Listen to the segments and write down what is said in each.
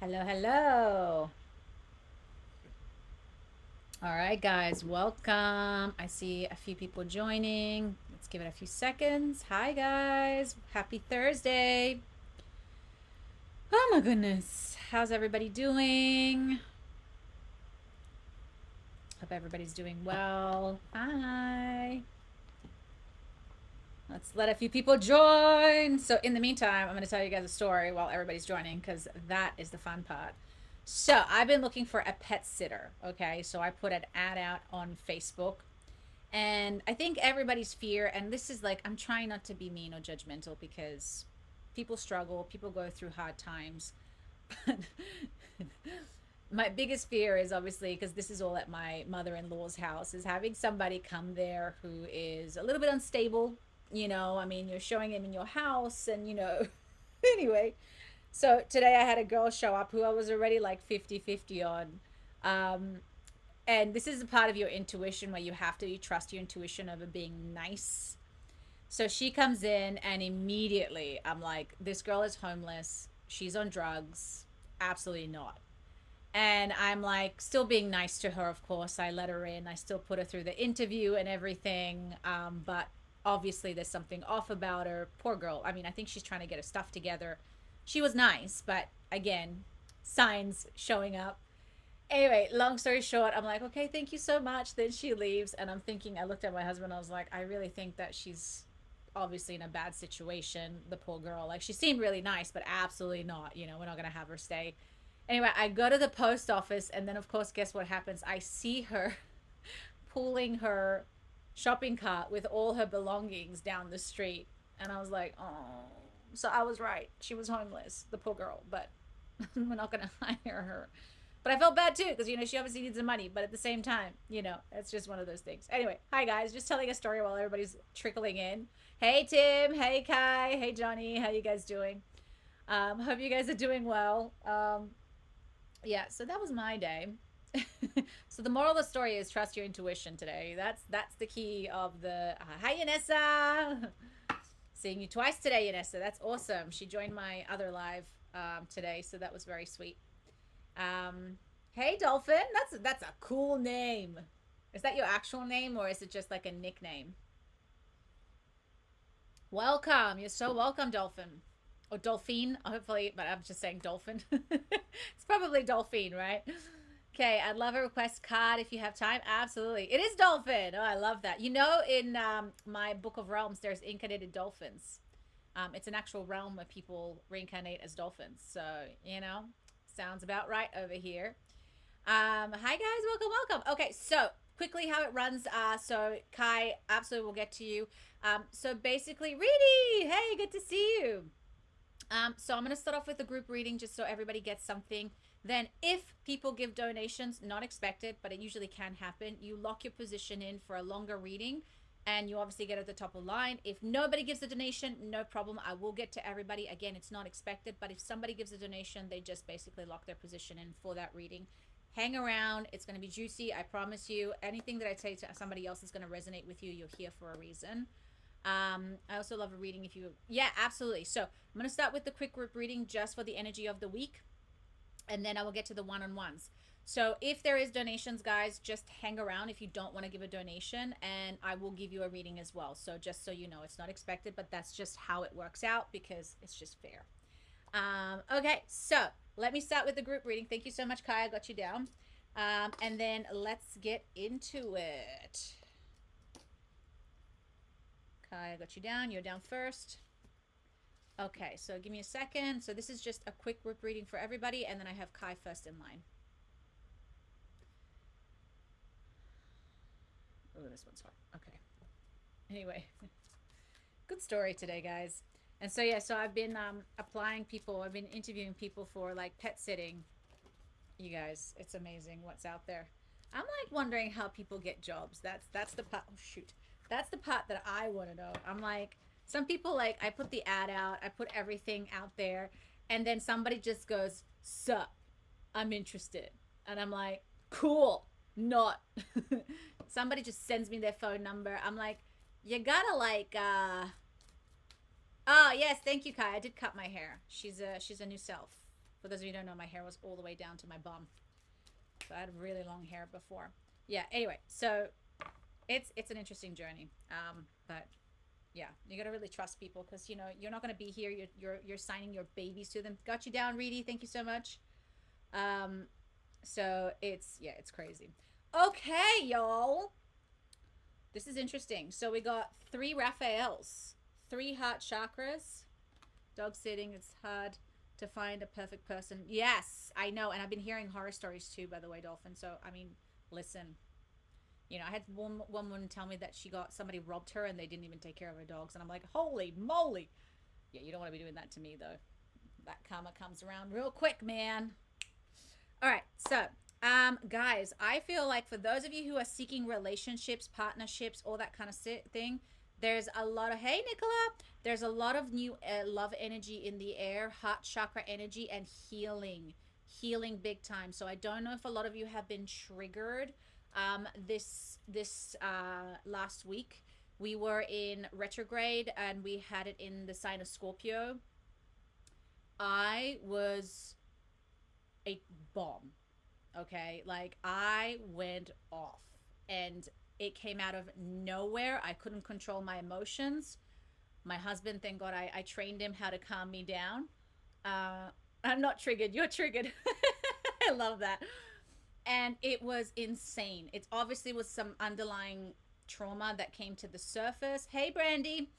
Hello, hello. All right, guys, welcome. I see a few people joining. Let's give it a few seconds. Hi, guys. Happy Thursday. Oh, my goodness. How's everybody doing? Hope everybody's doing well. Hi. Let's let a few people join. So, in the meantime, I'm going to tell you guys a story while everybody's joining because that is the fun part. So, I've been looking for a pet sitter. Okay. So, I put an ad out on Facebook. And I think everybody's fear, and this is like, I'm trying not to be mean or judgmental because people struggle, people go through hard times. But my biggest fear is obviously because this is all at my mother-in-law's house is having somebody come there who is a little bit unstable. I mean, you're showing him in your house, and anyway. So today I had a girl show up who I was already like 50-50 on. Um, and this is a part of your intuition where you have to trust your intuition over being nice. So she comes in, and immediately I'm like, this girl is homeless. She's on drugs. Absolutely not. And I'm like, still being nice to her, of course. I let her in. I still put her through the interview and everything. But obviously, there's something off about her. Poor girl. I mean, I think she's trying to get her stuff together. She was nice, but again, signs showing up. Anyway, long story short, I'm like, okay, thank you so much. Then she leaves, and I'm thinking, I looked at my husband, I was like, I really think that she's obviously in a bad situation, the poor girl. Like, she seemed really nice, but absolutely not. We're not going to have her stay. Anyway, I go to the post office, and then, of course, guess what happens? I see her pulling her shopping cart with all her belongings down the street. And I was like, oh. So I was right. She was homeless, the poor girl, but we're not going to hire her. But I felt bad too because she obviously needs the money. But at the same time, it's just one of those things. Anyway, hi guys, just telling a story while everybody's trickling in. Hey Tim, hey Kai, hey Johnny, how you guys doing? Hope you guys are doing well. Yeah, so that was my day. So the moral of the story is trust your intuition today. That's the key of the. Hi Yanessa, seeing you twice today, Yanessa. That's awesome. She joined my other live today, so that was very sweet. Um, hey, Dolphin. That's a cool name. Is that your actual name or is it just like a nickname? Welcome. You're so welcome, Dolphin. Or Dolphine, hopefully, but I'm just saying Dolphin. It's probably Dolphine, right? Okay, I'd love a request card if you have time. Absolutely. It is Dolphin. Oh, I love that. In my Book of Realms, there's incarnated dolphins. It's an actual realm where people reincarnate as dolphins. So, sounds about right over here. Hi guys, welcome, welcome. Okay, so quickly how it runs. So Kai, absolutely, we'll get to you. So basically, Reedy, hey, good to see you. So I'm gonna start off with the group reading just so everybody gets something. Then, if people give donations, not expected, but it usually can happen, you lock your position in for a longer reading, and you obviously get at the top of the line. If nobody gives a donation, no problem. I will get to everybody. Again, it's not expected, but if somebody gives a donation, they just basically lock their position in for that reading. Hang around. It's going to be juicy. I promise you. Anything that I say to somebody else is going to resonate with you. You're here for a reason. I also love a reading if you, yeah, absolutely. So I'm going to start with the quick group reading just for the energy of the week, and then I will get to the one-on-ones. So if there is donations, guys, just hang around if you don't want to give a donation, and I will give you a reading as well. So just so you know, it's not expected, but that's just how it works out because it's just fair. Okay, so let me start with the group reading. Thank you so much, Kai. I got you down. And then let's get into it. Kai, I got you down. You're down first. Okay, so give me a second. So this is just a quick group reading for everybody, and then I have Kai first in line. Oh, this one's hard. Okay. Anyway, good story today, guys. And so, yeah, so I've been applying people. I've been interviewing people for like pet sitting. You guys, it's amazing what's out there. I'm like wondering how people get jobs. That's the part. Oh shoot, that's the part that I want to know. I'm like, some people like I put the ad out, I put everything out there, and then somebody just goes, "Sup, I'm interested," and I'm like, "Cool." Not. Somebody just sends me their phone number. I'm like, you gotta like. Oh yes, thank you, Kai. I did cut my hair. She's a new self. For those of you who don't know, my hair was all the way down to my bum. So I had really long hair before. Yeah, anyway, so it's an interesting journey. But yeah, you got to really trust people because you know you're not going to be here. You're signing your babies to them. Got you down, Reedy. Thank you so much. Um, so it's crazy. Okay, y'all. This is interesting. So we got three Raphaels, three heart chakras. Dog sitting. It's hard to find a perfect person. Yes, I know, and I've been hearing horror stories too. By the way, Dolphin. So I mean, listen. You know, I had one woman tell me that she got somebody robbed her and they didn't even take care of her dogs, and I'm like, holy moly! Yeah, you don't want to be doing that to me though. That karma comes around real quick, man. All right, so guys, I feel like for those of you who are seeking relationships, partnerships, all that kind of thing, there's a lot of, hey Nicola, there's a lot of new love energy in the air, heart chakra energy, and healing big time. So I don't know if a lot of you have been triggered. This last week we were in retrograde and we had it in the sign of Scorpio. I was a bomb. Okay, like I went off and it came out of nowhere. I couldn't control my emotions. My husband, thank God, I trained him how to calm me down. uh I'm not triggered, you're triggered. I love that. And it was insane. It obviously was some underlying trauma that came to the surface. Hey Brandy.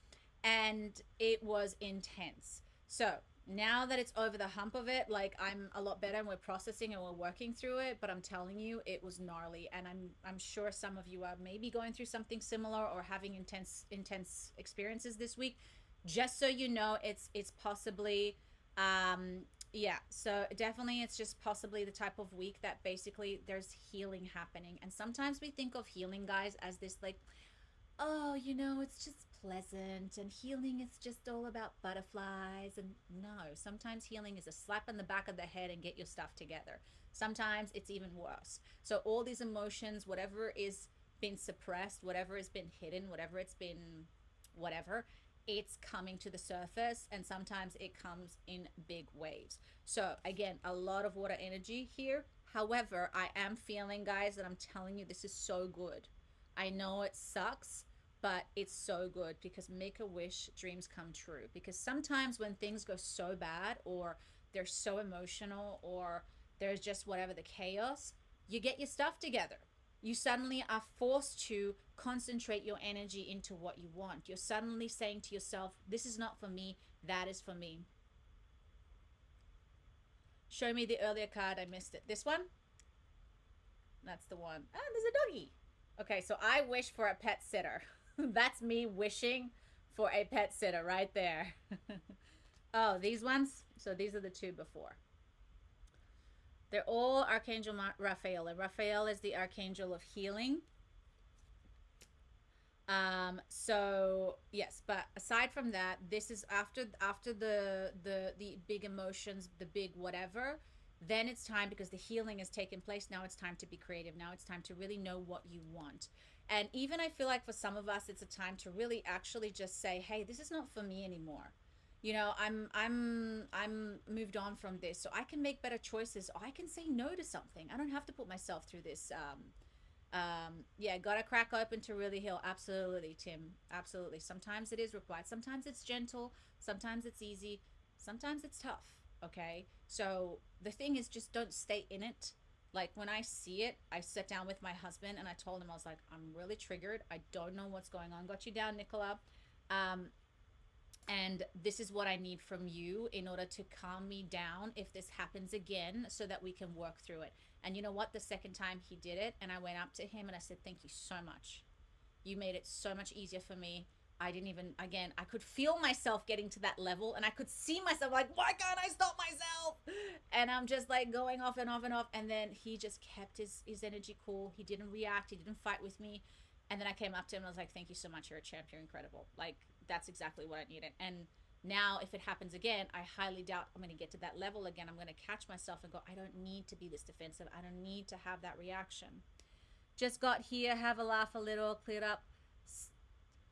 And it was intense. So now that it's over the hump of it, like I'm a lot better and we're processing and we're working through it. But I'm telling you, it was gnarly, and I'm sure some of you are maybe going through something similar or having intense experiences this week. Just so you know, it's possibly yeah, so definitely it's just possibly the type of week that basically there's healing happening. And sometimes we think of healing, guys, as this like, oh, you know, it's just pleasant and healing is just all about butterflies. And no, sometimes healing is a slap in the back of the head and get your stuff together. Sometimes it's even worse. So all these emotions, whatever is been suppressed, whatever has been hidden, whatever it's been, whatever, it's coming to the surface, and sometimes it comes in big waves. So again, a lot of water energy here. However, I am feeling, guys, that I'm telling you, this is so good. I know it sucks, but it's so good because make a wish, dreams come true. Because sometimes when things go so bad or they're so emotional or there's just whatever the chaos, you get your stuff together. You suddenly are forced to concentrate your energy into what you want. You're suddenly saying to yourself, this is not for me, that is for me. Show me the earlier card, I missed it. This one? That's the one. Ah, there's a doggy. Okay, so I wish for a pet sitter. That's me wishing for a pet sitter right there. Oh, these ones? So these are the two before. They're all Archangel Raphael, and Raphael is the Archangel of healing. So yes, but aside from that, this is after the big emotions, the big whatever, then it's time, because the healing has taken place. Now it's time to be creative. Now it's time to really know what you want. And even I feel like for some of us it's a time to really actually just say, hey, this is not for me anymore. You know, I'm moved on from this, so I can make better choices, or I can say no to something. I don't have to put myself through this. Yeah, gotta crack open to really heal. Absolutely, Tim. Absolutely. Sometimes it is required. Sometimes it's gentle. Sometimes it's easy. Sometimes it's tough. Okay. So the thing is, just don't stay in it. Like when I see it, I sat down with my husband and I told him, I was like, I'm really triggered. I don't know what's going on. Got you down, Nicola. Um, and this is what I need from you in order to calm me down if this happens again, so that we can work through it. And you know what? The second time he did it, and I went up to him and I said, thank you so much. You made it so much easier for me. I didn't even, again, I could feel myself getting to that level, and I could see myself like, why can't I stop myself? And I'm just like going off and off and off. And then he just kept his energy cool. He didn't react. He didn't fight with me. And then I came up to him and I was like, thank you so much. You're a champ. You're incredible. Like, that's exactly what I needed. And now if it happens again, I highly doubt I'm going to get to that level again. I'm going to catch myself and go, I don't need to be this defensive. I don't need to have that reaction. Just got here, have a laugh a little, cleared up.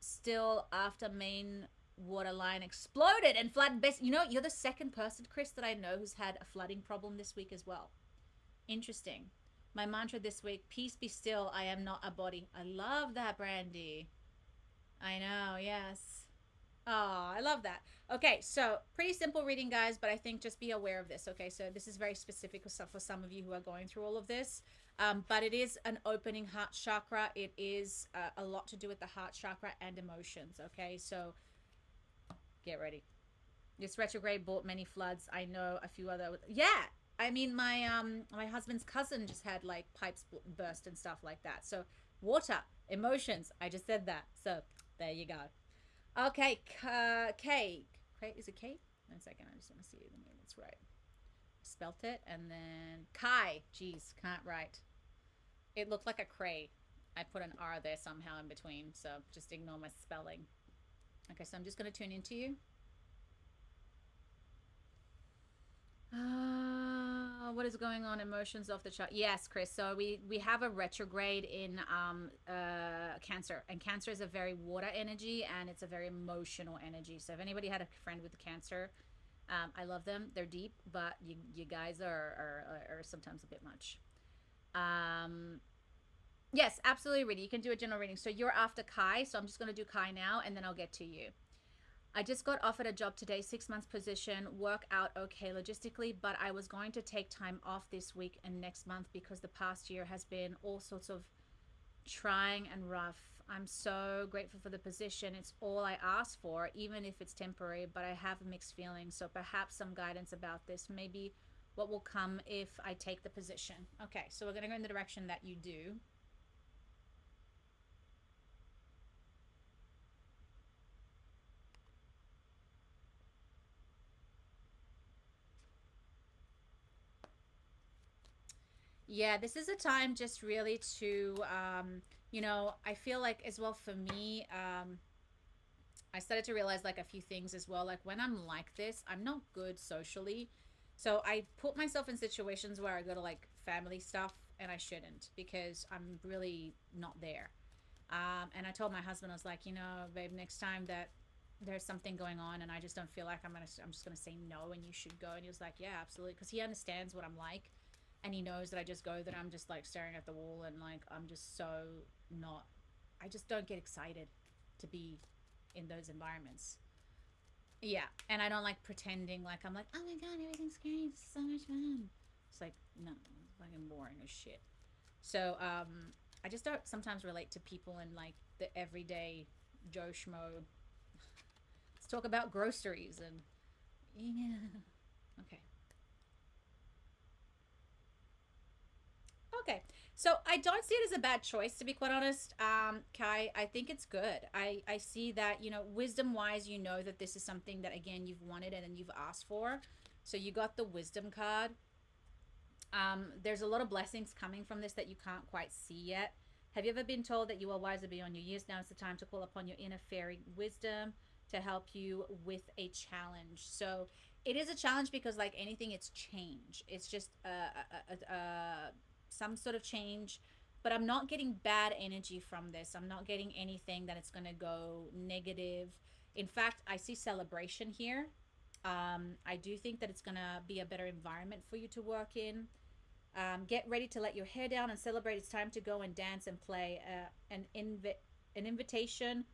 Still after main water line exploded and flooded. You know, you're the second person, Chris, that I know who's had a flooding problem this week as well. Interesting. My mantra this week: peace be still. I am not a body. I love that, Brandy. I know. Yes. Oh, I love that. Okay, so pretty simple reading, guys, but I think just be aware of this. Okay, so this is very specific for some of you who are going through all of this. But it is an opening heart chakra. It is a lot to do with the heart chakra and emotions. Okay, so get ready. This retrograde brought many floods. I know a few other. Yeah, I mean my husband's cousin just had like pipes burst and stuff like that. So water, emotions. I just said that. So there you go. Okay, cake. Is it cake? 1 second. I just want to see the name. It's right. Spelt it, and then Kai. Jeez, can't write. It looked like a cray. I put an R there somehow in between, so just ignore my spelling. Okay, so I'm just going to tune into you. What is going on? Emotions off the chart. Yes, Chris. So we have a retrograde in Cancer, and Cancer is a very water energy, and it's a very emotional energy. So if anybody had a friend with Cancer, I love them. They're deep, but you guys are sometimes a bit much. Um, yes, absolutely, Ready. You can do a general reading. So you're after Kai, so I'm just going to do Kai now, and then I'll get to you. I just got offered a job today, 6 months position, work out okay logistically, but I was going to take time off this week and next month because the past year has been all sorts of trying and rough. I'm so grateful for the position. It's all I asked for, even if it's temporary, but I have mixed feelings. So perhaps some guidance about this, maybe what will come if I take the position. Okay, so we're going to go in the direction that you do. Yeah, this is a time just really to, I feel like as well for me, I started to realize like a few things as well. Like when I'm like this, I'm not good socially. So I put myself in situations where I go to like family stuff and I shouldn't because I'm really not there. And I told my husband, I was like, babe, next time that there's something going on and I just don't feel like I'm just gonna say no and you should go. And he was like, yeah, absolutely, because he understands what I'm like, and he knows that I just go that I'm just like staring at the wall and like I'm just so not. I just don't get excited to be in those environments. Yeah, and I don't like pretending like I'm like, oh my god, everything's great, it's so much fun. It's like no, it's fucking boring as shit. So I just don't sometimes relate to people in like the everyday Joe Schmo. Let's talk about groceries and yeah. Okay. Okay. So I don't see it as a bad choice, to be quite honest. Kai, I think it's good. I see that, wisdom wise, you know that this is something that, again, you've wanted and you've asked for. So you got the wisdom card. There's a lot of blessings coming from this that you can't quite see yet. Have you ever been told that you are wiser beyond your years? Now is the time to call upon your inner fairy wisdom to help you with a challenge. So it is a challenge because, like anything, it's change. It's just some sort of change. But I'm not getting bad energy from this. I'm not getting anything that it's going to go negative. In fact, I see celebration here. I do think that it's going to be a better environment for you to work in. Get ready to let your hair down and celebrate. It's time to go and dance and play. An invitation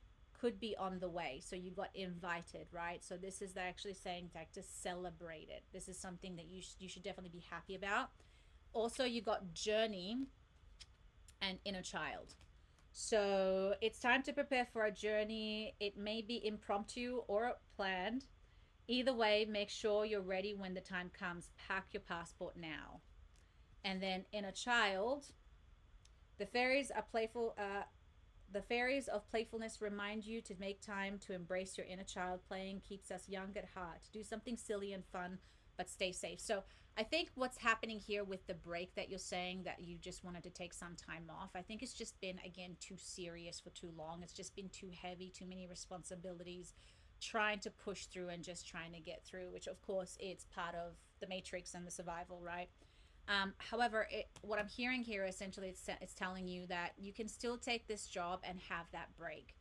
could be on the way. So you got invited, right? So this is actually saying like to celebrate it. This is something that you should definitely be happy about. Also, you got journey and inner child. So it's time to prepare for a journey. It may be impromptu or planned. Either way, make sure you're ready when the time comes. Pack your passport now. And then inner child, the fairies are playful. The fairies of playfulness remind you to make time to embrace your inner child. Playing keeps us young at heart. Do something silly and fun, but stay safe. So I think what's happening here with the break that you're saying that you just wanted to take some time off, I think it's just been, again, too serious for too long. It's just been too heavy, too many responsibilities, trying to push through and just trying to get through, which of course it's part of the matrix and the survival, right? However, what I'm hearing here essentially it's telling you that you can still take this job and have that break.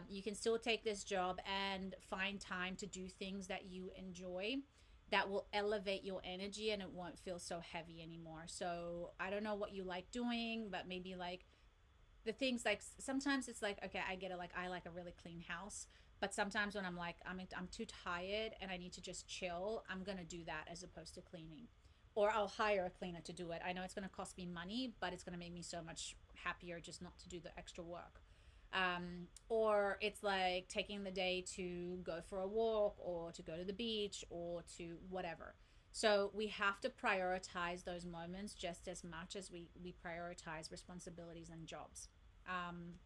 You can still take this job and find time to do things that you enjoy that will elevate your energy and it won't feel so heavy anymore. So I don't know what you like doing, but maybe like the things like sometimes it's like, okay, I get it, like I like a really clean house, but sometimes when I'm like I'm too tired and I need to just chill, I'm gonna do that as opposed to cleaning, or I'll hire a cleaner to do it. I know it's gonna cost me money, but it's gonna make me so much happier just not to do the extra work. Or it's like taking the day to go for a walk or to go to the beach or to whatever. So we have to prioritize those moments just as much as we prioritize responsibilities and jobs. Um,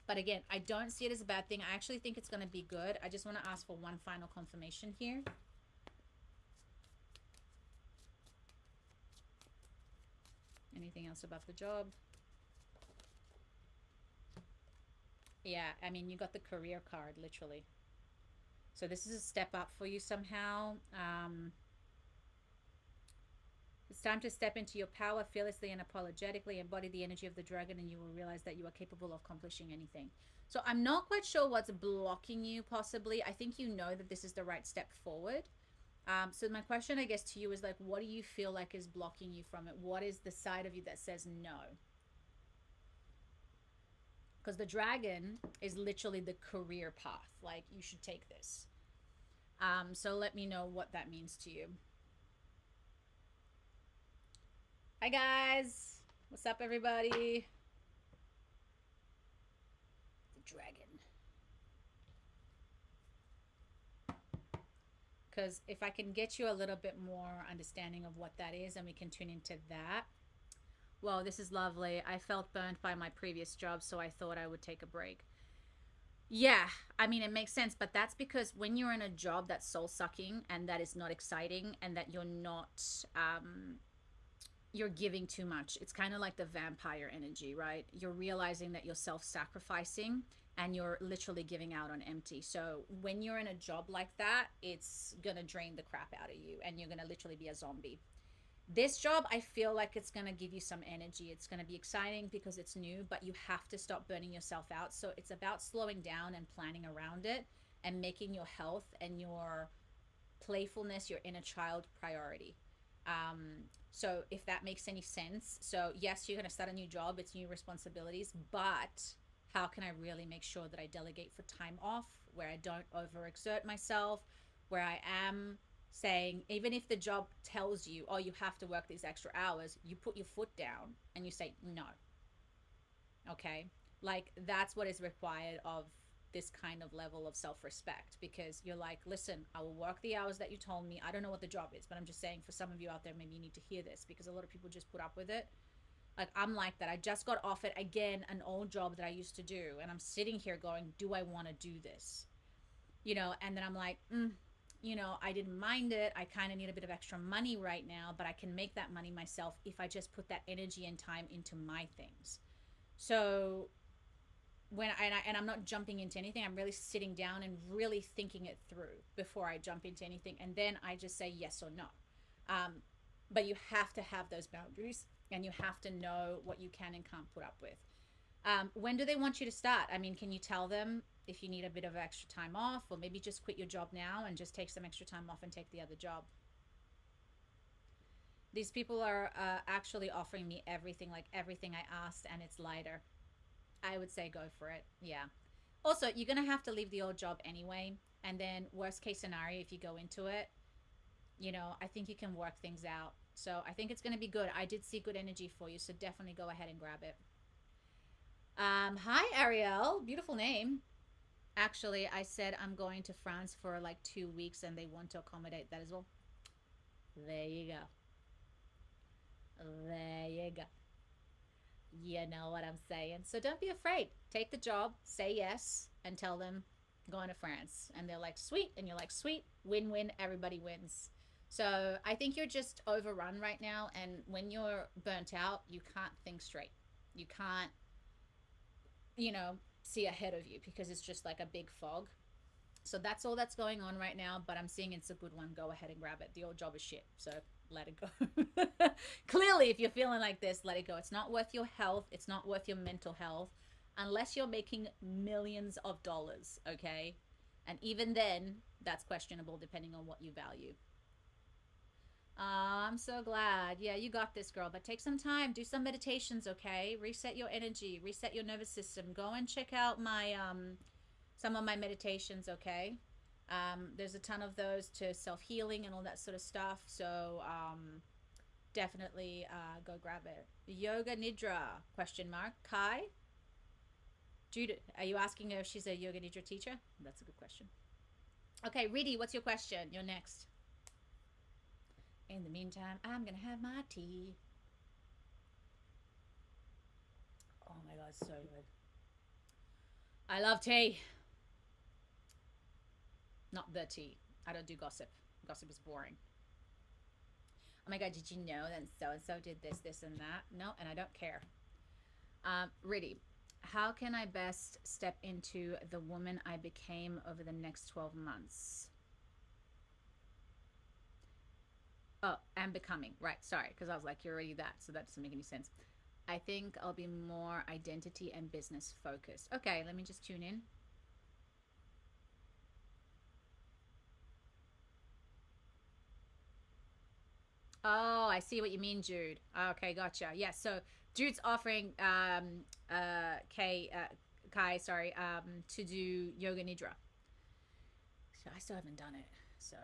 but again, I don't see it as a bad thing. I actually think it's going to be good. I just want to ask for one final confirmation here. Anything else about the job? Yeah, I mean, you got the career card, literally. So this is a step up for you somehow. It's time to step into your power fearlessly and apologetically, embody the energy of the dragon, and you will realize that you are capable of accomplishing anything. So I'm not quite sure what's blocking you, possibly. I think you know that this is the right step forward. So my question, I guess, to you is like, what do you feel like is blocking you from it? What is the side of you that says no? Because the dragon is literally the career path. Like, you should take this. So let me know what that means to you. Hi, guys. What's up, everybody? The dragon. Because if I can get you a little bit more understanding of what that is and we can tune into that. Well, this is lovely. I felt burnt by my previous job, so I thought I would take a break. Yeah, I mean, it makes sense, but that's because when you're in a job that's soul sucking and that is not exciting and that you're not, you're giving too much. It's kind of like the vampire energy, right? You're realizing that you're self sacrificing and you're literally giving out on empty. So when you're in a job like that, it's going to drain the crap out of you and you're going to literally be a zombie. This job, I feel like it's going to give you some energy. It's going to be exciting because it's new, but you have to stop burning yourself out. So it's about slowing down and planning around it and making your health and your playfulness, your inner child priority. So if that makes any sense. So yes, you're going to start a new job, it's new responsibilities, but how can I really make sure that I delegate for time off, where I don't overexert myself, where I am saying, even if the job tells you, oh, you have to work these extra hours, you put your foot down and you say no. Okay, like that's what is required of this kind of level of self-respect, because you're like, listen, I will work the hours that you told me. I don't know what the job is, but I'm just saying, for some of you out there, maybe you need to hear this, because a lot of people just put up with it. Like, I'm like that. I just got offered again an old job that I used to do, and I'm sitting here going, do I want to do this? And then I'm like, I didn't mind it. I kind of need a bit of extra money right now, but I can make that money myself if I just put that energy and time into my things. So I'm not jumping into anything. I'm really sitting down and really thinking it through before I jump into anything, and then I just say yes or no. Um, but you have to have those boundaries, and you have to know what you can and can't put up with. When do they want you to start? I mean, can you tell them if you need a bit of extra time off, or maybe just quit your job now and just take some extra time off and take the other job? These people are actually offering me everything, like everything I asked, and it's lighter. I would say go for it. Yeah. Also, you're going to have to leave the old job anyway. And then, worst case scenario, if you go into it, I think you can work things out. So I think it's going to be good. I did see good energy for you. So definitely go ahead and grab it. Hi, Ariel. Beautiful name. Actually, I said I'm going to France for like 2 weeks and they want to accommodate that as well. There you go. There you go. You know what I'm saying. So don't be afraid. Take the job, say yes, and tell them going to France. And they're like, sweet. And you're like, sweet. Win win. Everybody wins. So I think you're just overrun right now. And when you're burnt out, you can't think straight. You can't, see ahead of you because it's just like a big fog. So that's all that's going on right now. But I'm seeing it's a good one. Go ahead and grab it. The old job is shit. So let it go. Clearly, if you're feeling like this, let it go. It's not worth your health. It's not worth your mental health. unless you're making millions of dollars, okay? And even then, that's questionable depending on what you value. I'm so glad. Yeah, you got this, girl. But take some time, do some meditations, okay? Reset your energy, reset your nervous system. Go and check out my some of my meditations, okay? There's a ton of those to self healing and all that sort of stuff. So definitely go grab it. Yoga Nidra? Question mark. Kai, Jude, are you asking her if she's a Yoga Nidra teacher? That's a good question. Okay, Ridi, what's your question? You're next. In the meantime, I'm gonna have my tea. Oh my god, so good. I love tea. Not the tea. I don't do gossip. Gossip is boring. Oh my god, did you know that so and so did this, this, and that? No, and I don't care. Really, how can I best step into the woman I became over the next 12 months? Oh, and becoming. Right, sorry, because I was like, you're already that, so that doesn't make any sense. I think I'll be more identity and business focused. Okay, let me just tune in. Oh, I see what you mean, Jude. Okay, gotcha. Yeah, so Jude's offering Kai, sorry, to do yoga nidra. So I still haven't done it. So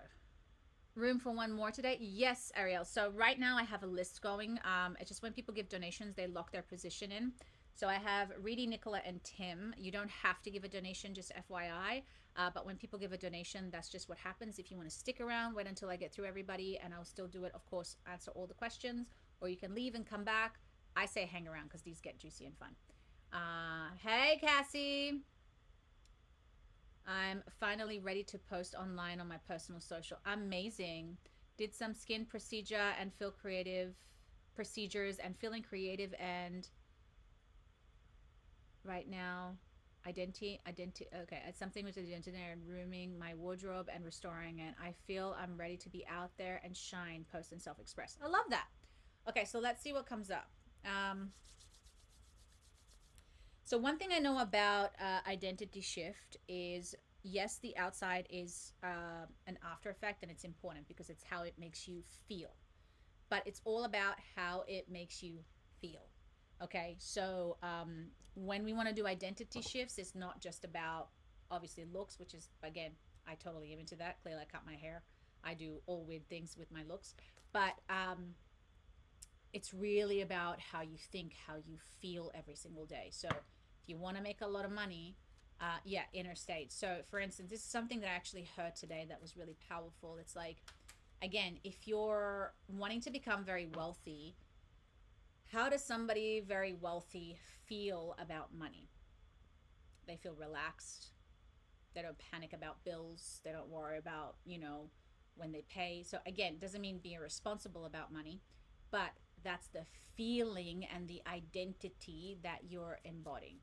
room for one more today? Yes, Ariel. So right now I have a list going. It's just when people give donations, they lock their position in. So I have Reedy, Nicola, and Tim. You don't have to give a donation, just FYI. But when people give a donation, that's just what happens. If you want to stick around, wait until I get through everybody, and I'll still do it, of course, answer all the questions. Or you can leave and come back. I say hang around because these get juicy and fun. Hey, Cassie. I'm finally ready to post online on my personal social. Amazing. Did some skin procedure and feel creative procedures and feeling creative and right now identity okay, it's something with identity and rooming my wardrobe and restoring it. I feel I'm ready to be out there and shine, post and self-express. I love that. Okay, so let's see what comes up. So one thing I know about identity shift is yes, the outside is an after effect, and it's important because it's how it makes you feel. But it's all about how it makes you feel. Okay, so when we want to do identity shifts, it's not just about obviously looks, which is again, I totally am into that. Clearly, I cut my hair. I do all weird things with my looks, but it's really about how you think, how you feel every single day. So if you want to make a lot of money, yeah, inner state. So for instance, this is something that I actually heard today that was really powerful. It's like, again, if you're wanting to become very wealthy, how does somebody very wealthy feel about money? They feel relaxed. They don't panic about bills. They don't worry about, when they pay. So again, doesn't mean being responsible about money, but that's the feeling and the identity that you're embodying.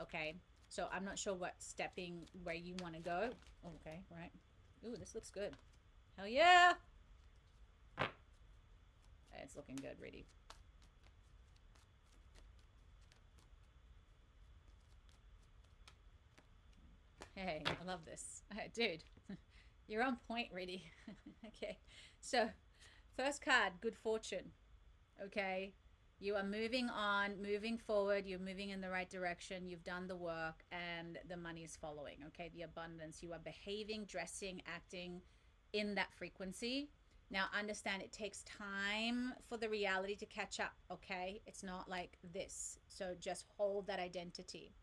Okay. So I'm not sure what stepping where you want to go. Okay, right. Ooh, this looks good. Hell yeah. It's looking good, really. Hey, I love this. Dude, you're on point, really. Okay. So, first card, good fortune. Okay. You are moving on, moving forward. You're moving in the right direction. You've done the work, and the money is following. Okay. The abundance. You are behaving, dressing, acting in that frequency. Now, understand it takes time for the reality to catch up. Okay. It's not like this. So, just hold that identity.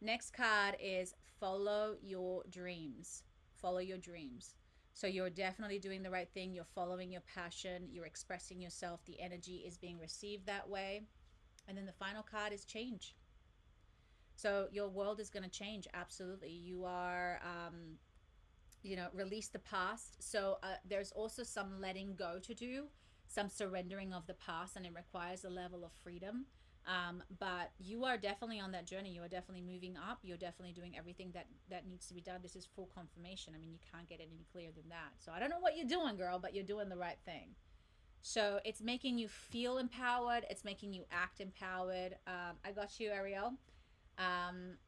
Next card is follow your dreams. Follow your dreams. So you're definitely doing the right thing. You're following your passion. You're expressing yourself. The energy is being received that way. And then the final card is change. So your world is going to change. Absolutely. You are, release the past. So there's also some letting go to do, some surrendering of the past, and it requires a level of freedom. But you are definitely on that journey. You are definitely moving up. You're definitely doing everything that needs to be done. This is full confirmation. I mean, you can't get it any clearer than that. So I don't know what you're doing, girl, but you're doing the right thing. So it's making you feel empowered. It's making you act empowered. I got you, Ariel. Um,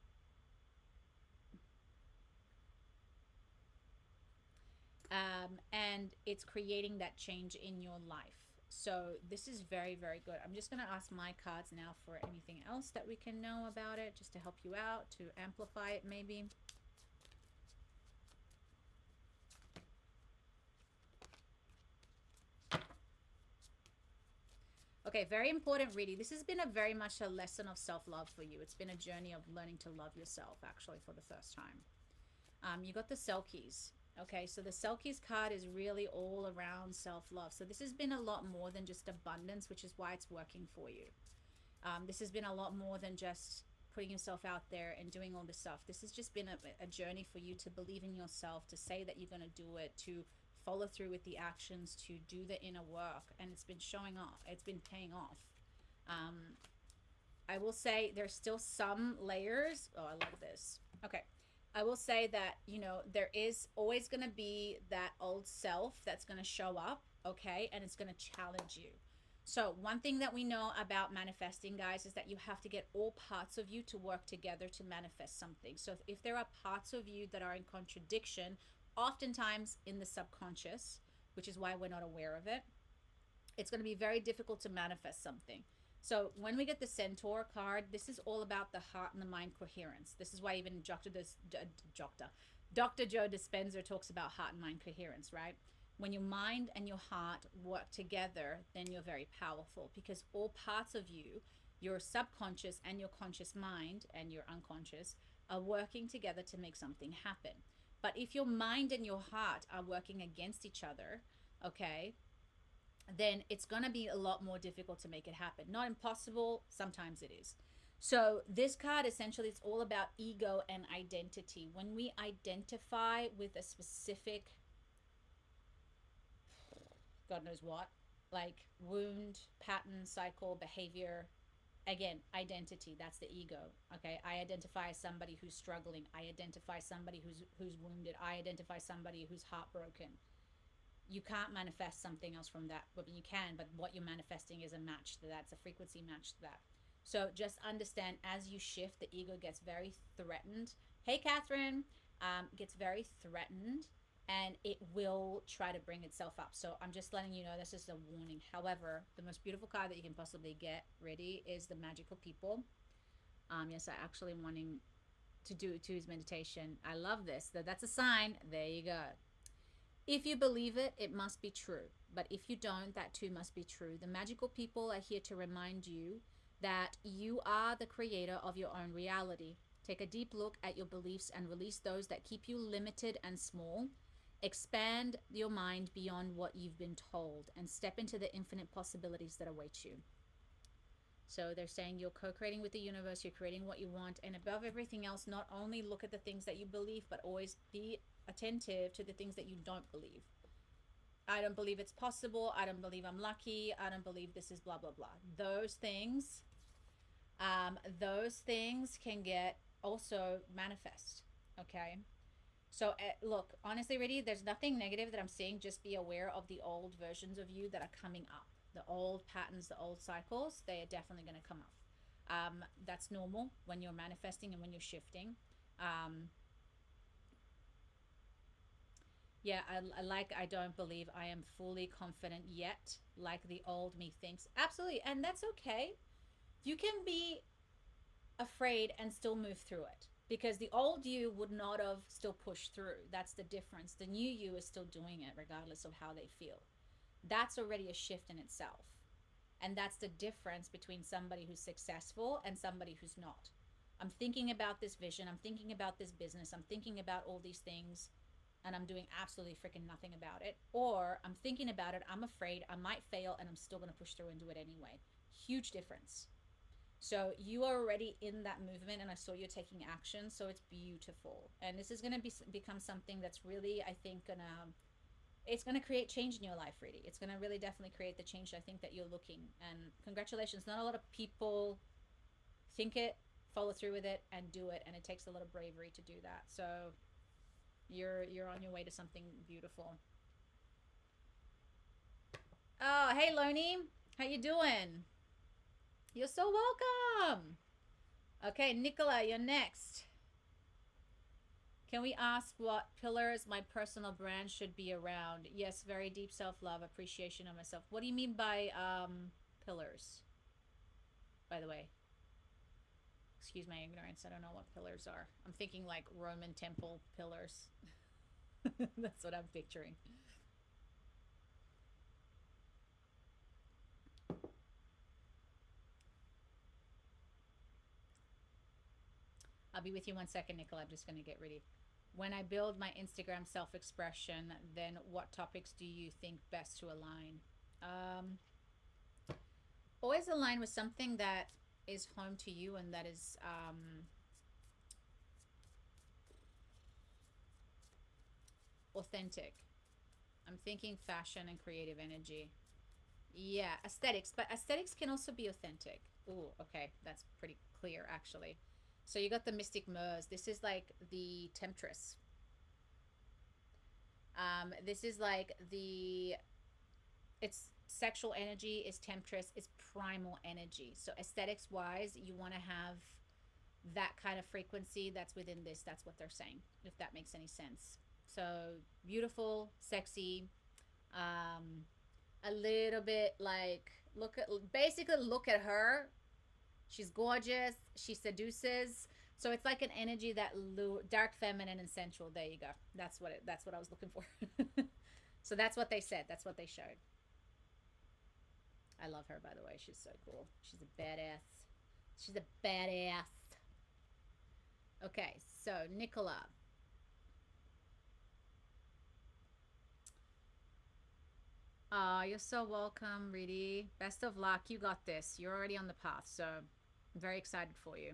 and it's creating that change in your life. So this is very, very good. I'm just going to ask my cards now for anything else that we can know about it, just to help you out, to amplify it maybe. Okay, very important reading. This has been a very much a lesson of self-love for you. It's been a journey of learning to love yourself, actually, for the first time. You got the Selkies. Okay, so the Selkies card is really all around self-love. So this has been a lot more than just abundance, which is why it's working for you. This has been a lot more than just putting yourself out there and doing all this stuff. This has just been a journey for you to believe in yourself, to say that you're going to do it, to follow through with the actions, to do the inner work. And it's been showing off, it's been paying off. I will say there's still some layers. Oh, I love this. Okay. I will say that, there is always going to be that old self that's going to show up, okay? And it's going to challenge you. So, one thing that we know about manifesting, guys, is that you have to get all parts of you to work together to manifest something. So, if there are parts of you that are in contradiction, oftentimes in the subconscious, which is why we're not aware of it, it's going to be very difficult to manifest something. So when we get the Centaur card, this is all about the heart and the mind coherence. This is why even Dr. Joe Dispenza talks about heart and mind coherence, right? When your mind and your heart work together, then you're very powerful, because all parts of you, your subconscious and your conscious mind and your unconscious, are working together to make something happen. But if your mind and your heart are working against each other, okay, then it's going to be a lot more difficult to make it happen. Not impossible, sometimes it is. So this card essentially, it's all about ego and identity. When we identify with a specific, God knows what, like wound, pattern, cycle, behavior, again, identity, that's the ego. Okay, I identify as somebody who's struggling. I identify somebody who's wounded. I identify somebody who's heartbroken. You can't manifest something else from that. But you can, but what you're manifesting is a match to that. It's a frequency match to that. So just understand, as you shift, the ego gets very threatened. Hey, Catherine, gets very threatened, and it will try to bring itself up. So I'm just letting you know, this is a warning. However, the most beautiful card that you can possibly get ready is the Magical People. Yes, I actually wanting to do to his meditation. I love this. That's a sign. There you go. If you believe it, it must be true. But if you don't, that too must be true. The Magical People are here to remind you that you are the creator of your own reality. Take a deep look at your beliefs and release those that keep you limited and small. Expand your mind beyond what you've been told and step into the infinite possibilities that await you. So they're saying you're co-creating with the universe, you're creating what you want, and above everything else, not only look at the things that you believe, but always be attentive to the things that you don't believe. I don't believe it's possible. I don't believe I'm lucky. I don't believe this is blah blah blah. Those things can get also manifest. Okay. So look, honestly, Riddy, there's nothing negative that I'm seeing. Just be aware of the old versions of you that are coming up. The old patterns, the old cycles, they are definitely going to come up. That's normal when you're manifesting and when you're shifting. Um, yeah, I don't believe I am fully confident yet, like the old me thinks. Absolutely. And that's okay. You can be afraid and still move through it, because the old you would not have still pushed through. That's the difference. The new you is still doing it regardless of how they feel. That's already a shift in itself. And that's the difference between somebody who's successful and somebody who's not. I'm thinking about this vision, I'm thinking about this business, I'm thinking about all these things, and I'm doing absolutely freaking nothing about it. Or I'm thinking about it, I'm afraid I might fail, and I'm still going to push through and do it anyway. Huge difference. So you are already in that movement, and I saw you taking action. So it's beautiful, and this is going to become something that's really, I think, it's going to create change in your life. Really, it's going to really definitely create the change I think that you're looking. And congratulations. Not a lot of people think it, follow through with it, and do it, and it takes a lot of bravery to do that. So you're on your way to something beautiful. Oh, hey Loney, how you doing? You're so welcome. Okay, Nicola, you're next. Can we ask what pillars my personal brand should be around? Yes, very deep self-love, appreciation of myself. What do you mean by pillars, by the way? Excuse my ignorance. I don't know what pillars are. I'm thinking like Roman temple pillars. That's what I'm picturing. I'll be with you 1 second, Nicola. I'm just going to get ready. When I build my Instagram self expression, then what topics do you think best to align? Um, Always align with something that is home to you and that is authentic. I'm thinking fashion and creative energy. Yeah, aesthetics, but aesthetics can also be authentic. Ooh, okay, that's pretty clear actually. So you got the Mystic Mers. This is like the Temptress. This is like the it's sexual energy, is Temptress, it's primal energy. So aesthetics wise, you want to have that kind of frequency that's within this. That's what they're saying, if that makes any sense. So beautiful, sexy, um, a little bit like look at her. She's gorgeous. She seduces. So it's like an energy that dark feminine and sensual. There you go. That's what I was looking for. So that's what they said. That's what they showed. I love her, by the way. She's so cool. She's a badass. She's a badass. Okay, so Nicola. You're so welcome, Reedy. Best of luck. You got this. You're already on the path, so I'm very excited for you.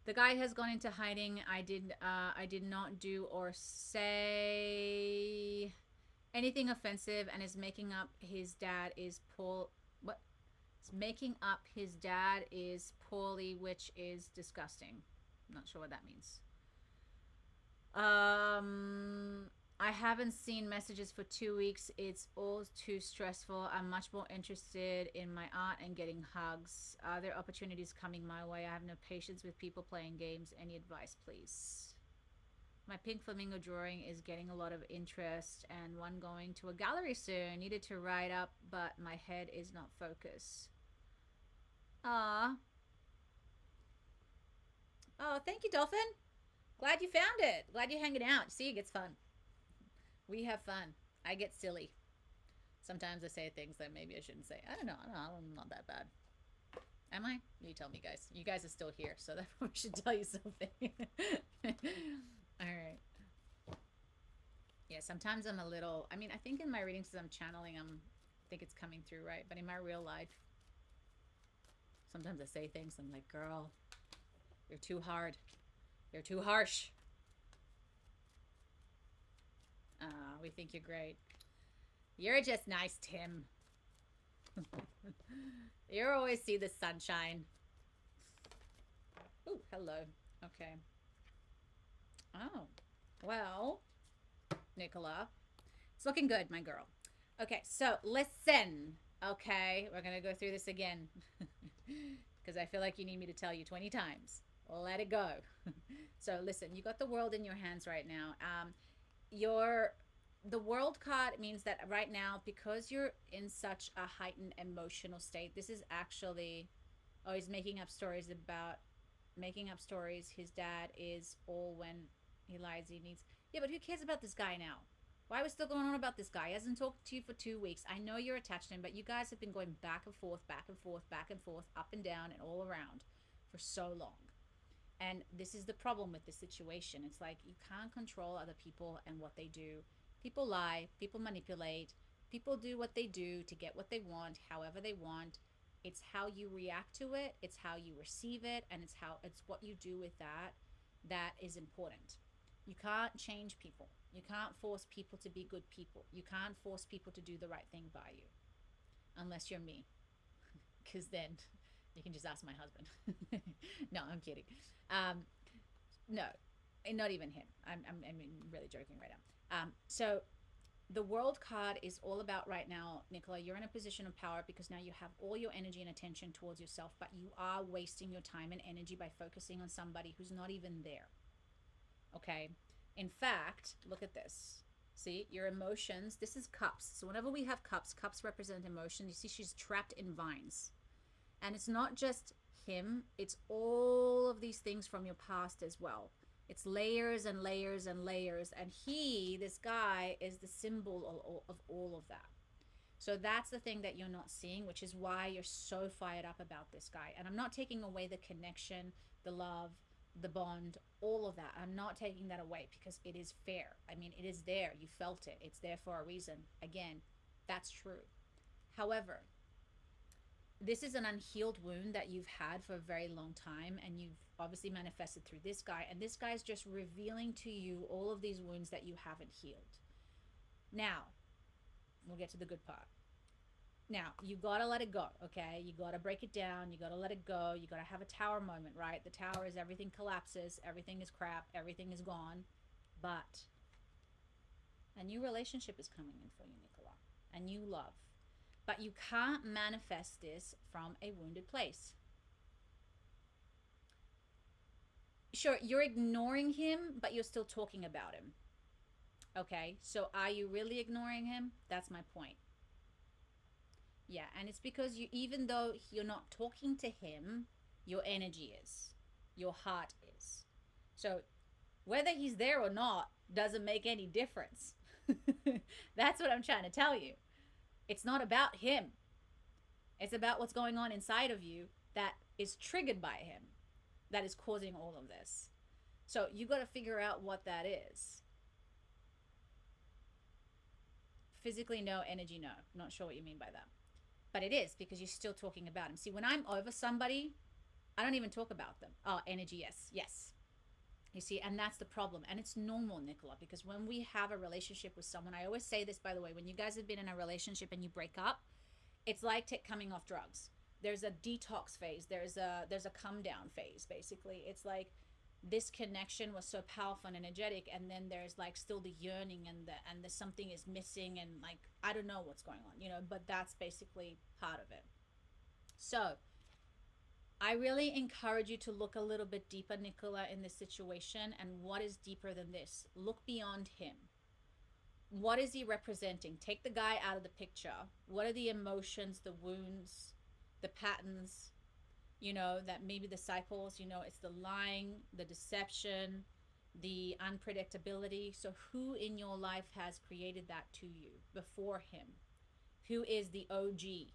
The guy has gone into hiding. I did not do or say anything offensive and is making up his dad is Paul what? It's making up his dad is poorly, which is disgusting. I'm not sure what that means. Um, I haven't seen messages for 2 weeks. It's all too stressful. I'm much more interested in my art and getting hugs. Are there opportunities coming my way? I have no patience with people playing games. Any advice, please? My pink flamingo drawing is getting a lot of interest and one going to a gallery soon. Needed to write up, but my head is not focused. Ah. Oh, thank you, Dolphin. Glad you found it. Glad you're hanging out. See, it gets fun. We have fun. I get silly. Sometimes I say things that maybe I shouldn't say. I don't know. I'm not that bad. Am I? You tell me, guys. You guys are still here, so that probably should tell you something. All right. Yeah, sometimes I'm a little. I mean, I think in my readings, as I'm channeling, I think it's coming through, right? But in my real life, sometimes I say things. I'm like, girl, you're too hard. You're too harsh. We think you're great. You're just nice, Tim. You always see the sunshine. Oh, hello. Okay. Oh, well, Nicola, it's looking good, my girl. Okay, so listen. Okay, we're gonna go through this again because I feel like you need me to tell you 20 times. Let it go. So listen, you got the world in your hands right now. Your the world card means that right now, because you're in such a heightened emotional state, this is actually, oh, he's making up stories about making up stories. His dad is all when he lies, he needs. Yeah, but who cares about this guy now? Why are we still going on about this guy? He hasn't talked to you for 2 weeks. I know you're attached to him, but you guys have been going back and forth, back and forth, back and forth, up and down, and all around for so long. And this is the problem with this situation. It's like you can't control other people and what they do. People lie, people manipulate, people do what they do to get what they want, however they want. It's how you react to it, it's how you receive it, and it's what you do with that that is important. You can't change people. You can't force people to be good people. You can't force people to do the right thing by you unless you're me, because then you can just ask my husband. No, I'm kidding. Um, no, and not even him. I'm really joking right now. So The world card is all about right now, Nicola. You're in a position of power because now you have all your energy and attention towards yourself, but you are wasting your time and energy by focusing on somebody who's not even there. Okay. In fact, look at this. See, your emotions, this is cups. So whenever we have cups, cups represent emotion. You see, she's trapped in vines. And it's not just him, it's all of these things from your past as well. It's layers and layers and layers. And he, this guy, is the symbol of all of that. So that's the thing that you're not seeing, which is why you're so fired up about this guy. And I'm not taking away the connection, the love, the bond, all of that. I'm not taking that away because it is fair. I mean, it is there. You felt it. It's there for a reason. Again, that's true. However, this is an unhealed wound that you've had for a very long time, and you've obviously manifested through this guy. And this guy is just revealing to you all of these wounds that you haven't healed. Now, we'll get to the good part. Now, you gotta let it go, okay? You gotta break it down. You gotta let it go. You gotta have a tower moment, right? The tower is everything collapses, everything is crap, everything is gone. But a new relationship is coming in for you, Nicola. A new love. But you can't manifest this from a wounded place. Sure, you're ignoring him, but you're still talking about him. Okay, so are you really ignoring him? That's my point. Yeah, and it's because you, even though you're not talking to him, your energy is, your heart is. So whether he's there or not doesn't make any difference. That's what I'm trying to tell you. It's not about him. It's about what's going on inside of you that is triggered by him, that is causing all of this. So you got to figure out what that is. Physically, no. Energy, no. Not sure what you mean by that. But it is because you're still talking about him. See, when I'm over somebody, I don't even talk about them. Oh, energy, yes, yes. You see, and that's the problem. And it's normal, Nicola, because when we have a relationship with someone, I always say this, by the way, when you guys have been in a relationship and you break up, it's like coming off drugs. There's a detox phase. There's a come down phase. Basically, it's like this connection was so powerful and energetic, and then there's like still the yearning and the something is missing, and like I don't know what's going on, But that's basically part of it. So I really encourage you to look a little bit deeper, Nicola, in this situation. And what is deeper than this? Look beyond him. What is he representing? Take the guy out of the picture. What are the emotions, the wounds, the patterns, that maybe the cycles, it's the lying, the deception, the unpredictability. So who in your life has created that to you before him? Who is the OG?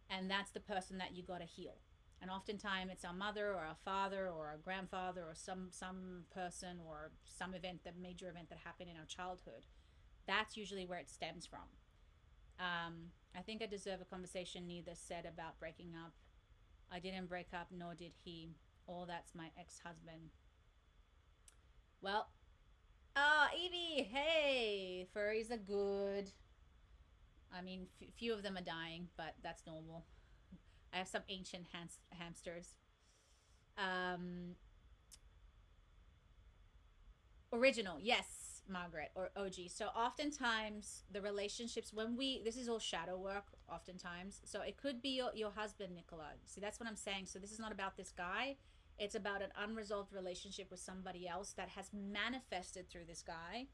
And that's the person that you got to heal. And oftentimes it's our mother or our father or our grandfather or some person or some event, the major event that happened in our childhood. That's usually where it stems from. I think I deserve a conversation. Neither said about breaking up. I didn't break up, nor did he. Oh, that's my ex-husband. Well, Evie, hey, furries are good. I mean, few of them are dying, but that's normal. I have some ancient hamsters. Um, Original, yes, Margaret, or OG. So oftentimes the relationships, this is all shadow work oftentimes. So it could be your husband, Nicola. See, that's what I'm saying. So this is not about this guy. It's about an unresolved relationship with somebody else that has manifested through this guy.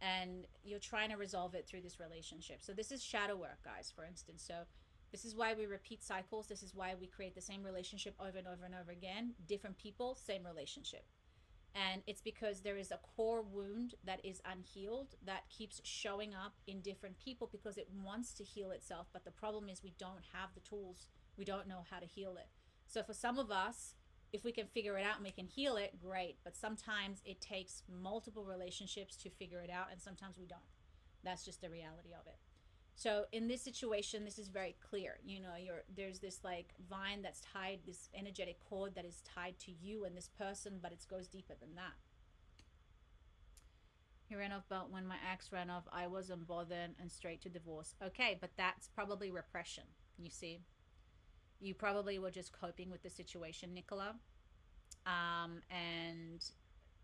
And you're trying to resolve it through this relationship. So this is shadow work, guys, for instance. So this is why we repeat cycles. This is why we create the same relationship over and over and over again. Different people, same relationship. And it's because there is a core wound that is unhealed that keeps showing up in different people because it wants to heal itself. But the problem is we don't have the tools. We don't know how to heal it. So for some of us, if we can figure it out and we can heal it, great. But sometimes it takes multiple relationships to figure it out, and sometimes we don't. That's just the reality of it. So in this situation, this is very clear. There's this like vine that's tied, this energetic cord that is tied to you and this person, but it goes deeper than that. He ran off, but when my ex ran off, I wasn't bothered and straight to divorce. Okay, but that's probably repression. You see, you probably were just coping with the situation, Nicola, and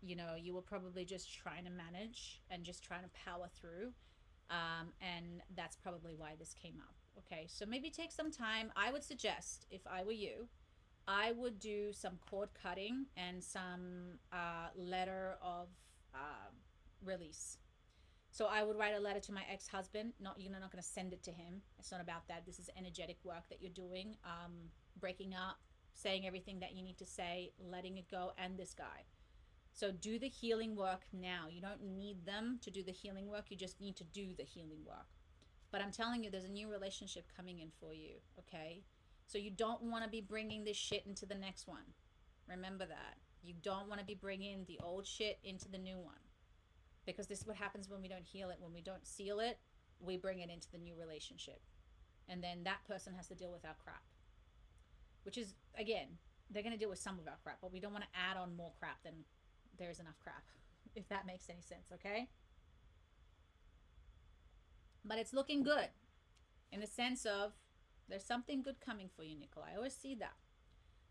you were probably just trying to manage and just trying to power through. And that's probably why this came up. Okay, so maybe take some time. I would suggest, if I were you, I would do some cord cutting and some letter of uh, release. So I would write a letter to my ex-husband. Not You're not going to send it to him. It's not about that. This is energetic work that you're doing. Breaking up, saying everything that you need to say, letting it go, and this guy. So do the healing work now. You don't need them to do the healing work. You just need to do the healing work. But I'm telling you, there's a new relationship coming in for you, okay? So you don't want to be bringing this shit into the next one. Remember that. You don't want to be bringing the old shit into the new one. Because this is what happens when we don't heal it. When we don't seal it, we bring it into the new relationship. And then that person has to deal with our crap. Which is, again, they're going to deal with some of our crap, but we don't want to add on more crap than there's enough crap, if that makes any sense, okay? But it's looking good in the sense of there's something good coming for you, Nicole. I always see that.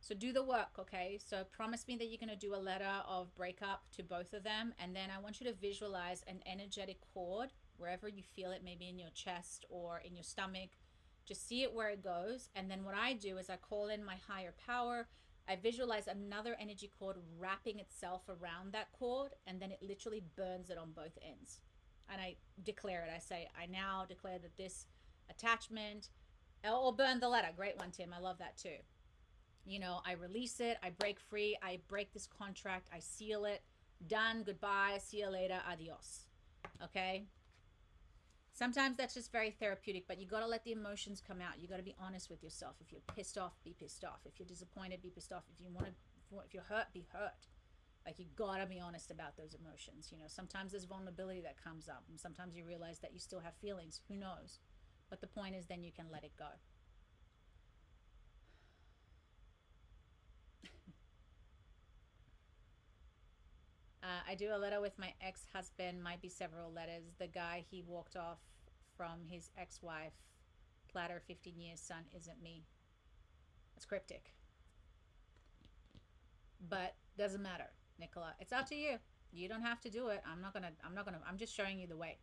So do the work, okay? So promise me that you're going to do a letter of breakup to both of them. And then I want you to visualize an energetic cord wherever you feel it, maybe in your chest or in your stomach. Just see it where it goes. And then what I do is I call in my higher power. I visualize another energy cord wrapping itself around that cord. And then it literally burns it on both ends. And I declare it. I say, I now declare that this attachment, or burn the letter. Great one, Tim. I love that too. I release it, I break free, I break this contract, I seal it, done, goodbye, see you later, adios. Okay? Sometimes that's just very therapeutic, but you got to let the emotions come out. You got to be honest with yourself. If you're pissed off, be pissed off. If you're disappointed, be pissed off. If you're hurt, be hurt. Like, you got to be honest about those emotions. Sometimes there's vulnerability that comes up, and sometimes you realize that you still have feelings. Who knows? But the point is, then you can let it go. I do a letter with my ex-husband, might be several letters. The guy, he walked off from his ex-wife. Platter, 15 years, son, isn't me. It's cryptic. But doesn't matter, Nicola. It's up to you. You don't have to do it. I'm just showing you the way.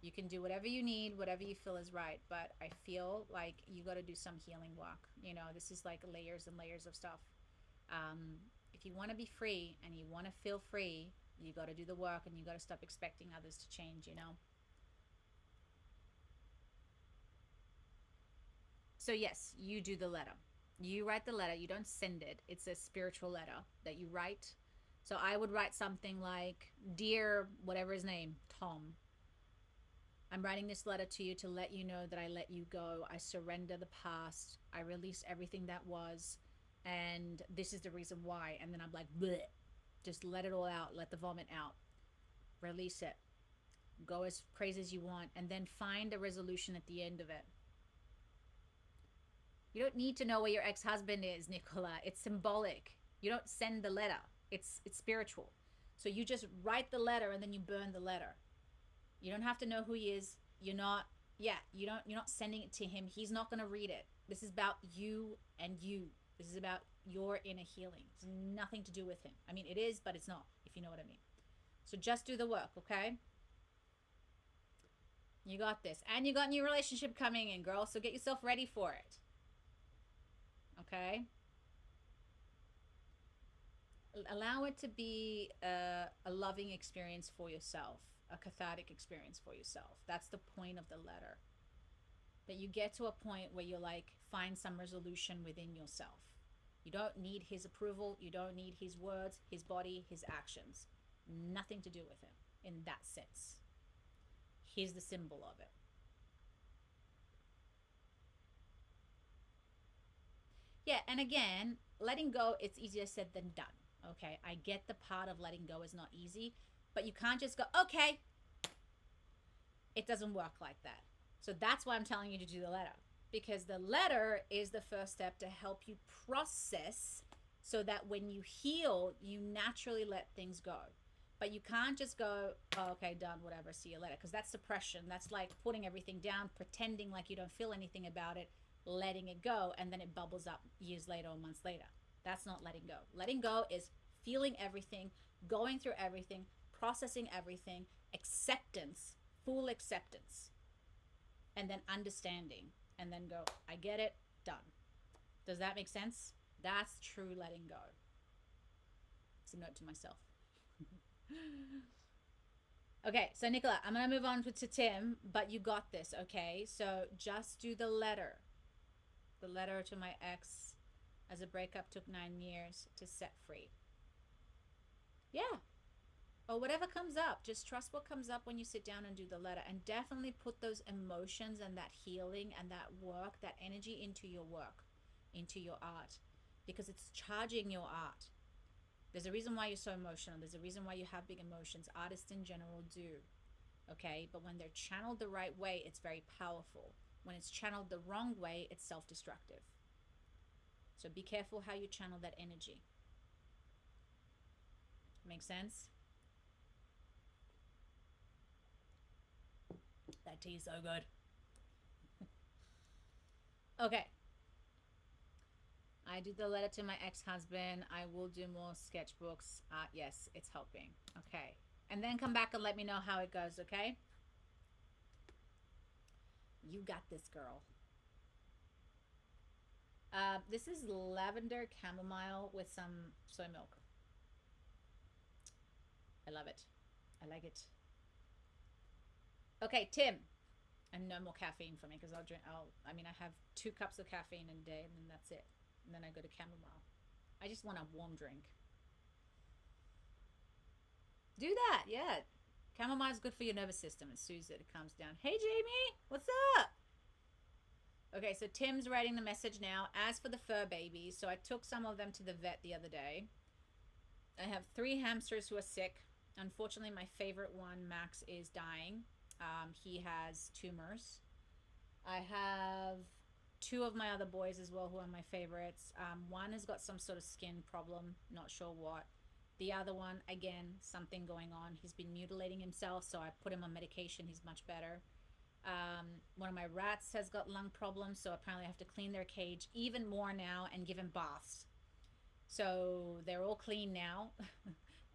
You can do whatever you need, whatever you feel is right. But I feel like you got to do some healing work. This is like layers and layers of stuff. If you want to be free and you want to feel free, you got to do the work, and you got to stop expecting others to change. So yes, you do the letter. You write the letter. You don't send it. It's a spiritual letter that you write. So I would write something like, dear whatever his name, Tom, I'm writing this letter to you to let you know that I let you go. I surrender the past. I release everything that was. And this is the reason why. And then I'm like, bleh. Just let it all out. Let the vomit out. Release it. Go as crazy as you want. And then find a resolution at the end of it. You don't need to know where your ex-husband is, Nicola. It's symbolic. You don't send the letter. It's spiritual. So you just write the letter and then you burn the letter. You don't have to know who he is. You're not sending it to him. He's not going to read it. This is about you and you. This is about your inner healing. It's nothing to do with him. I mean, it is, but it's not, if you know what I mean. So just do the work, okay? You got this. And you got a new relationship coming in, girl. So get yourself ready for it. Okay? Allow it to be a loving experience for yourself, a cathartic experience for yourself. That's the point of the letter. That you get to a point where you're like, find some resolution within yourself. You don't need his approval. You don't need his words, his body, his actions. Nothing to do with him in that sense. He's the symbol of it. Yeah, and again, letting go, it's easier said than done. Okay, I get the part of letting go is not easy, but you can't just go, okay. It doesn't work like that. So that's why I'm telling you to do the letter, because the letter is the first step to help you process so that when you heal, you naturally let things go. But you can't just go, oh, okay, done, whatever, see you later, because that's suppression. That's like putting everything down, pretending like you don't feel anything about it, letting it go, and then it bubbles up years later or months later. That's not letting go. Letting go is feeling everything, going through everything, processing everything, acceptance, full acceptance, and then understanding, and then go, I get it, done. Does that make sense? That's true letting go. It's a note to myself. Okay, so Nicola, I'm going to move on to Tim, but you got this, okay? So just do the letter. The letter to my ex, as a breakup took 9 years to set free. Yeah. Or whatever comes up. Just trust what comes up when you sit down and do the letter. And definitely put those emotions and that healing and that work, that energy into your work, into your art. Because it's charging your art. There's a reason why you're so emotional. There's a reason why you have big emotions. Artists in general do. Okay? But when they're channeled the right way, it's very powerful. When it's channeled the wrong way, it's self-destructive. So be careful how you channel that energy. Make sense? That tea is so good. Okay. I did the letter to my ex-husband. I will do more sketchbooks. Yes, it's helping. Okay. And then come back and let me know how it goes, okay? You got this, girl. This is lavender chamomile with some soy milk. I love it. I like it. Okay, Tim. And no more caffeine for me because I have 2 cups of caffeine in a day and then that's it. And then I go to chamomile. I just want a warm drink. Do that, yeah. Chamomile is good for your nervous system. It soothes it. It calms down. Hey, Jamie. What's up? Okay, so Tim's writing the message now. As for the fur babies, so I took some of them to the vet the other day. I have 3 hamsters who are sick. Unfortunately, my favorite one, Max, is dying. He has tumors. I have 2 of my other boys as well who are my favorites. One has got some sort of skin problem, not sure what. The other one, again, something going on. He's been mutilating himself, so I put him on medication. He's much better. One of my rats has got lung problems, so apparently I have to clean their cage even more now and give him baths. So they're all clean now.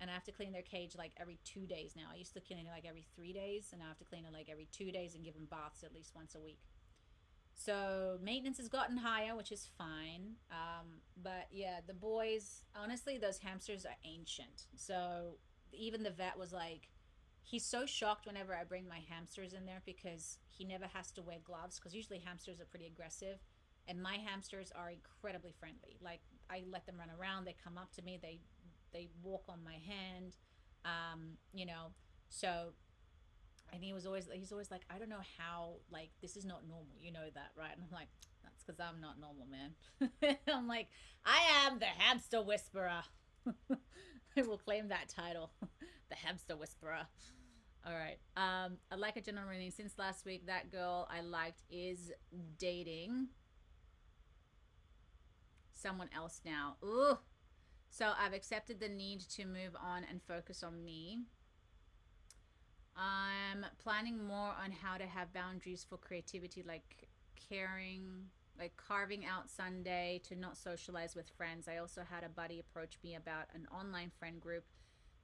And I have to clean their cage like every 2 days now. I used to clean it like every 3 days, and now I have to clean it like every 2 days and give them baths at least once a week. So maintenance has gotten higher, which is fine. But yeah, the boys, honestly, those hamsters are ancient. So even the vet was like, he's so shocked whenever I bring my hamsters in there because he never has to wear gloves because usually hamsters are pretty aggressive. And my hamsters are incredibly friendly. Like I let them run around, they come up to me, they walk on my hand, you know. So and he's always like, I don't know how, like, this is not normal, you know that, right? And I'm like, that's because I'm not normal, man. I'm like, I am the hamster whisperer. I will claim that title. The hamster whisperer. All right. I'd like a general reading. Since last week, that girl I liked is dating someone else now. Ooh. So I've accepted the need to move on and focus on me. I'm planning more on how to have boundaries for creativity, like caring, like carving out Sunday to not socialize with friends. I also had a buddy approach me about an online friend group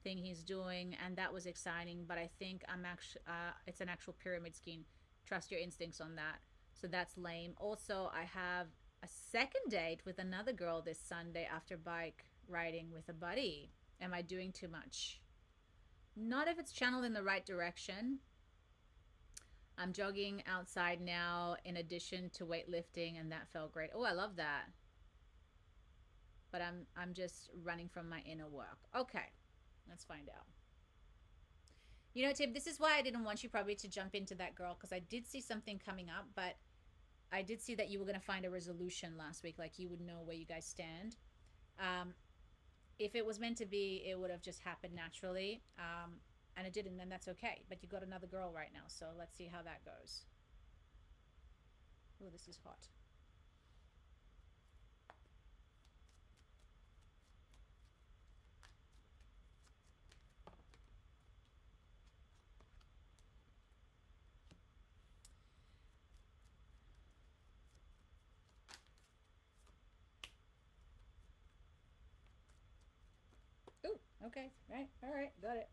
thing he's doing, and that was exciting. But I think I'm actually, it's an actual pyramid scheme. Trust your instincts on that. So that's lame. Also, I have a second date with another girl this Sunday after bike riding with a buddy. Am I doing too much? Not if it's channeled in the right direction. I'm jogging outside now in addition to weightlifting, and that felt great. Oh, I love that. But I'm just running from my inner work. Okay, let's find out. You know, Tim, this is why I didn't want you probably to jump into that girl, because I did see something coming up, but I did see that you were going to find a resolution last week, like you would know where you guys stand. If it was meant to be, it would have just happened naturally. And it didn't, and that's okay. But you got another girl right now, so let's see how that goes. Oh, this is hot. Oh, okay, right, all right, got it.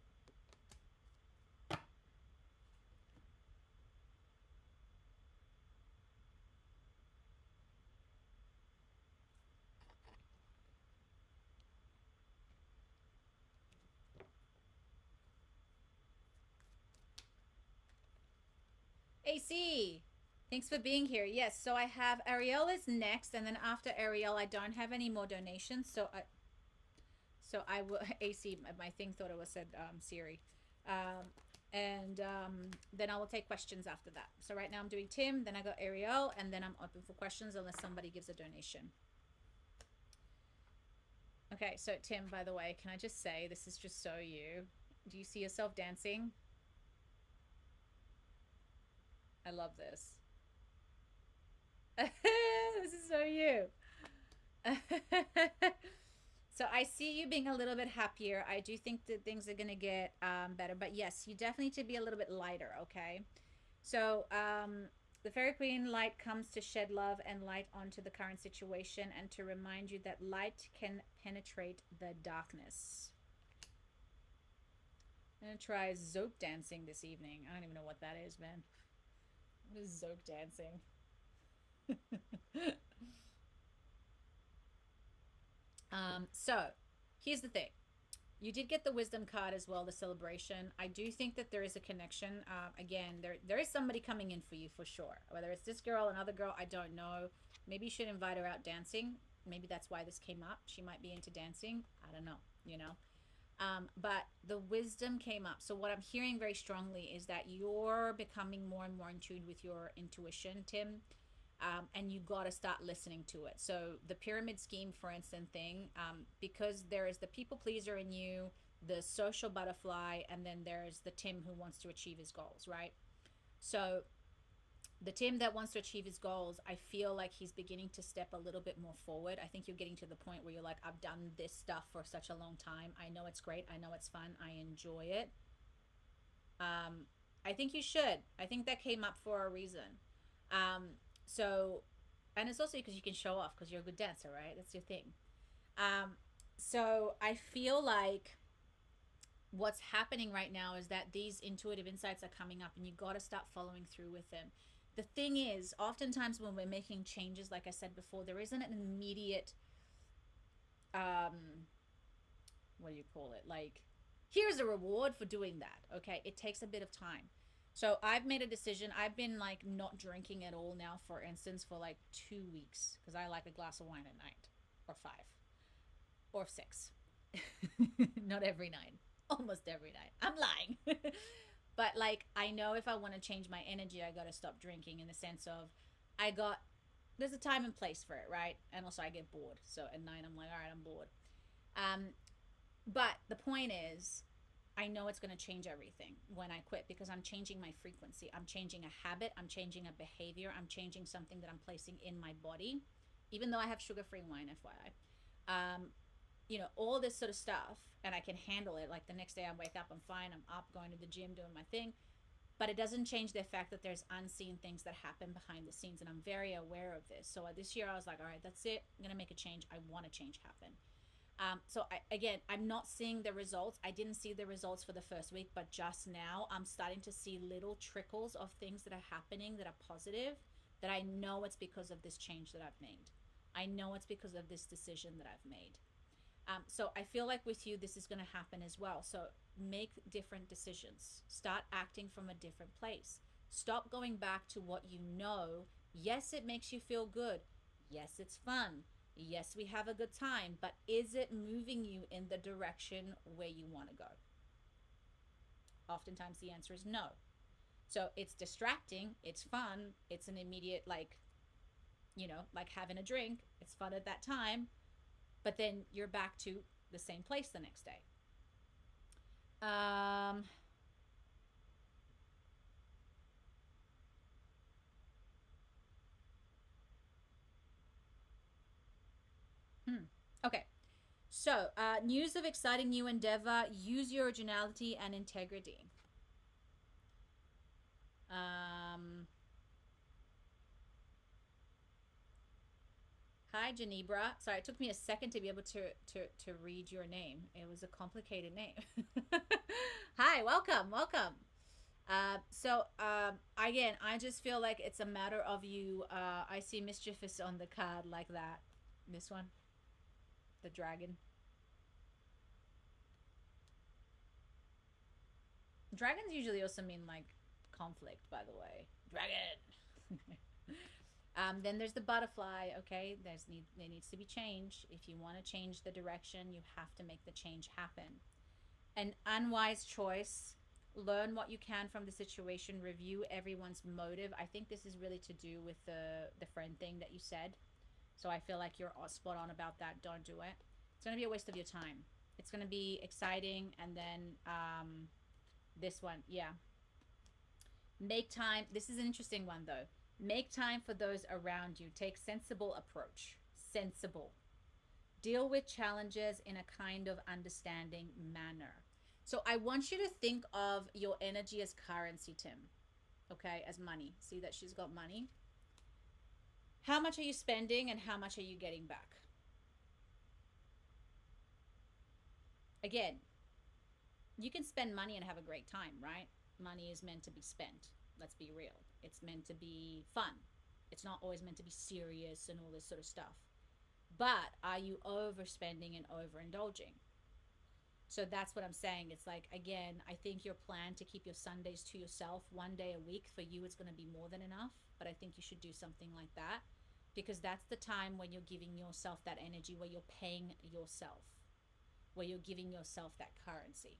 AC, thanks for being here. Yes, so I have Ariel is next, and then after Ariel, I don't have any more donations. So I will AC. My thing thought it was said Siri, um, and then I will take questions after that. So right now I'm doing Tim, then I got Ariel, and then I'm open for questions unless somebody gives a donation. Okay, so Tim, by the way, can I just say this is just so you. Do you see yourself dancing? I love this. This is so you. So I see you being a little bit happier. I do think that things are going to get better. But yes, you definitely need to be a little bit lighter, okay? So the Fairy Queen light comes to shed love and light onto the current situation and to remind you that light can penetrate the darkness. I'm going to try Zope dancing this evening. I don't even know what that is, man. What is Zope dancing? So here's the thing. You did get the wisdom card as well, the celebration. I do think that there is a connection. Again, there is somebody coming in for you for sure. Whether it's this girl, another girl, I don't know. Maybe you should invite her out dancing. Maybe that's why this came up. She might be into dancing. I don't know, you know. But the wisdom came up. So what I'm hearing very strongly is that you're becoming more and more in tune with your intuition, Tim. And you got to start listening to it. So the pyramid scheme, for instance, thing, because there is the people pleaser in you, the social butterfly, and then there's the Tim who wants to achieve his goals, right? So the Tim that wants to achieve his goals, I feel like he's beginning to step a little bit more forward. I think you're getting to the point where you're like, I've done this stuff for such a long time. I know it's great. I know it's fun. I enjoy it. I think you should. I think that came up for a reason. So, and it's also because you can show off because you're a good dancer, right? That's your thing. Um, so I feel like what's happening right now is that these intuitive insights are coming up and you got to start following through with them. The thing is, oftentimes when we're making changes, like I said before, there isn't an immediate, um, what do you call it? Like, here's a reward for doing that. Okay. It takes a bit of time. So I've made a decision. I've been like not drinking at all now, for instance, for like 2 weeks because I like a glass of wine at night or five or six. Not every night, almost every night. I'm lying. But like, I know if I want to change my energy, I got to stop drinking in the sense of I got, there's a time and place for it, right? And also I get bored. So at night, I'm like, all right, I'm bored. Um, but the point is, I know it's going to change everything when I quit because I'm changing my frequency. I'm changing a habit. I'm changing a behavior. I'm changing something that I'm placing in my body, even though I have sugar free wine, FYI. All this sort of stuff, and I can handle it. Like the next day I wake up, I'm fine. I'm up, going to the gym, doing my thing. But it doesn't change the fact that there's unseen things that happen behind the scenes. And I'm very aware of this. So this year I was like, all right, that's it. I'm going to make a change. I want a change happen. Again, I'm not seeing the results. I didn't see the results for the first week, but just now I'm starting to see little trickles of things that are happening that are positive, that I know it's because of this change that I've made. I know it's because of this decision that I've made. So I feel like with you, this is going to happen as well. So make different decisions. Start acting from a different place. Stop going back to what you know. Yes, it makes you feel good. Yes, it's fun. Yes, we have a good time. But is it moving you in the direction where you want to go? Oftentimes the answer is no. So it's distracting. It's fun. It's an immediate, like having a drink. It's fun at that time. But then you're back to the same place the next day. Um, okay. So, news of exciting new endeavor. Use your originality and integrity. Um, Hi, Genebra. Sorry, it took me a second to be able to read your name. It was a complicated name. Hi, welcome, welcome. Again, I just feel like it's a matter of you. I see mischievous on the card like that. This one, the dragon. Dragons usually also mean like conflict, by the way. Dragon. Then there's the butterfly. Okay, there needs to be change. If you want to change the direction, you have to make the change happen. An unwise choice. Learn what you can from the situation. Review everyone's motive. I think this is really to do with the friend thing that you said. So I feel like you're spot on about that. Don't do it. It's gonna be a waste of your time. It's gonna be exciting, and then this one, yeah. Make time. This is an interesting one though. Make time for those around you. Take sensible approach. Sensible. Deal with challenges in a kind of understanding manner. So I want you to think of your energy as currency, Tim. Okay, as money. See that she's got money. How much are you spending and how much are you getting back? Again, you can spend money and have a great time, right? Money is meant to be spent. Let's be real. It's meant to be fun. It's not always meant to be serious and all this sort of stuff. But are you overspending and overindulging? So that's what I'm saying. It's like, again, I think your plan to keep your Sundays to yourself 1 day a week, for you, it's going to be more than enough. But I think you should do something like that, because that's the time when you're giving yourself that energy, where you're paying yourself, where you're giving yourself that currency.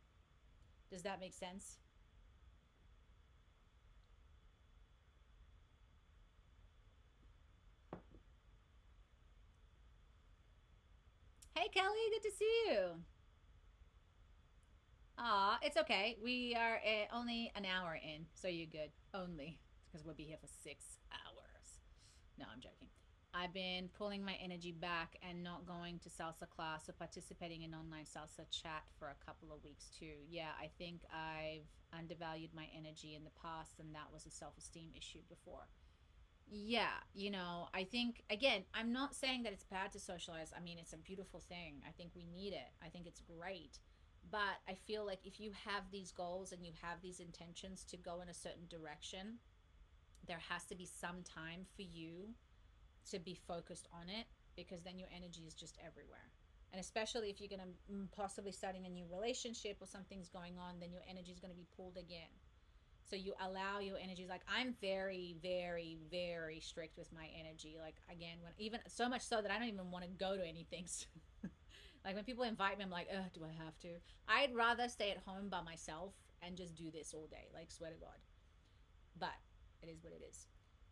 Does that make sense? Hey, Kelly, good to see you. It's okay. We are only an hour in, so you're good. Only. Because we'll be here for 6 hours. No, I'm joking. I've been pulling my energy back and not going to salsa class or participating in online salsa chat for a couple of weeks too. Yeah, I think I've undervalued my energy in the past, and that was a self esteem issue before. Yeah, I think, again, I'm not saying that it's bad to socialize. I mean, it's a beautiful thing. I think we need it. I think it's great. But I feel like if you have these goals and you have these intentions to go in a certain direction, there has to be some time for you to be focused on it, because then your energy is just everywhere. And especially if you're going to possibly starting a new relationship or something's going on, then your energy is going to be pulled again. So you allow your energies. Like, I'm very, very, very strict with my energy. Like, again, when even so much so that I don't even want to go to anything. Like, when people invite me, I'm like, do I have to? I'd rather stay at home by myself and just do this all day, like, swear to God. But it is what it is.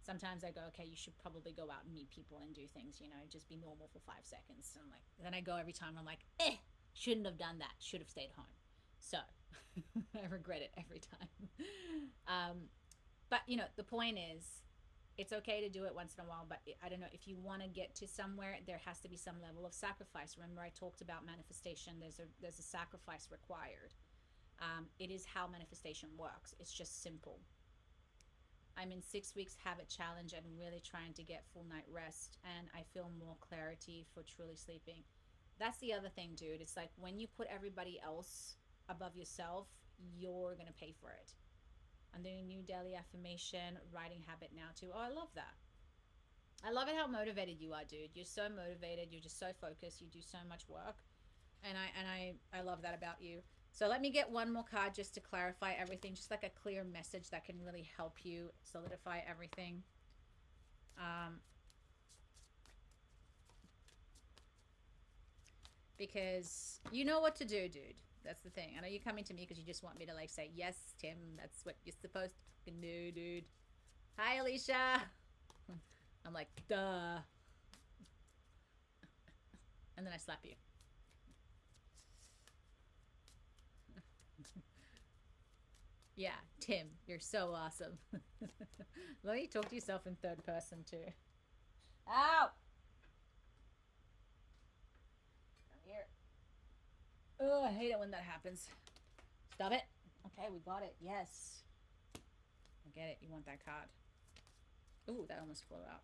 Sometimes I go, okay, you should probably go out and meet people and do things, just be normal for 5 seconds. And like, then I go every time and I'm like, shouldn't have done that. Should have stayed home. So I regret it every time. Um, but the point is, it's okay to do it once in a while. But I don't know, if you want to get to somewhere, there has to be some level of sacrifice. Remember, I talked about manifestation. There's a sacrifice required. It is how manifestation works. It's just simple. I'm in 6 weeks habit challenge and really trying to get full night rest, and I feel more clarity for truly sleeping. That's the other thing, dude. It's like, when you put everybody else above yourself, you're gonna pay for it. I'm doing a new daily affirmation writing habit now too. Oh, I love that. I love it how motivated you are, dude. You're so motivated. You're just so focused. You do so much work, and I love that about you. So let me get one more card just to clarify everything, just like a clear message that can really help you solidify everything. Um, because you know what to do, dude. That's the thing. I know you're coming to me because you just want me to, like, say, yes, Tim, that's what you're supposed to do, dude. Hi, Alicia. I'm like, duh. And then I slap you. Yeah, Tim, you're so awesome. Let me talk to yourself in third person too. Ow! Come here. Oh, I hate it when that happens. Stop it. Okay, we got it. Yes. I get it. You want that card. Ooh, that almost flew out.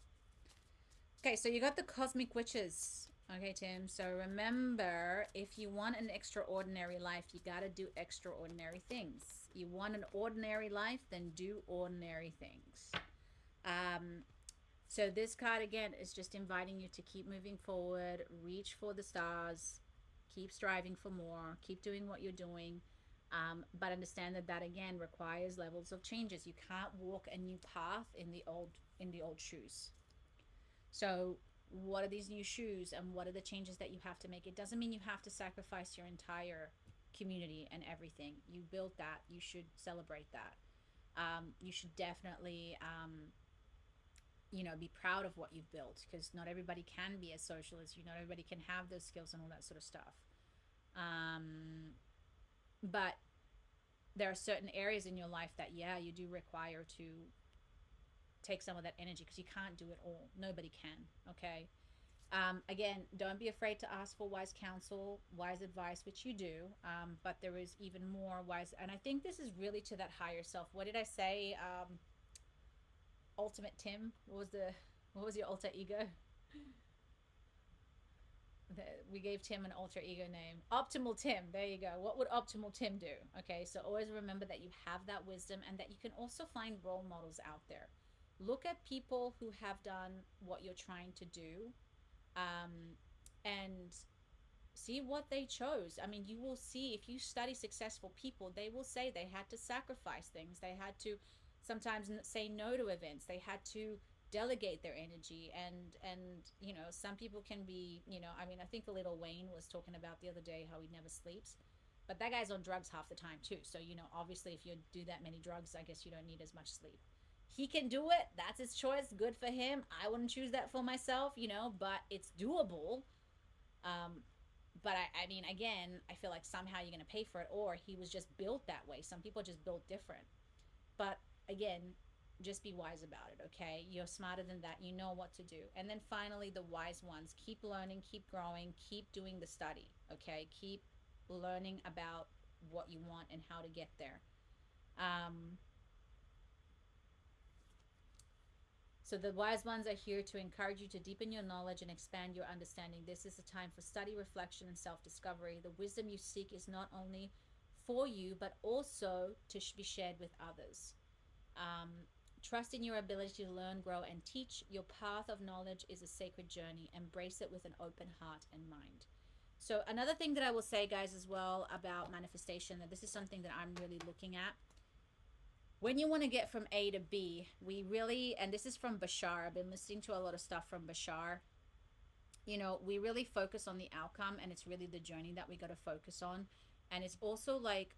Okay, so you got the Cosmic Witches. Okay, Tim. So remember, if you want an extraordinary life, you got to do extraordinary things. You want an ordinary life, then do ordinary things. Um, so this card, again, is just inviting you to keep moving forward, reach for the stars, keep striving for more, keep doing what you're doing. But understand that that again requires levels of changes. You can't walk a new path in the old shoes. So what are these new shoes and what are the changes that you have to make? It doesn't mean you have to sacrifice your entire community and everything. You built that. You should celebrate that. You should definitely, be proud of what you've built, because not everybody can be as social as you. Not everybody can have those skills and all that sort of stuff. Um, but there are certain areas in your life that, yeah, you do require to take some of that energy, because you can't do it all. Nobody can. Okay. Again, don't be afraid to ask for wise counsel, wise advice, which you do. But there is even more wise, and I think this is really to that higher self. What did I say? Ultimate Tim. What was your alter ego? We gave Tim an alter ego name. Optimal Tim. There you go. What would optimal Tim do? Okay, so always remember that you have that wisdom and that you can also find role models out there. Look at people who have done what you're trying to do, um, and see what they chose. I mean, you will see, if you study successful people, they will say they had to sacrifice things. They had to sometimes say no to events. They had to delegate their energy, and some people can be, I mean, I think Little Wayne was talking about the other day how he never sleeps. But that guy's on drugs half the time too. So, obviously if you do that many drugs, I guess you don't need as much sleep. He can do it. That's his choice. Good for him. I wouldn't choose that for myself, but it's doable. Um, but I mean, again, I feel like somehow you're going to pay for it, or he was just built that way. Some people are just built different. But again, just be wise about it, okay? You're smarter than that. You know what to do. And then finally, the wise ones, keep learning, keep growing, keep doing the study, okay? Keep learning about what you want and how to get there. Um, So the wise ones are here to encourage you to deepen your knowledge and expand your understanding. This is a time for study, reflection, and self-discovery. The wisdom you seek is not only for you, but also to be shared with others. Um, Trust in your ability to learn, grow, and teach. Your path of knowledge is a sacred journey. Embrace it with an open heart and mind. So another thing that I will say, guys, as well about manifestation, that this is something that I'm really looking at. When you want to get from A to B, we really, and this is from Bashar, I've been listening to a lot of stuff from Bashar. We really focus on the outcome, and it's really the journey that we got to focus on. And it's also like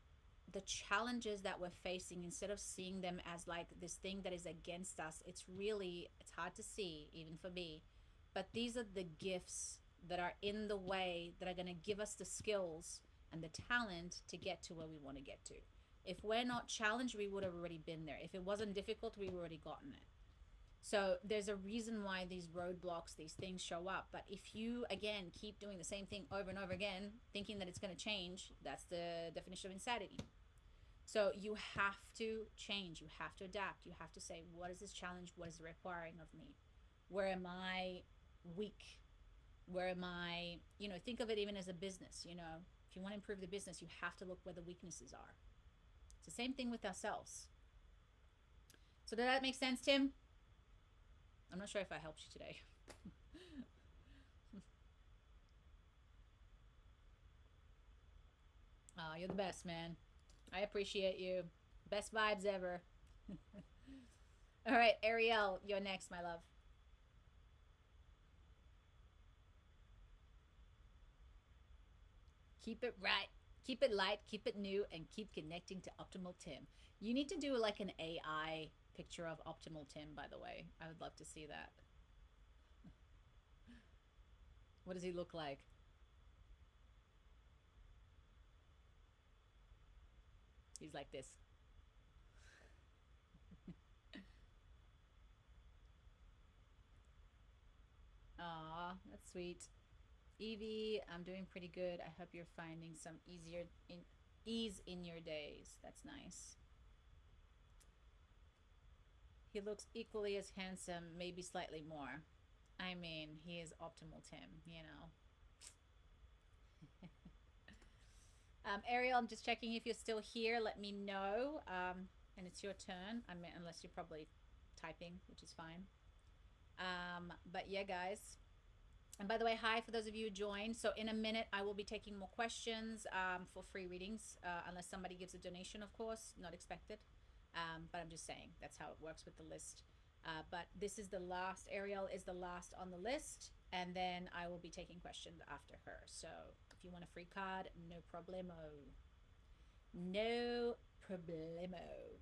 the challenges that we're facing, instead of seeing them as like this thing that is against us, it's hard to see, even for me. But these are the gifts that are in the way, that are going to give us the skills and the talent to get to where we want to get to. If we're not challenged, we would have already been there. If it wasn't difficult, we would already gotten it. So there's a reason why these roadblocks, these things show up. But if you, again, keep doing the same thing over and over again, thinking that it's going to change, that's the definition of insanity. So you have to change. You have to adapt. You have to say, what is this challenge? What is it requiring of me? Where am I weak? Where am I, think of it even as a business, if you want to improve the business, you have to look where the weaknesses are. It's the same thing with ourselves. So did that make sense, Tim? I'm not sure if I helped you today. Oh, you're the best, man. I appreciate you. Best vibes ever. All right, Ariel, you're next, my love. Keep it right. Keep it light, keep it new, and keep connecting to Optimal Tim. You need to do like an AI picture of Optimal Tim, by the way. I would love to see that. What does he look like? He's like this. Aw, that's sweet. Evie, I'm doing pretty good. I hope you're finding some ease in your days. That's nice. He looks equally as handsome, maybe slightly more. I mean, he is optimal Tim. Ariel, I'm just checking if you're still here. Let me know. And it's your turn. I mean, unless you're probably typing, which is fine. But yeah, guys. And by the way, hi for those of you who joined. So in a minute, I will be taking more questions for free readings, unless somebody gives a donation, of course, not expected. But I'm just saying that's how it works with the list. But this is the last. Ariel is the last on the list, and then I will be taking questions after her. So if you want a free card, no problemo. No problemo.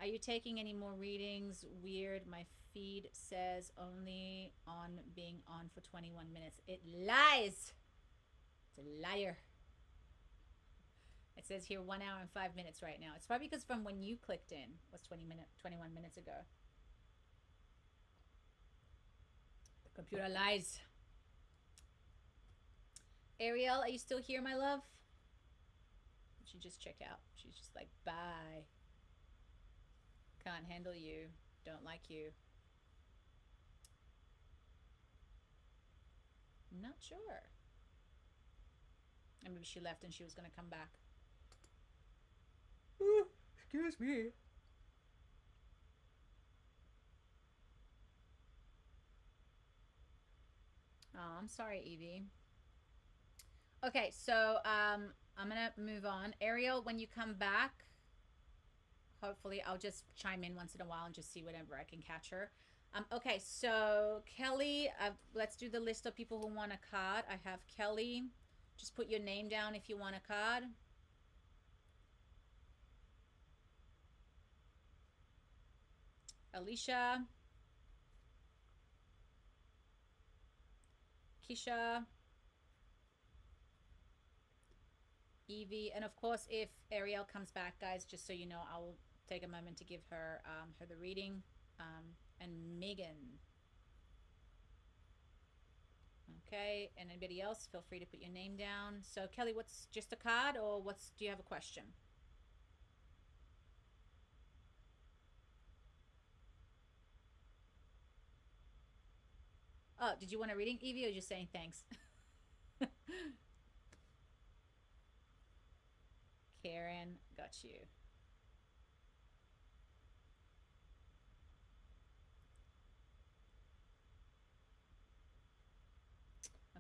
Are you taking any more readings? Weird. My feed says only on being on for 21 minutes. It lies. It's a liar. It says here 1 hour and 5 minutes right now. It's probably because from when you clicked in was 21 minutes ago. The computer lies. Ariel, are you still here, my love? She just checked out. She's just like, bye. Can't handle you. Don't like you. Not sure. And maybe she left and she was going to come back. Ooh, excuse me. Oh, I'm sorry, Evie. Okay, so I'm gonna move on. Ariel, when you come back, hopefully I'll just chime in once in a while and just see whatever I can catch her. Okay, so Kelly, let's do the list of people who want a card. I have Kelly. Just put your name down if you want a card. Alicia, Keisha, Evie, and of course, if Ariel comes back, guys, just so you know, I'll take a moment to give her her the reading. And Megan. Okay, and anybody else, feel free to put your name down. So Kelly, what's just a card, or what's? Do you have a question? Oh, did you want a reading, Evie, or just saying thanks? Karen, got you.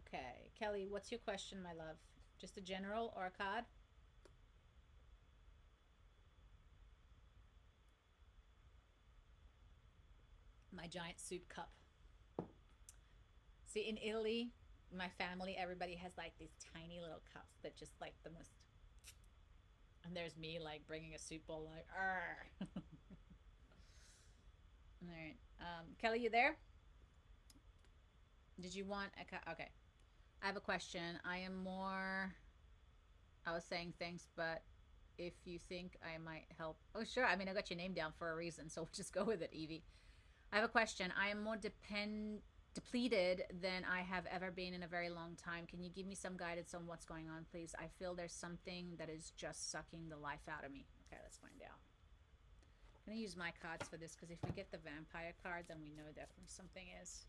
Okay, Kelly, what's your question, my love? Just a general or a card? My giant soup cup. See, in Italy, my family, everybody has like these tiny little cups that just like the most. And there's me like bringing a soup bowl, like, Arr. All right, Kelly, you there? Did you want a okay? I have a question. I am more. I was saying thanks, but if you think I might help, oh sure. I mean, I got your name down for a reason, so we'll just go with it, Evie. I have a question. I am more depleted than I have ever been in a very long time. Can you give me some guidance on what's going on, please? I feel there's something that is just sucking the life out of me. Okay, let's find out. I'm gonna use my cards for this because if we get the vampire card, then we know definitely something is.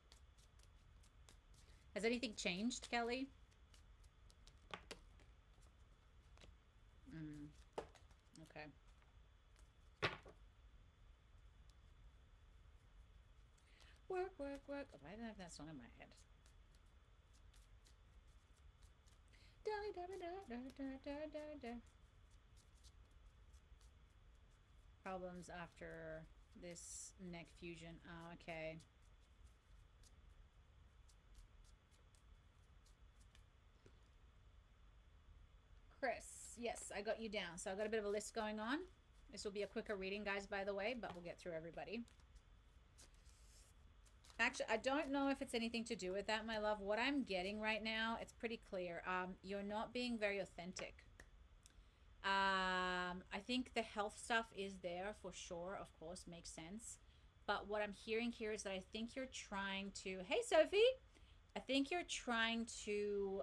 Has anything changed, Kelly? Okay. Work, work, work. Oh, why did I have that song in my head? Da, da, da, da, da, da, da, da. Problems after this neck fusion. Oh, okay. Chris, yes, I got you down. So I've got a bit of a list going on. This will be a quicker reading, guys, by the way, but we'll get through everybody. Actually, I don't know if it's anything to do with that, my love. What I'm getting right now, it's pretty clear. You're not being very authentic. I think the health stuff is there for sure, of course, makes sense. But what I'm hearing here is that I think you're trying to, hey, Sophie, I think you're trying to,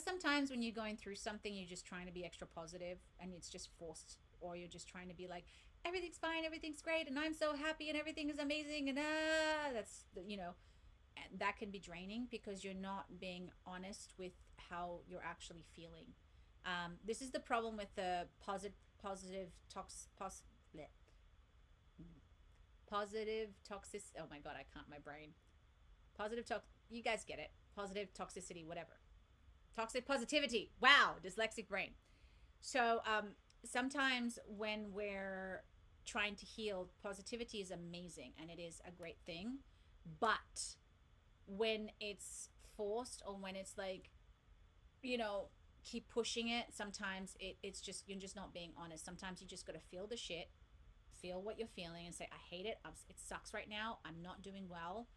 sometimes when you're going through something, you're just trying to be extra positive and it's just forced, or you're just trying to be like, everything's fine, everything's great, and I'm so happy and everything is amazing. And and that can be draining because you're not being honest with how you're actually feeling. This is the problem with the positive toxic. Oh my God, I can't, my brain. You guys get it. Positive toxicity, whatever. Toxic positivity. Wow, dyslexic brain. So sometimes when we're trying to heal, positivity is amazing and it is a great thing. But when it's forced, or when it's like, you know, keep pushing it, sometimes it's just, you're just not being honest. Sometimes you just got to feel the shit, feel what you're feeling, and say, I hate it. It sucks right now. I'm not doing well.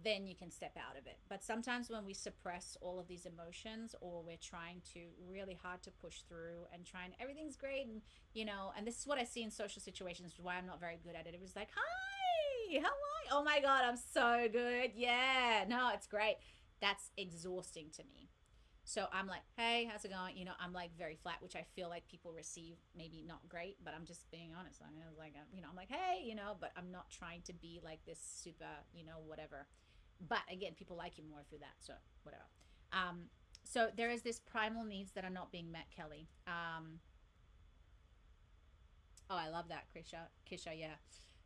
Then you can step out of it. But sometimes when we suppress all of these emotions, or we're trying to really hard to push through and trying, everything's great, and and this is what I see in social situations, why I'm not very good at it. It was like, hi, how are you? Oh my god, I'm so good. Yeah, no, it's great. That's exhausting to me. So I'm like, hey, how's it going? I'm like very flat, which I feel like people receive maybe not great, but I'm just being honest. I mean, I was like, I'm like, hey, but I'm not trying to be like this super, whatever. But again, people like you more through that. So whatever. Um, so there is this primal needs that are not being met, Kelly. Oh, I love that, Kisha, yeah.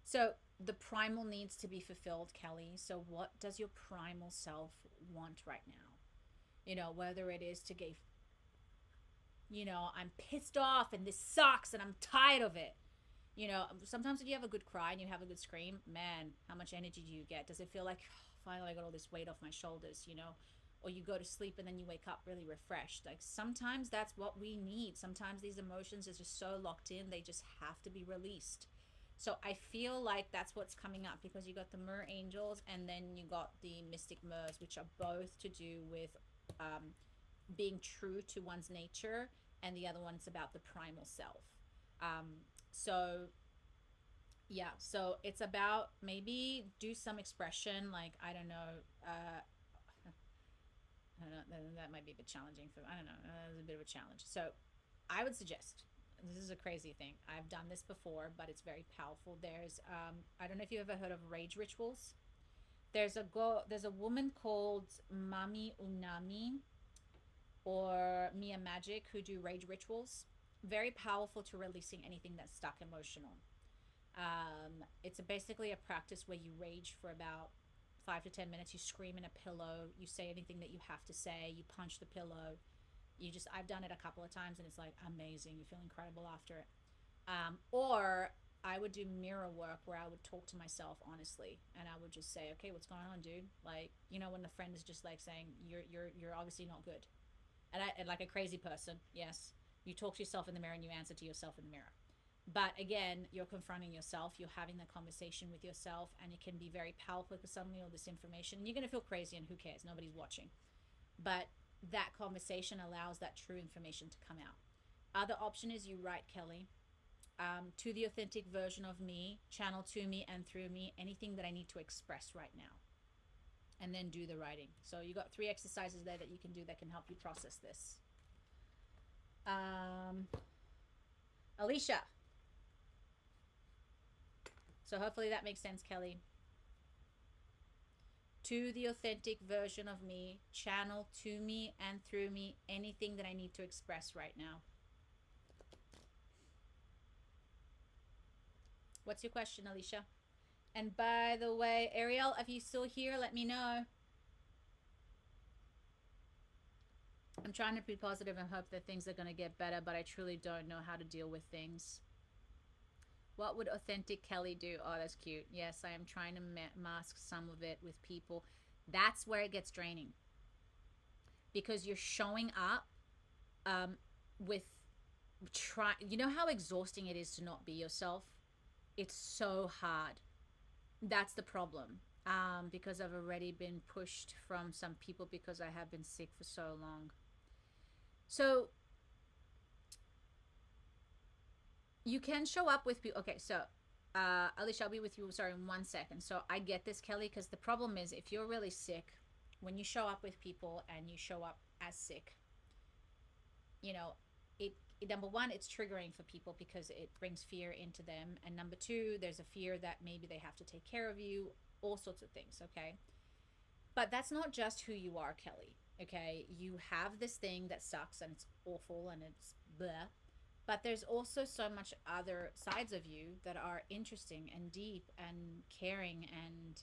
So the primal needs to be fulfilled, Kelly. So what does your primal self want right now? Whether it is to give, I'm pissed off and this sucks and I'm tired of it. Sometimes when you have a good cry and you have a good scream, man, how much energy do you get? Does it feel like, oh, finally I got all this weight off my shoulders, Or you go to sleep and then you wake up really refreshed. Like sometimes that's what we need. Sometimes these emotions are just so locked in, they just have to be released. So I feel like that's what's coming up, because you got the Mer Angels and then you got the Mystic Mers, which are both to do with being true to one's nature, and the other one's about the primal self. So yeah, so it's about maybe do some expression, like I don't know, I don't know, that might be a bit challenging for, I don't know, it's a bit of a challenge. So I would suggest, this is a crazy thing, I've done this before, but it's very powerful. There's I don't know if you've ever heard of rage rituals. There's a woman called Mami Unami or Mia Magic who do rage rituals. Very powerful to releasing anything that's stuck emotional. It's basically a practice where you rage for about 5 to 10 minutes. You scream in a pillow. You say anything that you have to say. You punch the pillow. I've done it a couple of times and it's like amazing. You feel incredible after it. Or I would do mirror work where I would talk to myself honestly, and I would just say, okay, what's going on, dude? Like, when the friend is just like saying, you're obviously not good. And like a crazy person, yes, you talk to yourself in the mirror and you answer to yourself in the mirror. But again, you're confronting yourself, you're having the conversation with yourself, and it can be very powerful because suddenly all this information, and you're going to feel crazy, and who cares? Nobody's watching. But that conversation allows that true information to come out. Other option is you write, Kelly, to the authentic version of me, channel to me and through me, anything that I need to express right now. And then do the writing. So you got 3 exercises there that you can do that can help you process this. Alicia. So hopefully that makes sense, Kelly. To the authentic version of me, channel to me and through me anything that I need to express right now. What's your question, Alicia? And by the way, Ariel, if you're still here, let me know. I'm trying to be positive and hope that things are going to get better, but I truly don't know how to deal with things. What would authentic Kelly do? Oh, that's cute. Yes, I am trying to mask some of it with people. That's where it gets draining, because you're showing up with you know how exhausting it is to not be yourself? It's so hard. That's the problem. Because I've already been pushed from some people because I have been sick for so long. So you can show up with people. Okay, so Alicia, I'll be with you, sorry, in 1 second. So I get this, Kelly, because the problem is if you're really sick, when you show up with people and you show up as sick, it number one, it's triggering for people because it brings fear into them, and number two, there's a fear that maybe they have to take care of you, all sorts of things. Okay, but that's not just who you are, Kelly. Okay, you have this thing that sucks and it's awful and it's blah, but there's also so much other sides of you that are interesting and deep and caring and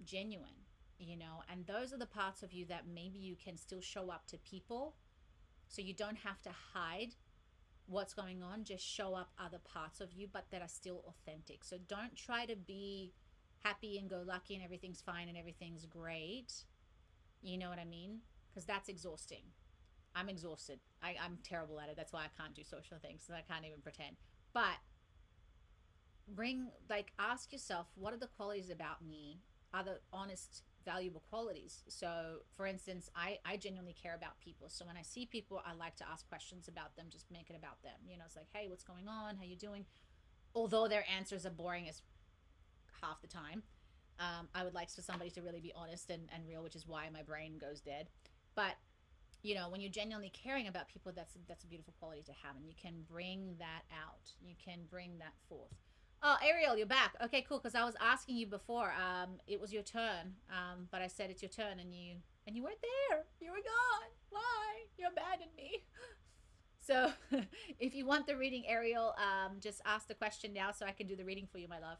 genuine, and those are the parts of you that maybe you can still show up to people, so you don't have to hide what's going on. Just show up other parts of you, but that are still authentic. So don't try to be happy and go lucky and everything's fine and everything's great. You know what I mean? Because that's exhausting. I'm exhausted. I'm terrible at it. That's why I can't do social things. So I can't even pretend. But ask yourself, what are the qualities about me? Are the honest, valuable qualities? So for instance, I genuinely care about people. So when I see people, I like to ask questions about them, just make it about them. It's like, hey, what's going on? How you doing? Although their answers are boring as half the time. I would like for somebody to really be honest and real, which is why my brain goes dead. But when you're genuinely caring about people, that's a beautiful quality to have, and you can bring that out. You can bring that forth. Oh, Ariel, you're back. Okay, cool. Because I was asking you before. It was your turn. But I said it's your turn, and you weren't there. You were gone. Why? You abandoned me. So, if you want the reading, Ariel, just ask the question now so I can do the reading for you, my love.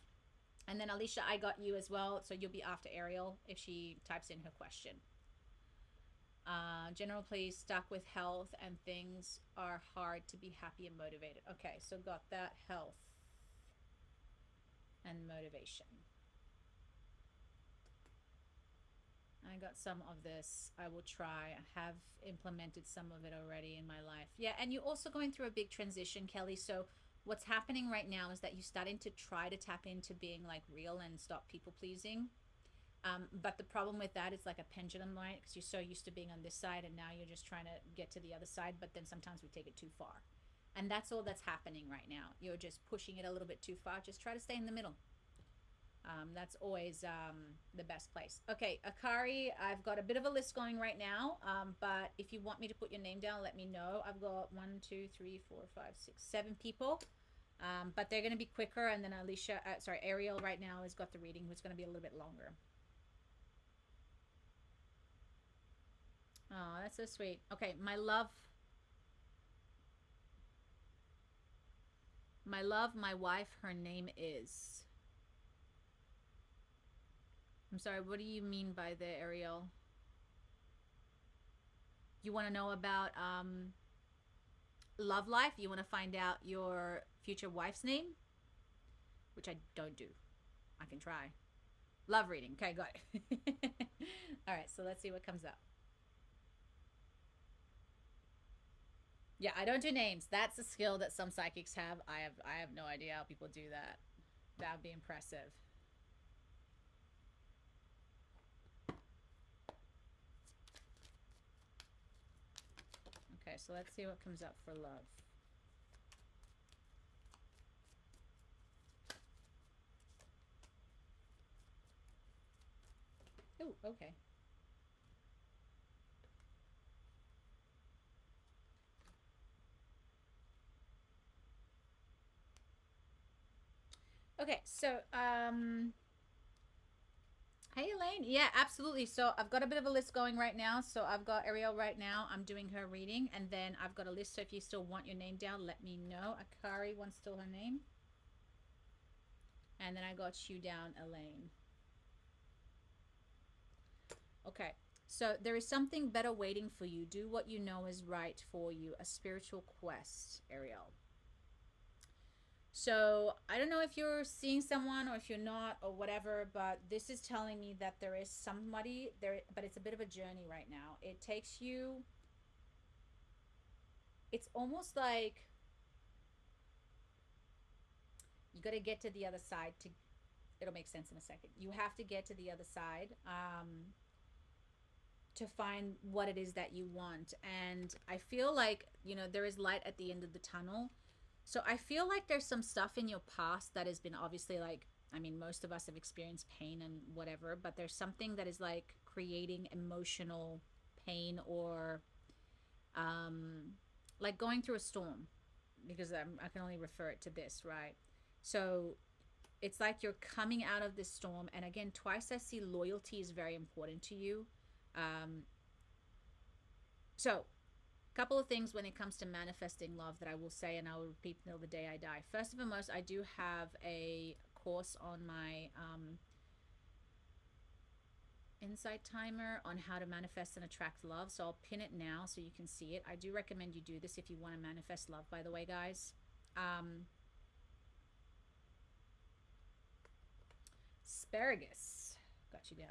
And then Alicia, I got you as well, so you'll be after Ariel if she types in her question. General, please, stuck with health and things are hard to be happy and motivated. Okay, so got that, health and motivation. I got some of this. I will try. I have implemented some of it already in my life. Yeah, and you're also going through a big transition, Kelly. So what's happening right now is that you're starting to try to tap into being like real and stop people pleasing. But the problem with that is like a pendulum, right? Because you're so used to being on this side and now you're just trying to get to the other side. But then sometimes we take it too far. And that's all that's happening right now. You're just pushing it a little bit too far. Just try to stay in the middle. That's always the best place. Okay, Akari, I've got a bit of a list going right now. But if you want me to put your name down, let me know. I've got 1, 2, 3, 4, 5, 6, 7 people. But they're going to be quicker. And then Ariel right now has got the reading, which is going to be a little bit longer. Oh, that's so sweet. Okay, my love, my wife, her name is. I'm sorry, what do you mean by the Ariel? You want to know about love life? You want to find out your future wife's name? Which I don't do. I can try. Love reading. Okay, got it. All right, so let's see what comes up. Yeah, I don't do names. That's a skill that some psychics have. I have no idea how people do that. That would be impressive. Okay, so let's see what comes up for love. Oh, okay. Okay, so hey Elaine, yeah, absolutely. So I've got a bit of a list going right now. So I've got Ariel right now. I'm doing her reading, and then I've got a list. So if you still want your name down, let me know. Akari wants still her name, and then I got you down, Elaine. Okay. So there is something better waiting for you. Do what you know is right for you. A spiritual quest, Ariel. So I don't know if you're seeing someone or if you're not or whatever, but this is telling me that there is somebody there, but it's a bit of a journey right now. It takes you, it's almost like you got to get to the other side to, it'll make sense in a second. You have to get to the other side to find what it is that you want. And I feel like, there is light at the end of the tunnel. So I feel like there's some stuff in your past that has been obviously like, I mean, most of us have experienced pain and whatever, but there's something that is like creating emotional pain or like going through a storm, because I can only refer it to this, right? So it's like you're coming out of this storm. And again, twice I see loyalty is very important to you. So couple of things when it comes to manifesting love that I will say, and I will repeat until the day I die. First and foremost, I do have a course on my insight timer on how to manifest and attract love. So I'll pin it now so you can see it. I do recommend you do this if you want to manifest love, by the way, guys. Asparagus. Got you down.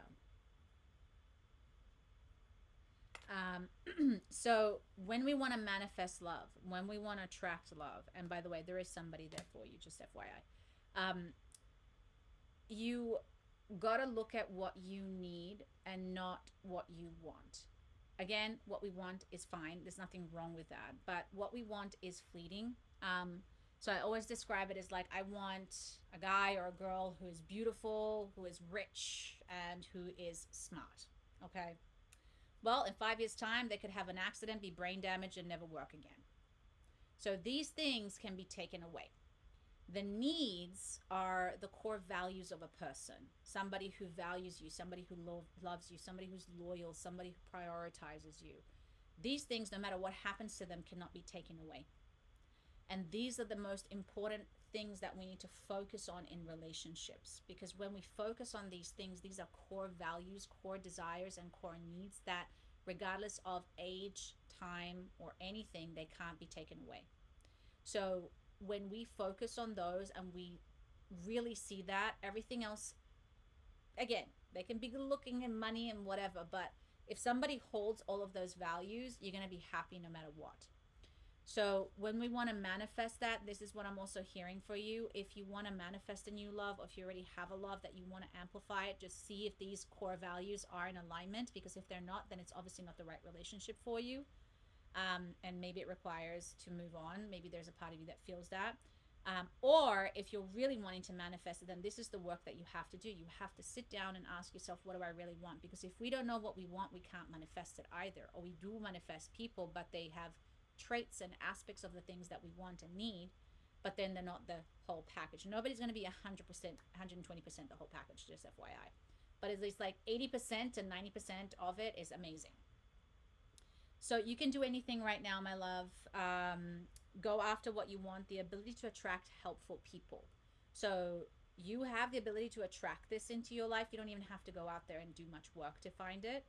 So when we want to manifest love, when we want to attract love, and by the way, there is somebody there for you, just FYI. You got to look at what you need and not what you want. Again, what we want is fine. There's nothing wrong with that. But what we want is fleeting. So I always describe it as like, I want a guy or a girl who is beautiful, who is rich, and who is smart. Okay. Well, in 5 years' time, they could have an accident, be brain damaged, and never work again. So these things can be taken away. The needs are the core values of a person. Somebody who values you, somebody who loves you, somebody who's loyal, somebody who prioritizes you. These things, no matter what happens to them, cannot be taken away. And these are the most important things that we need to focus on in relationships. Because when we focus on these things, these are core values, core desires, and core needs that, regardless of age, time, or anything, they can't be taken away. So when we focus on those and we really see that, everything else, again, they can be good looking and money and whatever, but if somebody holds all of those values, you're going to be happy no matter what. So when we want to manifest that, this is what I'm also hearing for you. If you want to manifest a new love, or if you already have a love that you want to amplify it, just see if these core values are in alignment, because if they're not, then it's obviously not the right relationship for you. And maybe it requires to move on. Maybe there's a part of you that feels that. Or if you're really wanting to manifest it, then this is the work that you have to do. You have to sit down and ask yourself, what do I really want? Because if we don't know what we want, we can't manifest it either. Or we do manifest people, but they have traits and aspects of the things that we want and need, but then they're not the whole package. Nobody's going to be 100%, 120% the whole package, just FYI. But at least like 80% to 90% of it is amazing. So you can do anything right now, my love. Go after what you want, the ability to attract helpful people. So you have the ability to attract this into your life. You don't even have to go out there and do much work to find it.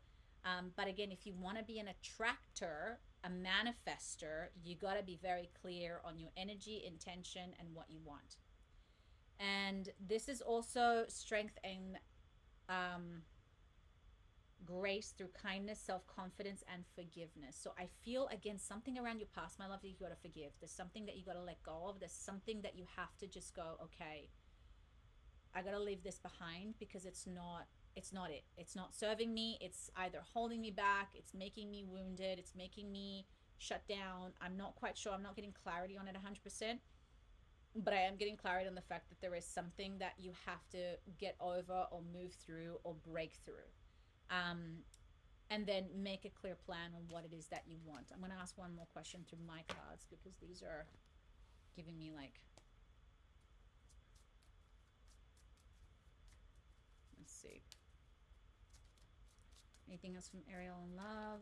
But again, if you want to be an attractor, a manifester, you got to be very clear on your energy, intention, and what you want. And this is also strength and grace through kindness, self-confidence, and forgiveness. So I feel, again, something around your past, my love, that you got to forgive. There's something that you got to let go of. There's something that you have to just go, okay, I got to leave this behind, because it's not it. It's not serving me. It's either holding me back. It's making me wounded. It's making me shut down. I'm not quite sure. I'm not getting clarity on it 100%. But I am getting clarity on the fact that there is something that you have to get over or move through or break through. And then make a clear plan on what it is that you want. I'm going to ask one more question through my cards, because these are giving me like, let's see. Anything else from Ariel in love?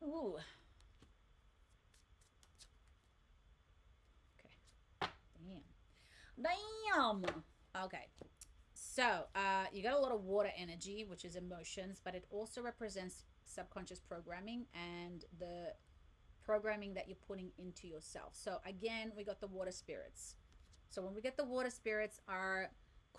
Ooh. Okay. Damn. Okay. So, you got a lot of water energy, which is emotions, but it also represents subconscious programming and the programming that you're putting into yourself. So again, we got the water spirits. So when we get the water spirits are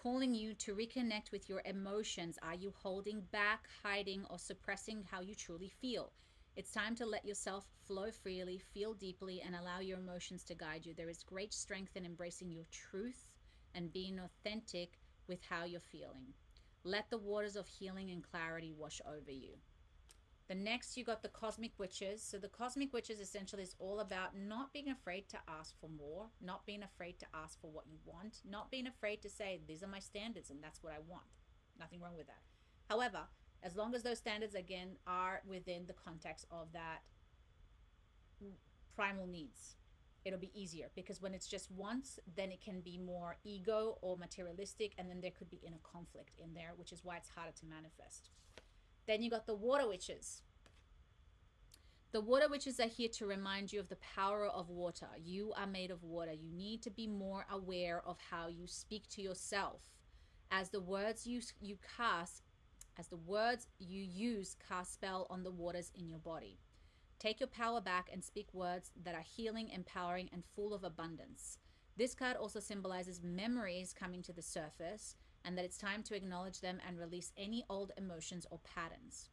calling you to reconnect with your emotions. Are you holding back, hiding, or suppressing how you truly feel? It's time to let yourself flow freely, feel deeply, and allow your emotions to guide you. There is great strength in embracing your truth and being authentic with how you're feeling. Let the waters of healing and clarity wash over you. The next, you got the cosmic witches. So the cosmic witches essentially is all about not being afraid to ask for more, not being afraid to ask for what you want, not being afraid to say, these are my standards and that's what I want. Nothing wrong with that. However, as long as those standards, again, are within the context of that primal needs, it'll be easier, because when it's just once, then it can be more ego or materialistic, and then there could be inner conflict in there, which is why it's harder to manifest. Then you got the water witches. The water witches are here to remind you of the power of water. You are made of water. You need to be more aware of how you speak to yourself. As the words you cast, as the words you use cast spell on the waters in your body. Take your power back and speak words that are healing, empowering, and full of abundance. This card also symbolizes memories coming to the surface and that it's time to acknowledge them and release any old emotions or patterns.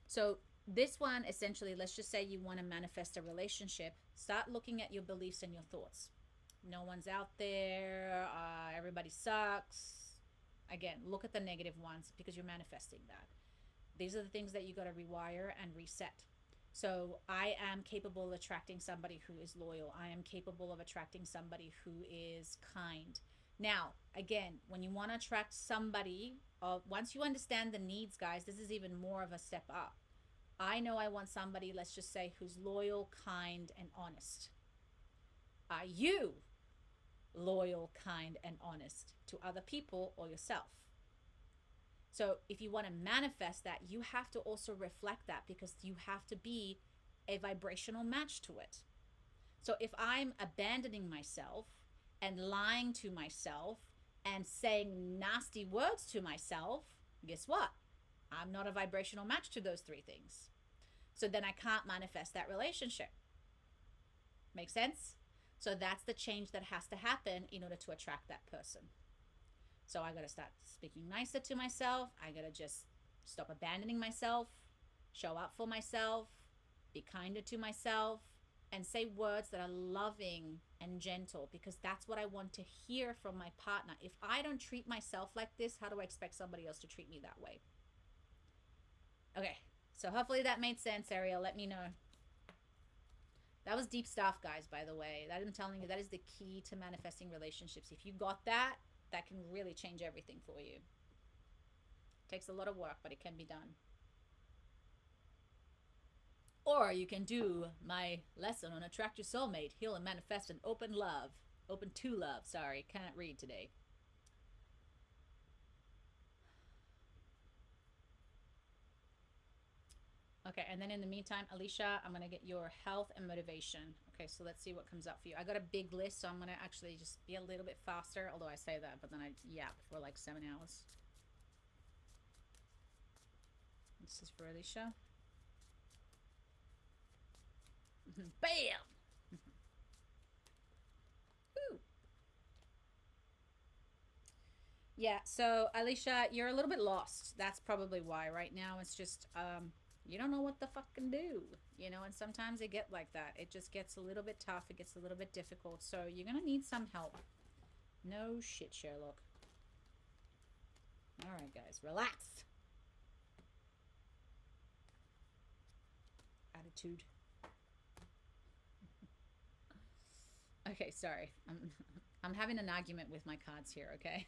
So this one, essentially, let's just say you want to manifest a relationship. Start looking at your beliefs and your thoughts. No one's out there. Everybody sucks. Again, look at the negative ones because you're manifesting that. These are the things that you got to rewire and reset. So I am capable of attracting somebody who is loyal. I am capable of attracting somebody who is kind. Now, again, when you want to attract somebody, once you understand the needs, guys, this is even more of a step up. I know I want somebody, let's just say, who's loyal, kind, and honest. Are you loyal, kind, and honest to other people or yourself? So if you want to manifest that, you have to also reflect that because you have to be a vibrational match to it. So if I'm abandoning myself and lying to myself and saying nasty words to myself, guess what? I'm not a vibrational match to those three things. So then I can't manifest that relationship. Make sense? So that's the change that has to happen in order to attract that person. So I got to start speaking nicer to myself. I got to just stop abandoning myself, show up for myself, be kinder to myself, and say words that are loving and gentle because that's what I want to hear from my partner. If I don't treat myself like this, how do I expect somebody else to treat me that way? Okay, so hopefully that made sense, Ariel. Let me know. That was deep stuff, guys, by the way. That I'm telling you, that is the key to manifesting relationships. If you got that, that can really change everything for you. It takes a lot of work, but it can be done. Or you can do my lesson on attract your soulmate, heal and manifest an open love. Open to love, sorry. Can't read today. Okay, and then in the meantime, Alicia, I'm going to get your health and motivation. Okay, so let's see what comes up for you. I got a big list, so I'm going to actually just be a little bit faster, although I say that, but then I yap for like 7 hours. This is for Alicia. Bam! Woo! Yeah, so Alicia, you're a little bit lost. That's probably why. Right now, it's just you don't know what the fucking do, and sometimes it get like that. It just gets a little bit tough. It gets a little bit difficult. So you're gonna need some help. No shit, Sherlock. All right, guys, relax. Attitude. Okay, sorry. I'm having an argument with my cards here. Okay.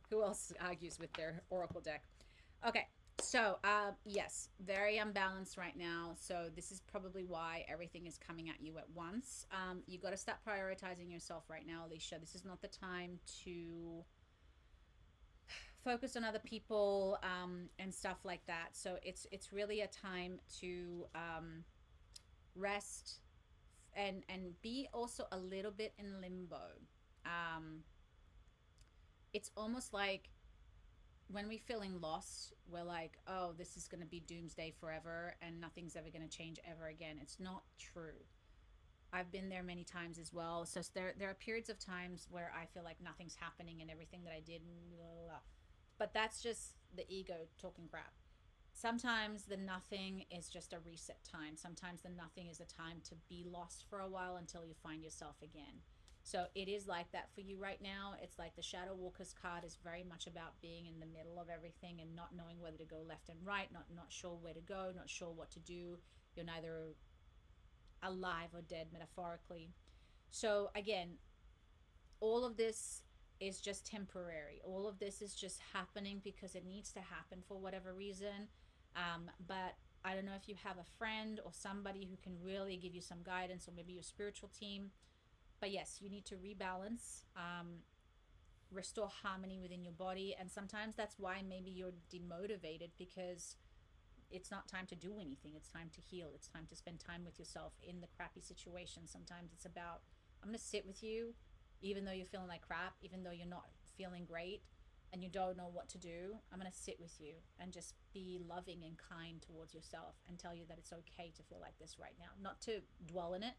Who else argues with their oracle deck? Okay. So, yes, very unbalanced right now. So this is probably why everything is coming at you at once. You got to start prioritizing yourself right now, Alicia. This is not the time to focus on other people and stuff like that. So it's really a time to rest and be also a little bit in limbo. Um, it's almost like when we're feeling lost, we're like, oh, this is going to be doomsday forever and nothing's ever going to change ever again. It's not true. I've been there many times as well. So there are periods of times where I feel like nothing's happening and everything that I did, blah, blah, blah. But that's just the ego talking crap. Sometimes the nothing is just a reset time. Sometimes the nothing is a time to be lost for a while until you find yourself again. So it is like that for you right now. It's like the Shadow Walker's card is very much about being in the middle of everything and not knowing whether to go left and right, not sure where to go, not sure what to do. You're neither alive or dead, metaphorically. So again, all of this is just temporary. All of this is just happening because it needs to happen for whatever reason. But I don't know if you have a friend or somebody who can really give you some guidance, or maybe your spiritual team. But yes, you need to rebalance, restore harmony within your body. And sometimes that's why maybe you're demotivated because it's not time to do anything. It's time to heal. It's time to spend time with yourself in the crappy situation. Sometimes it's about, I'm going to sit with you, even though you're feeling like crap, even though you're not feeling great and you don't know what to do. I'm going to sit with you and just be loving and kind towards yourself and tell you that it's okay to feel like this right now. Not to dwell in it,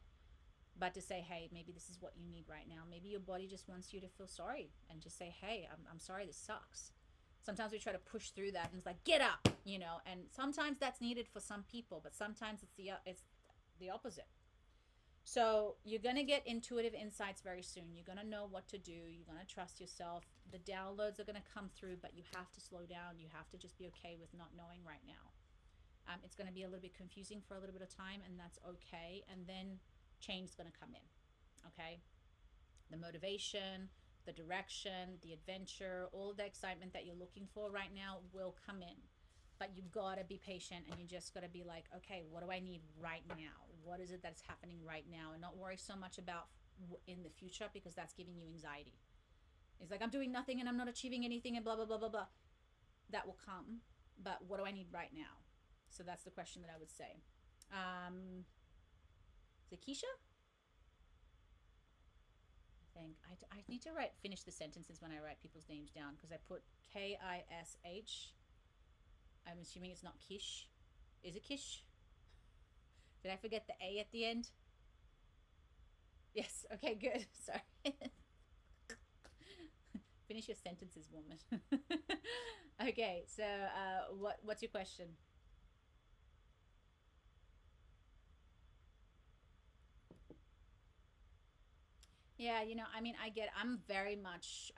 but to say, hey, maybe this is what you need right now. Maybe your body just wants you to feel sorry and just say, hey, I'm sorry, this sucks. Sometimes we try to push through that and it's like, get up, and sometimes that's needed for some people, but sometimes it's the opposite. So you're going to get intuitive insights very soon. You're going to know what to do. You're going to trust yourself. The downloads are going to come through, but you have to slow down. You have to just be okay with not knowing right now. It's going to be a little bit confusing for a little bit of time, and that's okay. And then change is going to come in. Okay. The motivation, the direction, the adventure, all of the excitement that you're looking for right now will come in. But you gotta be patient and you just gotta be like, okay, what do I need right now? What is it that's happening right now? And not worry so much about in the future, because that's giving you anxiety. It's like, I'm doing nothing and I'm not achieving anything and blah, blah, blah, blah, blah. That will come. But what do I need right now? So that's the question that I would say. Is it Keisha? Think I need to finish the sentences when I write people's names down, because I put Kish. I'm assuming it's not Kish. Is it Kish? Did I forget the A at the end? Yes. Okay. Good. Sorry. Finish your sentences, woman. Okay. So, what's your question? Yeah. I mean, I'm very much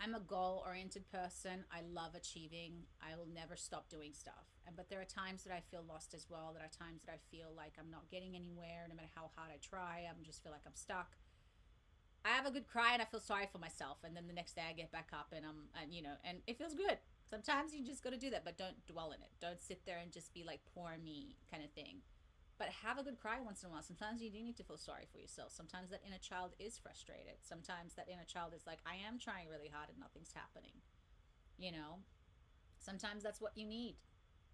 I'm a goal oriented person. I love achieving. I will never stop doing stuff. But there are times that I feel lost as well. There are times that I feel like I'm not getting anywhere. No matter how hard I try, I just feel like I'm stuck. I have a good cry and I feel sorry for myself. And then the next day I get back up and and it feels good. Sometimes you just got to do that, but don't dwell in it. Don't sit there and just be like, poor me kind of thing. But have a good cry once in a while. Sometimes you do need to feel sorry for yourself. Sometimes that inner child is frustrated. Sometimes that inner child is like, I am trying really hard and nothing's happening. You know, sometimes that's what you need,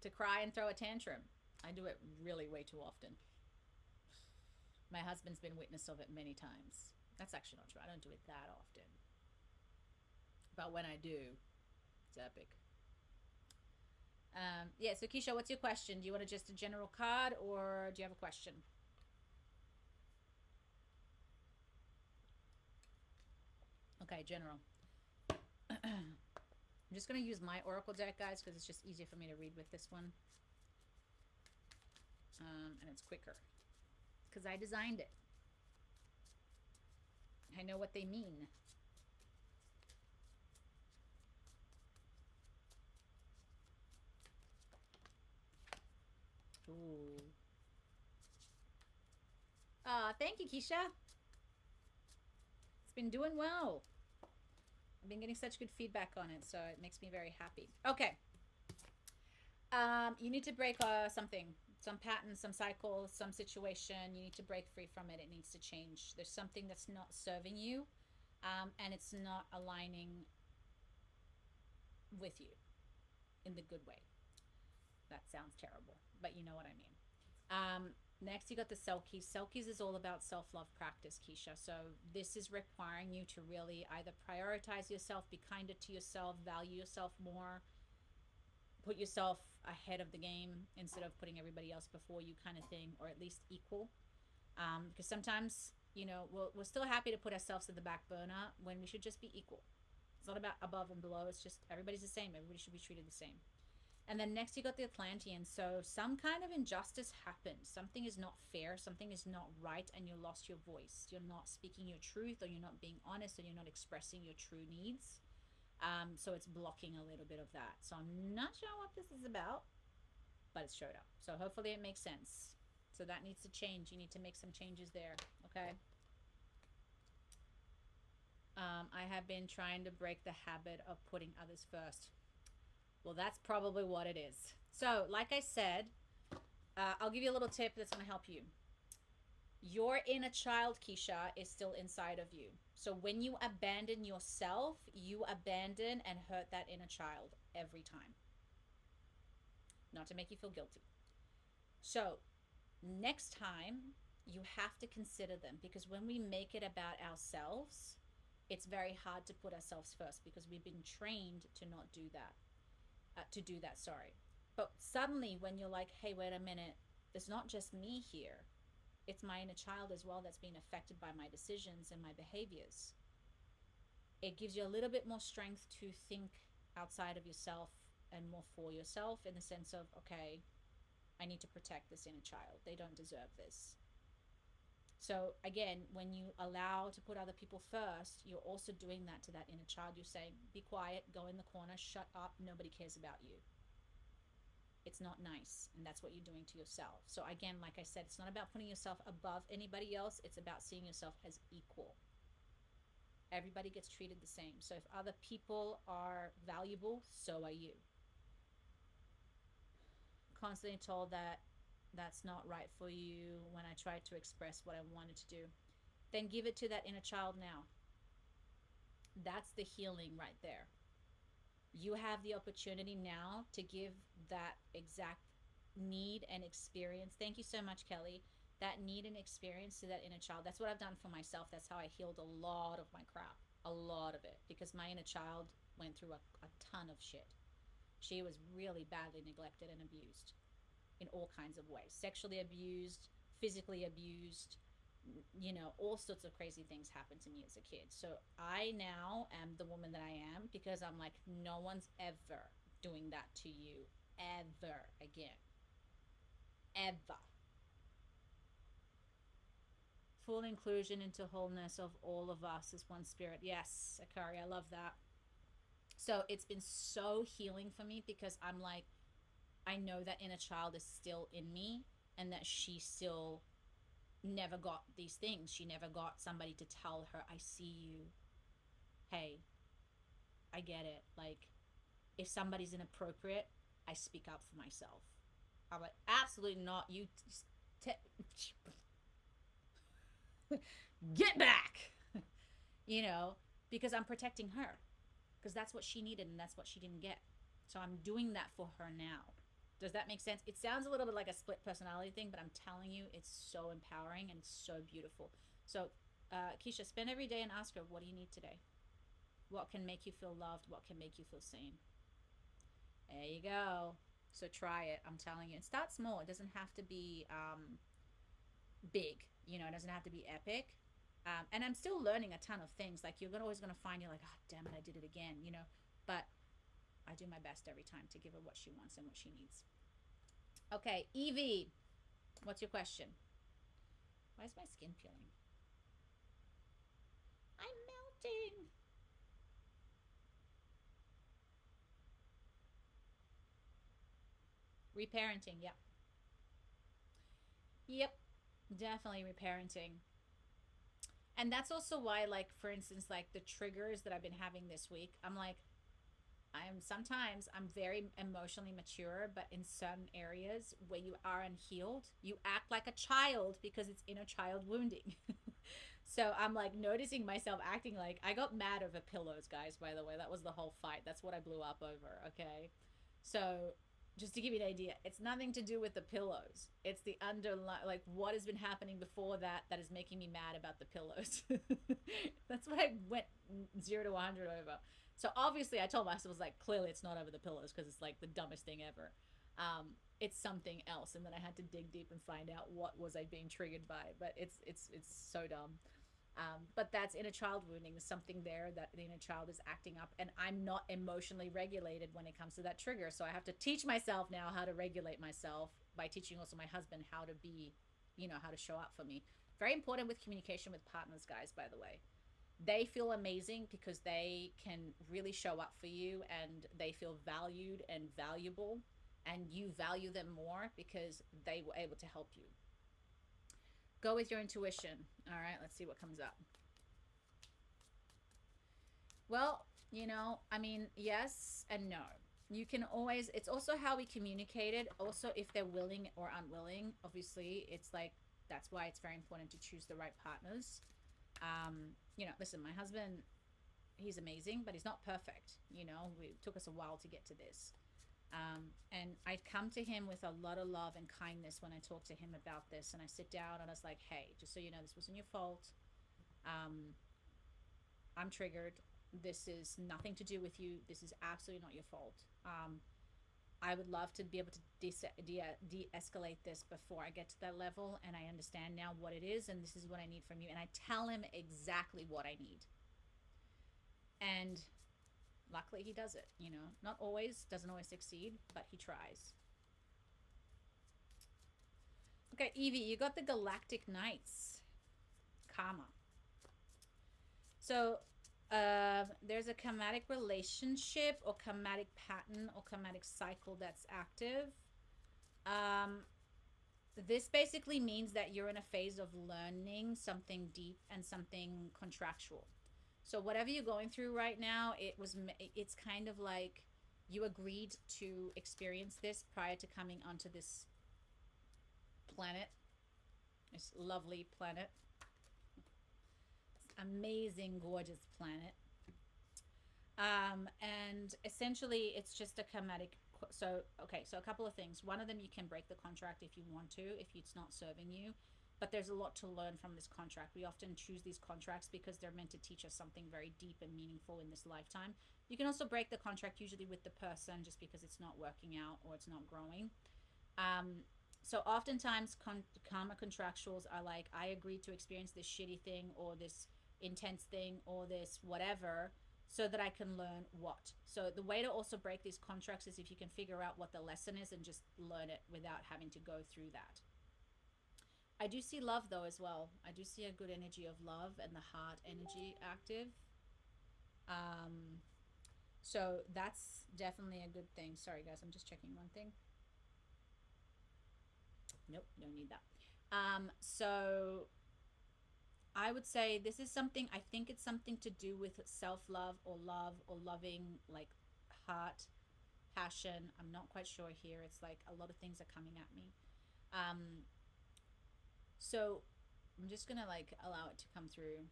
to cry and throw a tantrum. I do it really way too often. My husband's been witness of it many times. That's actually not true. I don't do it that often. But when I do, it's epic. Yeah, so Keisha, what's your question? Do you want just a general card or do you have a question? Okay, general. I'm just going to use my Oracle deck, guys, because it's just easier for me to read with this one. And it's quicker because I designed it. I know what they mean. Ooh. Thank you, Keisha. It's been doing well. I've been getting such good feedback on it, so it makes me very happy. Okay. You need to break something, some pattern, some cycle, some situation. You need to break free from it. It needs to change. There's something that's not serving you, and it's not aligning with you in the good way. That sounds terrible, but you know what I mean. Next, you got the Selkies. Selkies is all about self love practice, Keisha. So, this is requiring you to really either prioritize yourself, be kinder to yourself, value yourself more, put yourself ahead of the game instead of putting everybody else before you, kind of thing, or at least equal. Because sometimes, we're still happy to put ourselves in the back burner when we should just be equal. It's not about above and below. It's just everybody's the same. Everybody should be treated the same. And then next you got the Atlantean. So some kind of injustice happened. Something is not fair. Something is not right. And you lost your voice. You're not speaking your truth, or you're not being honest, or you're not expressing your true needs. So it's blocking a little bit of that. So I'm not sure what this is about, but it's showed up. So hopefully it makes sense. So that needs to change. You need to make some changes there. Okay. I have been trying to break the habit of putting others first. Well, that's probably what it is. So, like I said, I'll give you a little tip that's going to help you. Your inner child, Keisha, is still inside of you. So, when you abandon yourself, you abandon and hurt that inner child every time. not to make you feel guilty. So next time, you have to consider them, because when we make it about ourselves, it's very hard to put ourselves first because we've been trained to not do that. To do that, sorry. But suddenly, when you're like, hey, wait a minute, it's not just me here, it's my inner child as well that's being affected by my decisions and my behaviors. It gives you a little bit more strength to think outside of yourself and more for yourself, in the sense of, okay, I need to protect this inner child. They don't deserve this. So again, when you allow to put other people first, you're also doing that to that inner child. You're saying, be quiet, go in the corner, shut up, nobody cares about you. It's not nice, and that's what you're doing to yourself. So again, like I said, it's not about putting yourself above anybody else, it's about seeing yourself as equal. Everybody gets treated the same. So if other people are valuable, so are you. Constantly told that that's not right for you when I tried to express what I wanted to do. Then give it to that inner child now. That's the healing right there. You have the opportunity now to give that exact need and experience. Thank you so much, Kelly. That need and experience to that inner child. That's what I've done for myself. That's how I healed a lot of my crap. A lot of it. Because my inner child went through a ton of shit. She was really badly neglected and abused in all kinds of ways. Sexually abused, physically abused, all sorts of crazy things happened to me as a kid. So I now am the woman that I am because I'm like, no one's ever doing that to you ever again. Ever. Full inclusion into wholeness of all of us as one spirit. Yes, Akari, I love that. So it's been so healing for me because I'm like, I know that inner child is still in me and that she still never got these things. She never got somebody to tell her, I see you. Hey, I get it. Like, if somebody's inappropriate, I speak up for myself. I'm like, absolutely not. Get back, you know, because I'm protecting her, because that's what she needed and that's what she didn't get. So I'm doing that for her now. Does that make sense? It sounds a little bit like a split personality thing, but I'm telling you, it's so empowering and so beautiful. So, Keisha, spend every day and ask her, what do you need today? What can make you feel loved? What can make you feel seen? There you go. So try it. I'm telling you. And start small. It doesn't have to be big. It doesn't have to be epic. And I'm still learning a ton of things. Like always gonna find you're like, oh damn it, I did it again. But I do my best every time to give her what she wants and what she needs. Okay, Evie, what's your question? Why is my skin peeling? I'm melting. Reparenting. Yep. Yep. Definitely reparenting. And that's also why, like, for instance, like the triggers that I've been having this week, I'm like, I'm very emotionally mature, but in certain areas where you are unhealed, you act like a child because it's inner child wounding. So I'm like noticing myself acting like I got mad over pillows, guys, by the way. That was the whole fight. That's what I blew up over, okay? So just to give you an idea, it's nothing to do with the pillows. It's the underlying, like what has been happening before that is making me mad about the pillows. That's what I went 0 to 100 over. So obviously, I told myself, I was like, clearly it's not over the pillows because it's like the dumbest thing ever. It's something else, and then I had to dig deep and find out what was I being triggered by. But it's so dumb. But that's inner child wounding. There's something there that the inner child is acting up, and I'm not emotionally regulated when it comes to that trigger. So I have to teach myself now how to regulate myself by teaching also my husband how to be, how to show up for me. Very important with communication with partners, guys, by the way. They feel amazing because they can really show up for you and they feel valued and valuable, and you value them more because they were able to help you. Go with your intuition. All right, let's see what comes up. Well, I mean, yes and no. You can always, it's also how we communicated. Also, if they're willing or unwilling, obviously, it's like, that's why it's very important to choose the right partners. Listen, my husband, he's amazing, but he's not perfect. It took us a while to get to this. And I come to him with a lot of love and kindness when I talk to him about this. And I sit down and I was like, hey, just so you know, this wasn't your fault. Um, I'm triggered. This is nothing to do with you. This is absolutely not your fault. I would love to be able to de-escalate this before I get to that level, and I understand now what it is, and this is what I need from you. And I tell him exactly what I need. And luckily he does it, you know. Not always, doesn't always succeed, but he tries. Okay, Evie, you got the Galactic Knights. Karma. So there's a karmatic relationship or karmatic pattern or karmatic cycle that's active. Um, this basically means that you're in a phase of learning something deep and something contractual. So whatever you're going through right now, it's kind of like you agreed to experience this prior to coming onto this planet, this lovely planet, amazing, gorgeous planet. And essentially, it's just a karmatic. So, okay, so a couple of things. One of them, you can break the contract if you want to, if it's not serving you. But there's a lot to learn from this contract. We often choose these contracts because they're meant to teach us something very deep and meaningful in this lifetime. You can also break the contract usually with the person just because it's not working out or it's not growing. Um, so oftentimes karma contractuals are like, I agreed to experience this shitty thing or this intense thing or this whatever so that I can learn what. So the way to also break these contracts is if you can figure out what the lesson is and just learn it without having to go through that. I do see love though as well. I do see a good energy of love and the heart energy active. Um, so that's definitely a good thing. Sorry guys, I'm just checking one thing. Nope, don't need that. So I would say this is something, I think it's something to do with love or loving, like heart, passion. I'm not quite sure here. It's like a lot of things are coming at me. Um, so I'm just gonna like allow it to come through.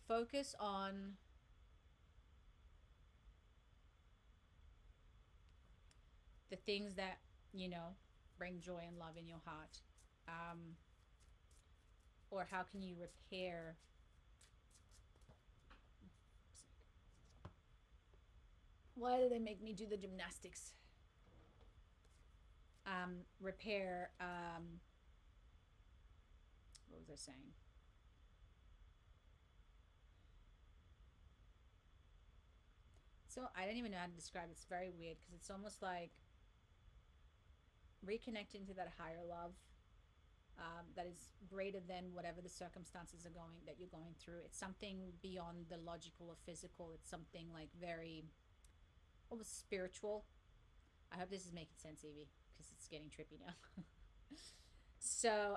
Focus on the things that, you know, bring joy and love in your heart. Um, or how can you repair. Why do they make me do the gymnastics? Repair. What was I saying? So I don't even know how to describe it. It's very weird because it's almost like reconnecting to that higher love that is greater than whatever the circumstances are going that you're going through. It's something beyond the logical or physical. It's something like very almost spiritual. I hope this is making sense, Evie, because it's getting trippy now. So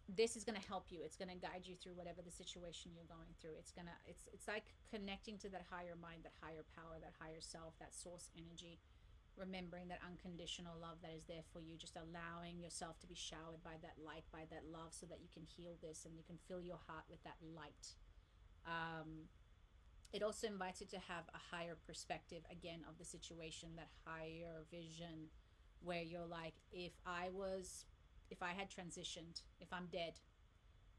this is going to help you. It's going to guide you through whatever the situation you're going through. It's like connecting to that higher mind, that higher power, that higher self, that source energy, remembering that unconditional love that is there for you, just allowing yourself to be showered by that light, by that love, so that you can heal this and you can fill your heart with that light. um, it also invites you to have a higher perspective again of the situation, that higher vision, where you're like, if I had transitioned, if I'm dead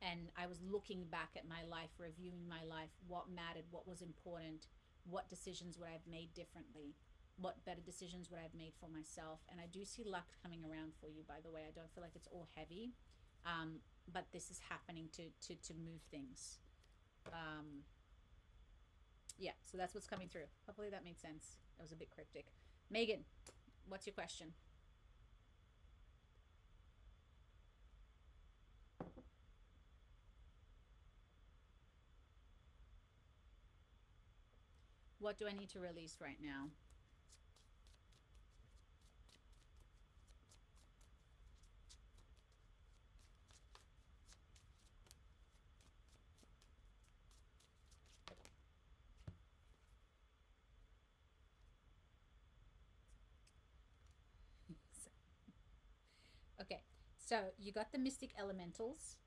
and I was looking back at my life, reviewing my life, what mattered, what was important, what decisions would I have made differently, what better decisions would I have made for myself. And I do see luck coming around for you, by the way. I don't feel like it's all heavy, but this is happening to move things. Um, yeah, so that's what's coming through. Hopefully that made sense. It was a bit cryptic. Megan, what's your question? What do I need to release right now? Okay, so you got the Mystic Elementals,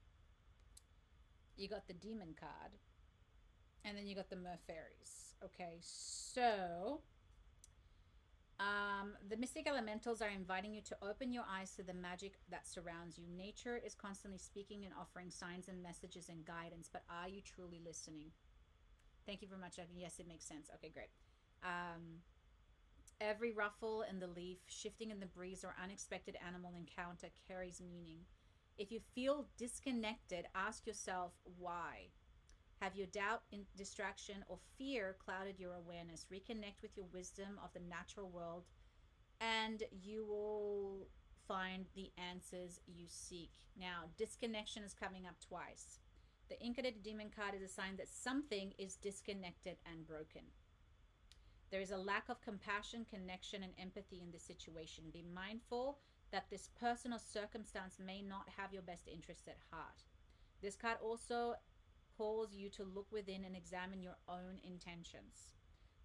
you got the Demon card, And then you got the mer fairies. Okay, so the mystic elementals are inviting you to open your eyes to the magic that surrounds you. Nature is constantly speaking and offering signs and messages and guidance, but are you truly listening? Thank you very much. Yes, it makes sense. Okay, great. Um, every ruffle in the leaf, shifting in the breeze, or unexpected animal encounter carries meaning. If you feel disconnected, ask yourself why. Have your doubt, distraction, or fear clouded your awareness? Reconnect with your wisdom of the natural world, and you will find the answers you seek. Now, disconnection is coming up twice. The Incarnated Demon card is a sign that something is disconnected and broken. There is a lack of compassion, connection, and empathy in this situation. Be mindful that this person or circumstance may not have your best interests at heart. This card also calls you to look within and examine your own intentions.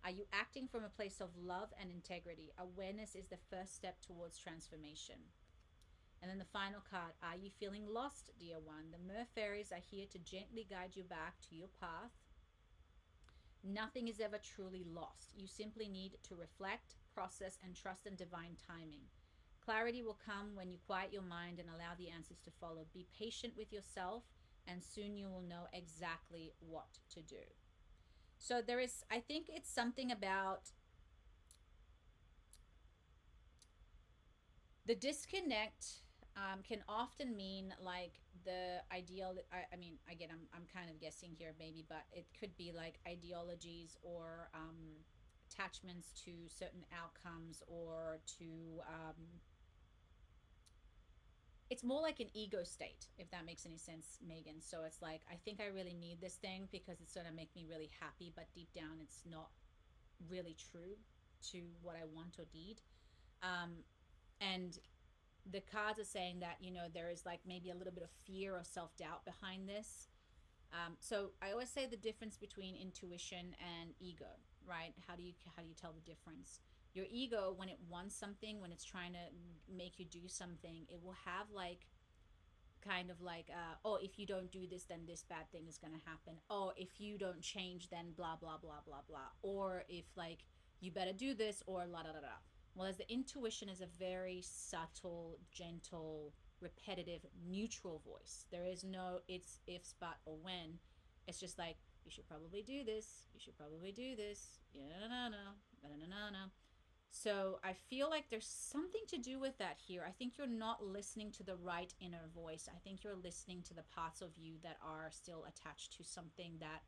Are you acting from a place of love and integrity? Awareness is the first step towards transformation. And then the final card, are you feeling lost, dear one? The Mer Fairies are here to gently guide you back to your path. Nothing is ever truly lost. You simply need to reflect, process, and trust in divine timing. Clarity will come when you quiet your mind and allow the answers to follow. Be patient with yourself, and soon you will know exactly what to do. So there is, I think it's something about the disconnect. Can often mean like the ideal. I mean, again, I'm kind of guessing here, maybe, but it could be like ideologies or attachments to certain outcomes or to it's more like an ego state, if that makes any sense, Megan. So it's like, I think I really need this thing because it's going to make me really happy, but deep down it's not really true to what I want or need. And the cards are saying that, there is like maybe a little bit of fear or self-doubt behind this. So I always say the difference between intuition and ego, right? How do you tell the difference? Your ego, when it wants something, when it's trying to make you do something, it will have like kind of like oh, if you don't do this, then this bad thing is going to happen. Oh, if you don't change, then blah blah blah blah blah. Or if like you better do this, or la da da da. Well, as the intuition is a very subtle, gentle, repetitive, neutral voice. There is no it's, ifs, but, or when. It's just like, you should probably do this, you should probably do this, yeah, no no no no no no no. So I feel like there's something to do with that here. I think you're not listening to the right inner voice. I think you're listening to the parts of you that are still attached to something, that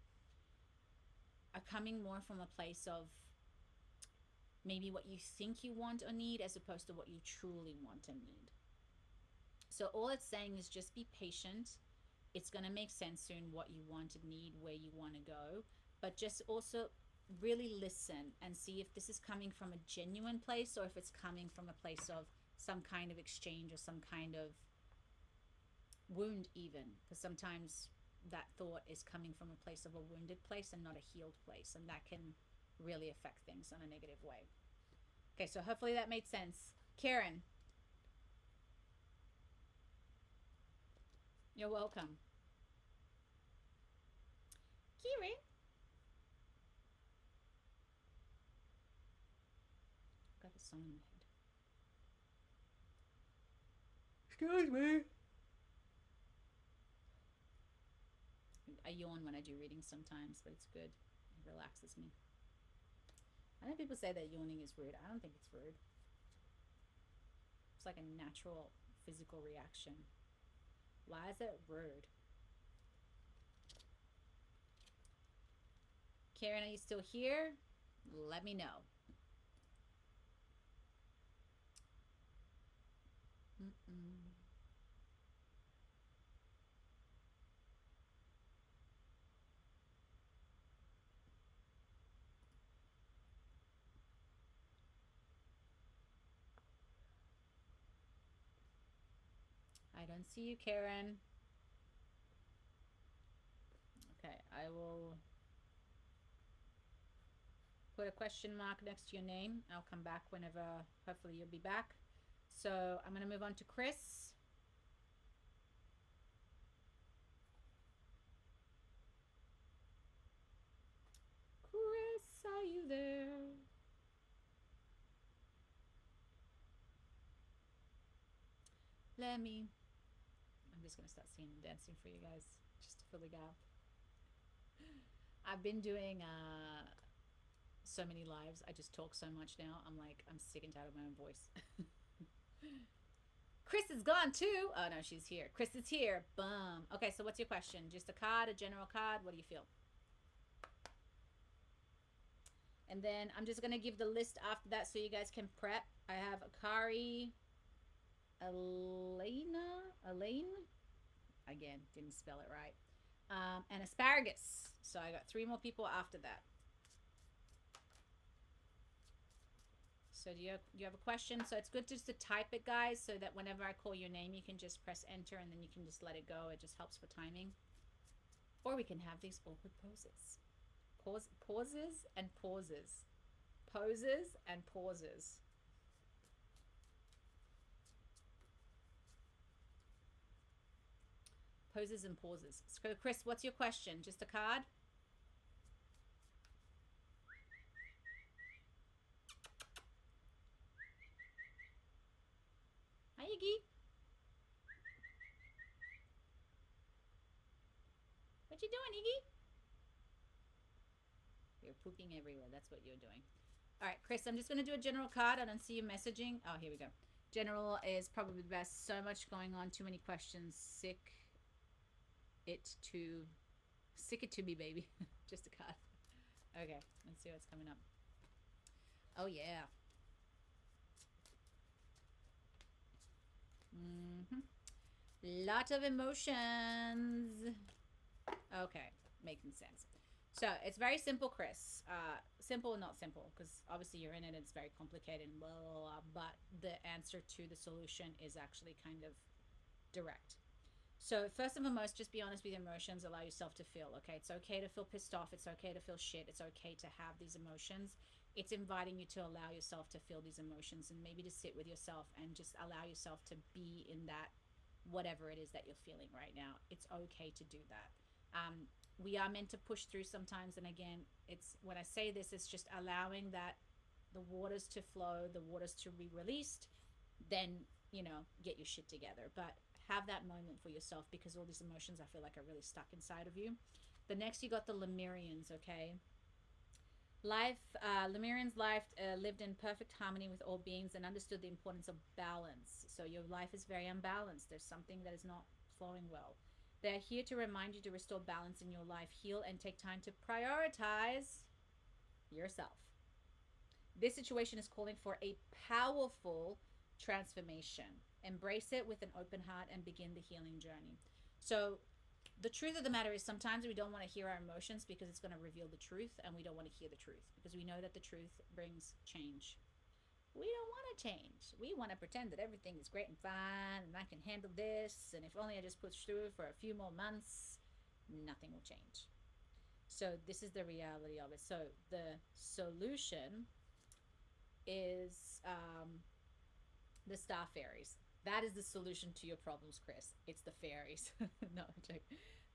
are coming more from a place of maybe what you think you want or need as opposed to what you truly want and need. So all it's saying is just be patient. It's going to make sense soon what you want and need, where you want to go. But just also really listen and see if this is coming from a genuine place or if it's coming from a place of some kind of exchange or some kind of wound, even. Because sometimes that thought is coming from a place of a wounded place and not a healed place. And that can really affect things in a negative way. Okay, so hopefully that made sense. Karen, you're welcome. Karen? Got a song in my head. Excuse me. I yawn when I do readings sometimes, but it's good. It relaxes me. I know people say that yawning is rude. I don't think it's rude. It's like a natural physical reaction. Why is it rude? Karen, are you still here? Let me know. Mm-mm. I don't see you, Karen. Okay, I will put a question mark next to your name. I'll come back whenever, hopefully, you'll be back. So I'm going to move on to Chris. you there? Let me. I'm just gonna start singing and dancing for you guys, just to fill the gap. I've been doing so many lives. I just talk so much now. I'm like, I'm sick and tired of my own voice. Chris is gone too. Oh no, she's here. Chris is here. Boom. Okay, so what's your question? Just a card, a general card? What do you feel? And then I'm just gonna give the list after that so you guys can prep. I have Akari, Elaine. Again, didn't spell it right. And asparagus. So I got 3 more people after that. So do you have a question? So it's good just to type it, guys, so that whenever I call your name, you can just press enter and then you can just let it go. It just helps for timing. Or we can have these awkward poses. Pauses and pauses. Poses and pauses. Poses and pauses. So Chris, what's your question? Just a card? Hi, Iggy. What you doing, Iggy? You're pooping everywhere. That's what you're doing. All right, Chris, I'm just going to do a general card. I don't see you messaging. Oh, here we go. General is probably the best. So much going on. Too many questions. It to Sick it to me, baby. Just a card. Okay, let's see what's coming up. Oh, yeah. Lot of emotions. Okay, making sense. So it's very simple, Chris. Simple, not simple, because obviously you're in it. It's very complicated and blah, blah, blah. But the answer to the solution is actually kind of direct. So first and foremost, just be honest with your emotions. Allow yourself to feel. Okay, it's okay to feel pissed off. It's okay to feel shit. It's okay to have these emotions. It's inviting you to allow yourself to feel these emotions and maybe to sit with yourself and just allow yourself to be in that whatever it is that you're feeling right now. It's okay to do that. We are meant to push through sometimes, and again, it's when I say this, it's just allowing that the waters to flow, the waters to be released, then get your shit together. But have that moment for yourself because all these emotions I feel like are really stuck inside of you. The next you got the Lemurians, okay? Lemurians life lived in perfect harmony with all beings and understood the importance of balance. So your life is very unbalanced. There's something that is not flowing well. They're here to remind you to restore balance in your life, heal, and take time to prioritize yourself. This situation is calling for a powerful transformation. Embrace it with an open heart and begin the healing journey. So the truth of the matter is sometimes we don't want to hear our emotions because it's going to reveal the truth, and we don't want to hear the truth because we know that the truth brings change. We don't want to change. We want to pretend that everything is great and fine and I can handle this, and if only I just push through for a few more months, nothing will change. So this is the reality of it. So the solution is the star fairies. That is the solution to your problems, Chris. It's the fairies. No, joke.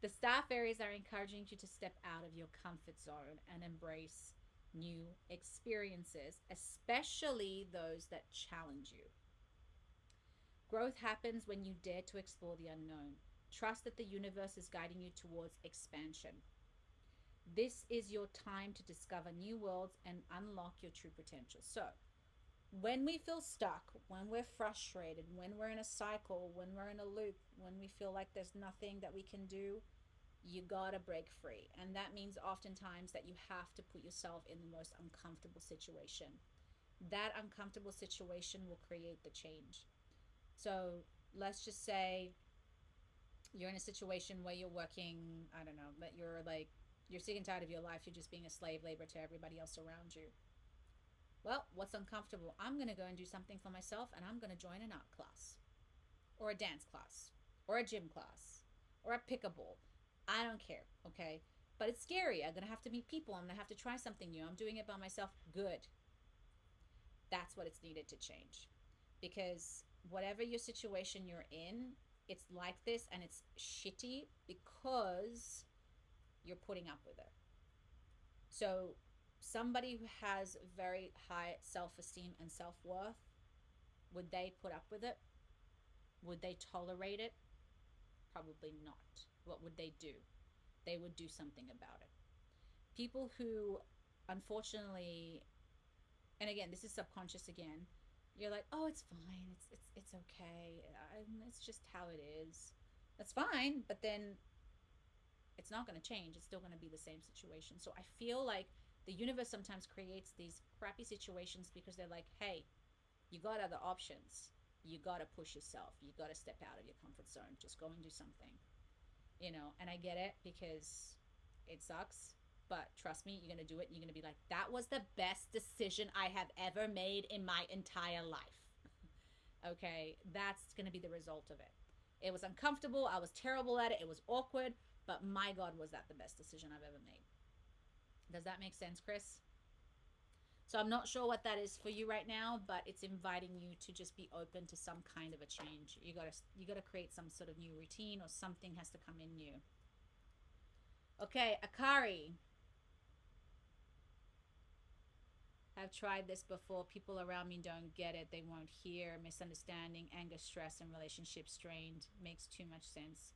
The star fairies are encouraging you to step out of your comfort zone and embrace new experiences, especially those that challenge you. Growth happens when you dare to explore the unknown. Trust that the universe is guiding you towards expansion. This is your time to discover new worlds and unlock your true potential. So, when we feel stuck, when we're frustrated, when we're in a cycle, when we're in a loop, when we feel like there's nothing that we can do, you gotta break free. And that means oftentimes that you have to put yourself in the most uncomfortable situation. That uncomfortable situation will create the change. So let's just say you're in a situation where you're working, I don't know, that you're sick and tired of your life, you're just being a slave labor to everybody else around you. Well, what's uncomfortable? I'm going to go and do something for myself, and I'm going to join an art class or a dance class or a gym class or a pickleball. I don't care, okay? But it's scary. I'm going to have to meet people. I'm going to have to try something new. I'm doing it by myself. Good. That's what it's needed to change. Because whatever your situation you're in, it's like this and it's shitty because you're putting up with it. So somebody who has very high self-esteem and self-worth, would they put up with it? Would they tolerate it? Probably not. What would they do? They would do something about it. People who, unfortunately, and again, this is subconscious again, you're like, oh, it's fine, it's okay, it's just how it is. That's fine, but then it's not going to change. It's still going to be the same situation. So I feel like the universe sometimes creates these crappy situations because they're like, hey, you got other options. You got to push yourself. You got to step out of your comfort zone. Just go and do something, and I get it because it sucks. But trust me, you're going to do it. And you're going to be like, that was the best decision I have ever made in my entire life. Okay, that's going to be the result of it. It was uncomfortable. I was terrible at it. It was awkward. But my God, was that the best decision I've ever made? Does that make sense, Chris? So I'm not sure what that is for you right now, but it's inviting you to just be open to some kind of a change. You gotta create some sort of new routine, or something has to come in new. Okay, Akari. I've tried this before. People around me don't get it. They won't hear. Misunderstanding, anger, stress, and relationship strained. Makes too much sense.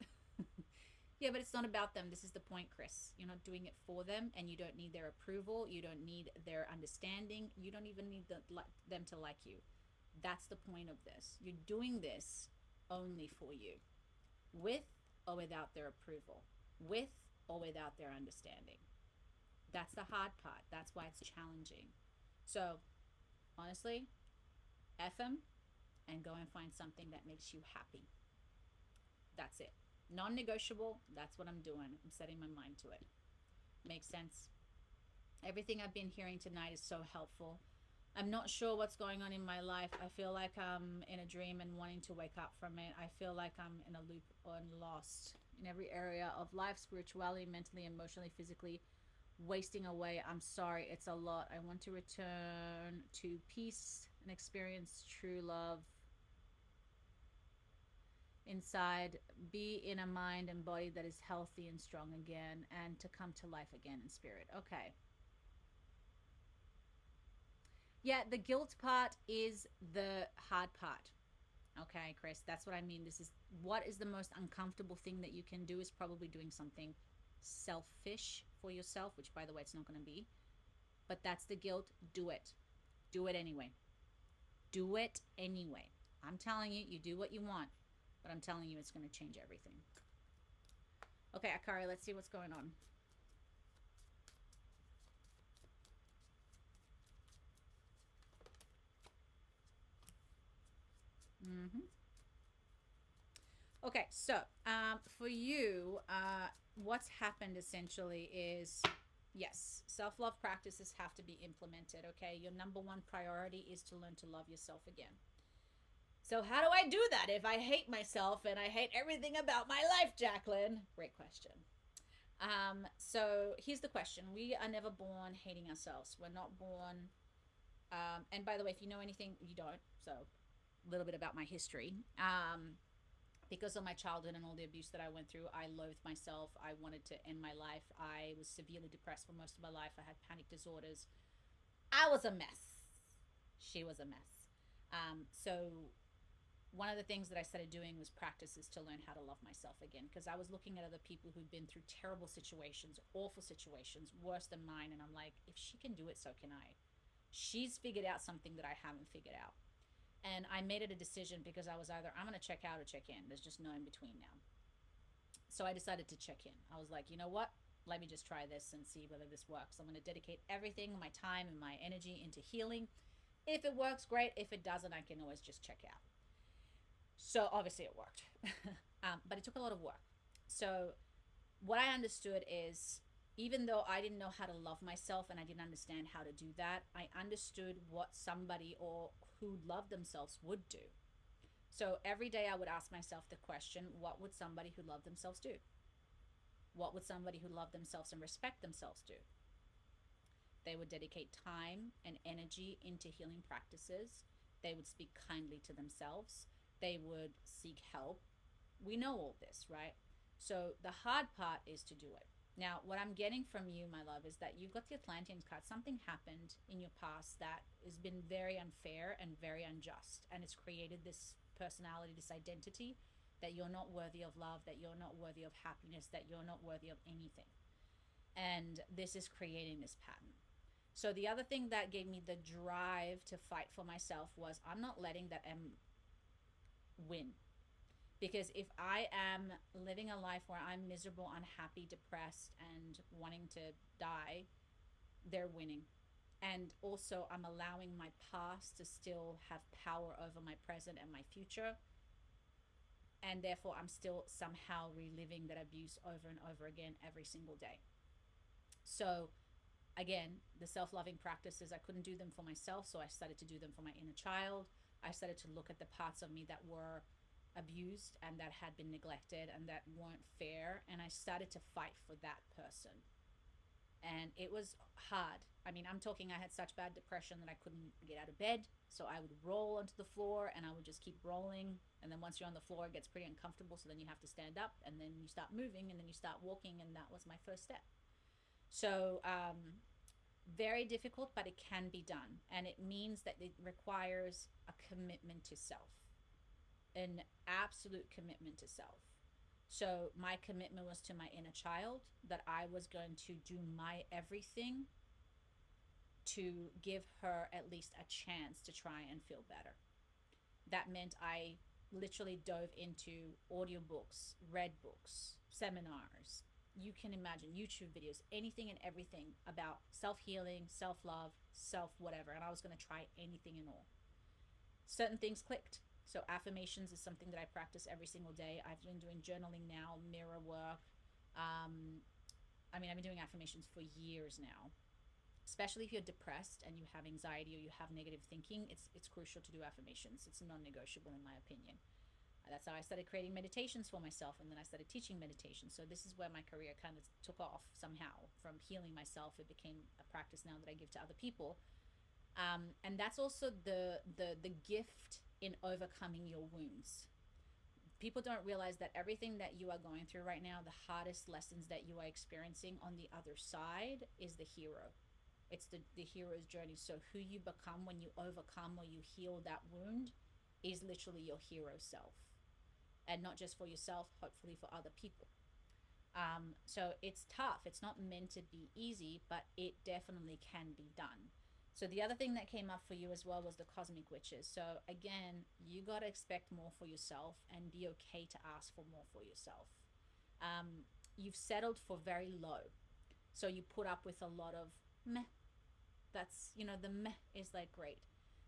Yeah, but it's not about them. This is the point, Chris. You're not doing it for them, and you don't need their approval. You don't need their understanding. You don't even need them to like you. That's the point of this. You're doing this only for you, with or without their approval, with or without their understanding. That's the hard part. That's why it's challenging. So, honestly, F them and go and find something that makes you happy. That's it. Non negotiable. That's what I'm doing. I'm setting my mind to it. Makes sense. Everything I've been hearing tonight is so helpful. I'm not sure what's going on in my life. I feel like I'm in a dream and wanting to wake up from it. I feel like I'm in a loop and lost in every area of life, spirituality, mentally, emotionally, physically, wasting away. I'm sorry, it's a lot. I want to return to peace and experience true love inside, be in a mind and body that is healthy and strong again, and to come to life again in spirit. Okay. Yeah, the guilt part is the hard part. Okay, Chris, that's what I mean. This is what is the most uncomfortable thing that you can do, is probably doing something selfish for yourself, which by the way, it's not going to be. But that's the guilt. Do it. Do it anyway. Do it anyway. I'm telling you, you do what you want, but I'm telling you, it's going to change everything. Okay, Akari, let's see what's going on. Mm-hmm. Okay, so for you, what's happened essentially is, yes, self love practices have to be implemented. Okay, your number one priority is to learn to love yourself again. So, how do I do that if I hate myself and I hate everything about my life, Jacqueline? Great question. So, here's the question: we are never born hating ourselves. We're not born. And by the way, if you know anything, you don't. So, a little bit about my history. Because of my childhood and all the abuse that I went through, I loathed myself. I wanted to end my life. I was severely depressed for most of my life. I had panic disorders. I was a mess. She was a mess. So one of the things that I started doing was practices to learn how to love myself again, because I was looking at other people who'd been through terrible situations, awful situations, worse than mine, and I'm like, if she can do it, so can I. She's figured out something that I haven't figured out. And I made it a decision because I was either I'm going to check out or check in. There's just no in between now. So I decided to check in. I was like, you know what? Let me just try this and see whether this works. I'm going to dedicate everything, my time and my energy into healing. If it works, great. If it doesn't, I can always just check out. So obviously it worked. But it took a lot of work. So what I understood is, even though I didn't know how to love myself and I didn't understand how to do that, I understood what somebody or who loved themselves would do. So every day I would ask myself the question, what would somebody who loved themselves do? What would somebody who loved themselves and respect themselves do? They would dedicate time and energy into healing practices. They would speak kindly to themselves. They would seek help. We know all this, right? So the hard part is to do it. Now, what I'm getting from you, my love, is that you've got the Atlanteans card. Something happened in your past that has been very unfair and very unjust. And it's created this personality, this identity that you're not worthy of love, that you're not worthy of happiness, that you're not worthy of anything. And this is creating this pattern. So, the other thing that gave me the drive to fight for myself was I'm not letting that M win. Because if I am living a life where I'm miserable, unhappy, depressed, and wanting to die, they're winning. And also, I'm allowing my past to still have power over my present and my future. And therefore, I'm still somehow reliving that abuse over and over again every single day. So, again, the self loving practices, I couldn't do them for myself. So, I started to do them for my inner child. I started to look at the parts of me that were abused and that had been neglected and that weren't fair. And I started to fight for that person. And it was hard. I mean, I'm talking, I had such bad depression that I couldn't get out of bed. So I would roll onto the floor and I would just keep rolling. And then once you're on the floor, it gets pretty uncomfortable. So then you have to stand up and then you start moving and then you start walking. And that was my first step. So, very difficult, but it can be done. And it means that it requires a commitment to self, an absolute commitment to self. So my commitment was to my inner child that I was going to do my everything to give her at least a chance to try and feel better. That meant I literally dove into audiobooks, read books, seminars. You can imagine YouTube videos, anything and everything about self healing, self love, self whatever. And I was going to try anything and all. Certain things clicked. So, affirmations is something that I practice every single day. I've been doing journaling now, mirror work. Um, I mean, I've been doing affirmations for years now. Especially if you're depressed and you have anxiety or you have negative thinking, it's crucial to do affirmations. It's non-negotiable in my opinion. That's how I started creating meditations for myself, and then I started teaching meditation. So this is where my career kind of took off somehow. From healing myself, it became a practice now that I give to other people. And that's also the gift in overcoming your wounds. People don't realize that everything that you are going through right now, the hardest lessons that you are experiencing on the other side, is the hero. It's the hero's journey. So who you become when you overcome or you heal that wound is literally your hero self. And not just for yourself, hopefully for other people. So it's tough. It's not meant to be easy, but it definitely can be done. So the other thing that came up for you as well was the cosmic witches. So again, you got to expect more for yourself and be okay to ask for more for yourself. You've settled for very low. So you put up with a lot of meh. That's, the meh is like great.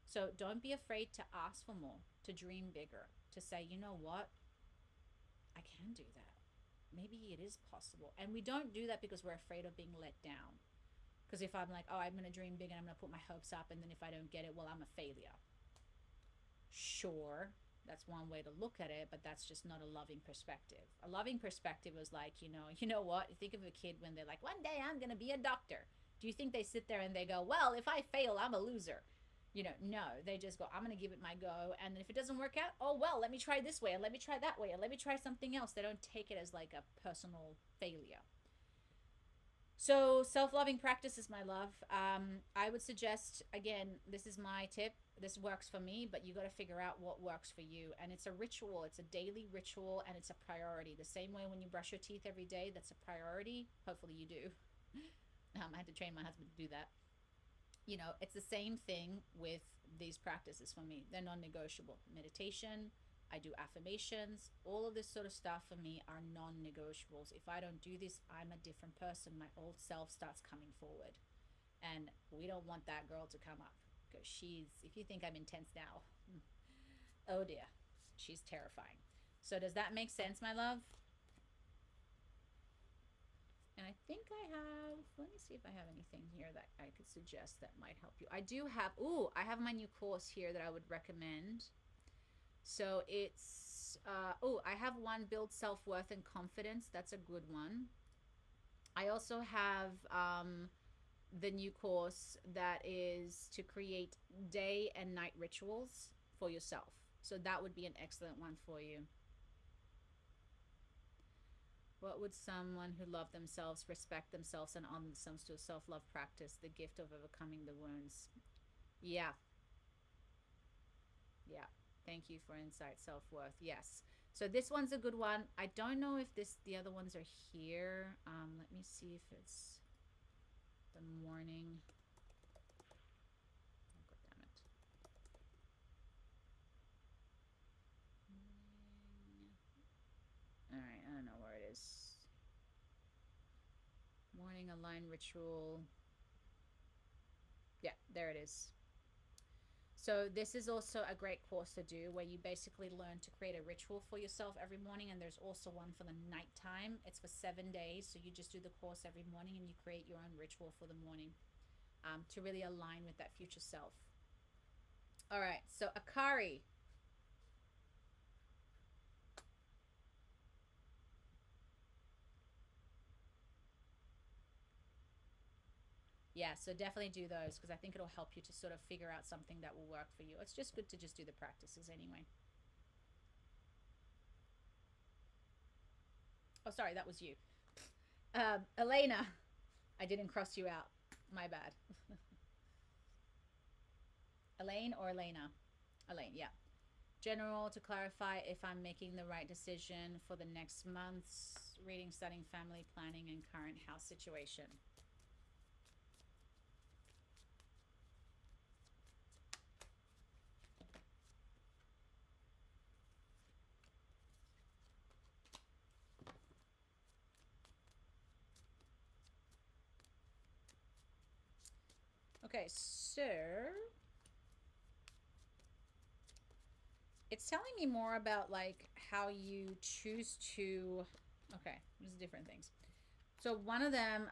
So don't be afraid to ask for more, to dream bigger, to say, you know what? I can do that. Maybe it is possible. And we don't do that because we're afraid of being let down. Because if I'm like, oh, I'm going to dream big and I'm going to put my hopes up, and then if I don't get it, well, I'm a failure. Sure, that's one way to look at it, but that's just not a loving perspective. A loving perspective is like, you know what? You think of a kid when they're like, one day I'm going to be a doctor. Do you think they sit there and they go, well, if I fail, I'm a loser? No, they just go, I'm going to give it my go. And if it doesn't work out, oh, well, let me try this way and let me try that way and let me try something else. They don't take it as like a personal failure. So, self loving practices, my love. I would suggest, again, this is my tip. This works for me, but you got to figure out what works for you. And it's a ritual, it's a daily ritual, and it's a priority. The same way when you brush your teeth every day, that's a priority. Hopefully, you do. I had to train my husband to do that. It's the same thing with these practices for me. They're non negotiable. Meditation, I do affirmations, all of this sort of stuff for me are non negotiables. If I don't do this, I'm a different person. My old self starts coming forward. And we don't want that girl to come up because if you think I'm intense now, oh dear, she's terrifying. So, does that make sense, my love? And I think let me see if I have anything here that I could suggest that might help you. I have my new course here that I would recommend. So I have one, Build Self-Worth and Confidence. That's a good one. I also have the new course that is to create day and night rituals for yourself. So that would be an excellent one for you. What would someone who loved themselves, respect themselves, and honor themselves to a self-love practice? The gift of overcoming the wounds. Yeah, yeah. Thank you for insight, self-worth. Yes. So this one's a good one. I don't know if the other ones are here. Let me see if it's the morning. Oh, God damn it. All right, I don't know where it is. Morning aligned ritual. Yeah, there it is. So this is also a great course to do where you basically learn to create a ritual for yourself every morning. And there's also one for the nighttime. It's for 7 days. So you just do the course every morning and you create your own ritual for the morning, to really align with that future self. All right. So Akari. Yeah, so definitely do those because I think it'll help you to sort of figure out something that will work for you. It's just good to just do the practices anyway. Oh, sorry, that was you. Elena, I didn't cross you out. My bad. Elaine or Elena? Elaine, yeah. General to clarify if I'm making the right decision for the next month's reading, studying, family planning, and current house situation. Okay, so it's telling me more about like how you choose to. Okay, there's different things. So one of them,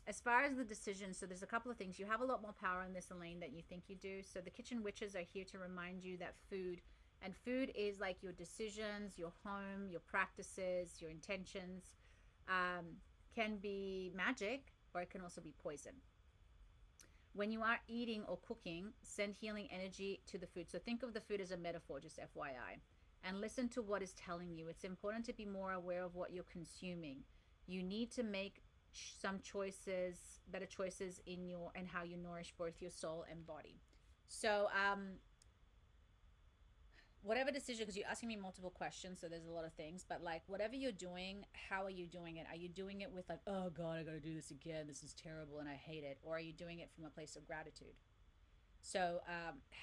as far as the decision, so there's a couple of things. You have a lot more power in this, Elaine, than you think you do. So the kitchen witches are here to remind you that food is like your decisions, your home, your practices, your intentions, can be magic or it can also be poison. When you are eating or cooking, send healing energy to the food. So think of the food as a metaphor, just FYI. And listen to what is telling you. It's important to be more aware of what you're consuming. You need to make some choices, better choices in your and how you nourish both your soul and body. So whatever decision, because you're asking me multiple questions, so there's a lot of things, but like whatever you're doing, how are you doing it? Are you doing it with like, oh God, I gotta do this again, this is terrible and I hate it? Or are you doing it from a place of gratitude? So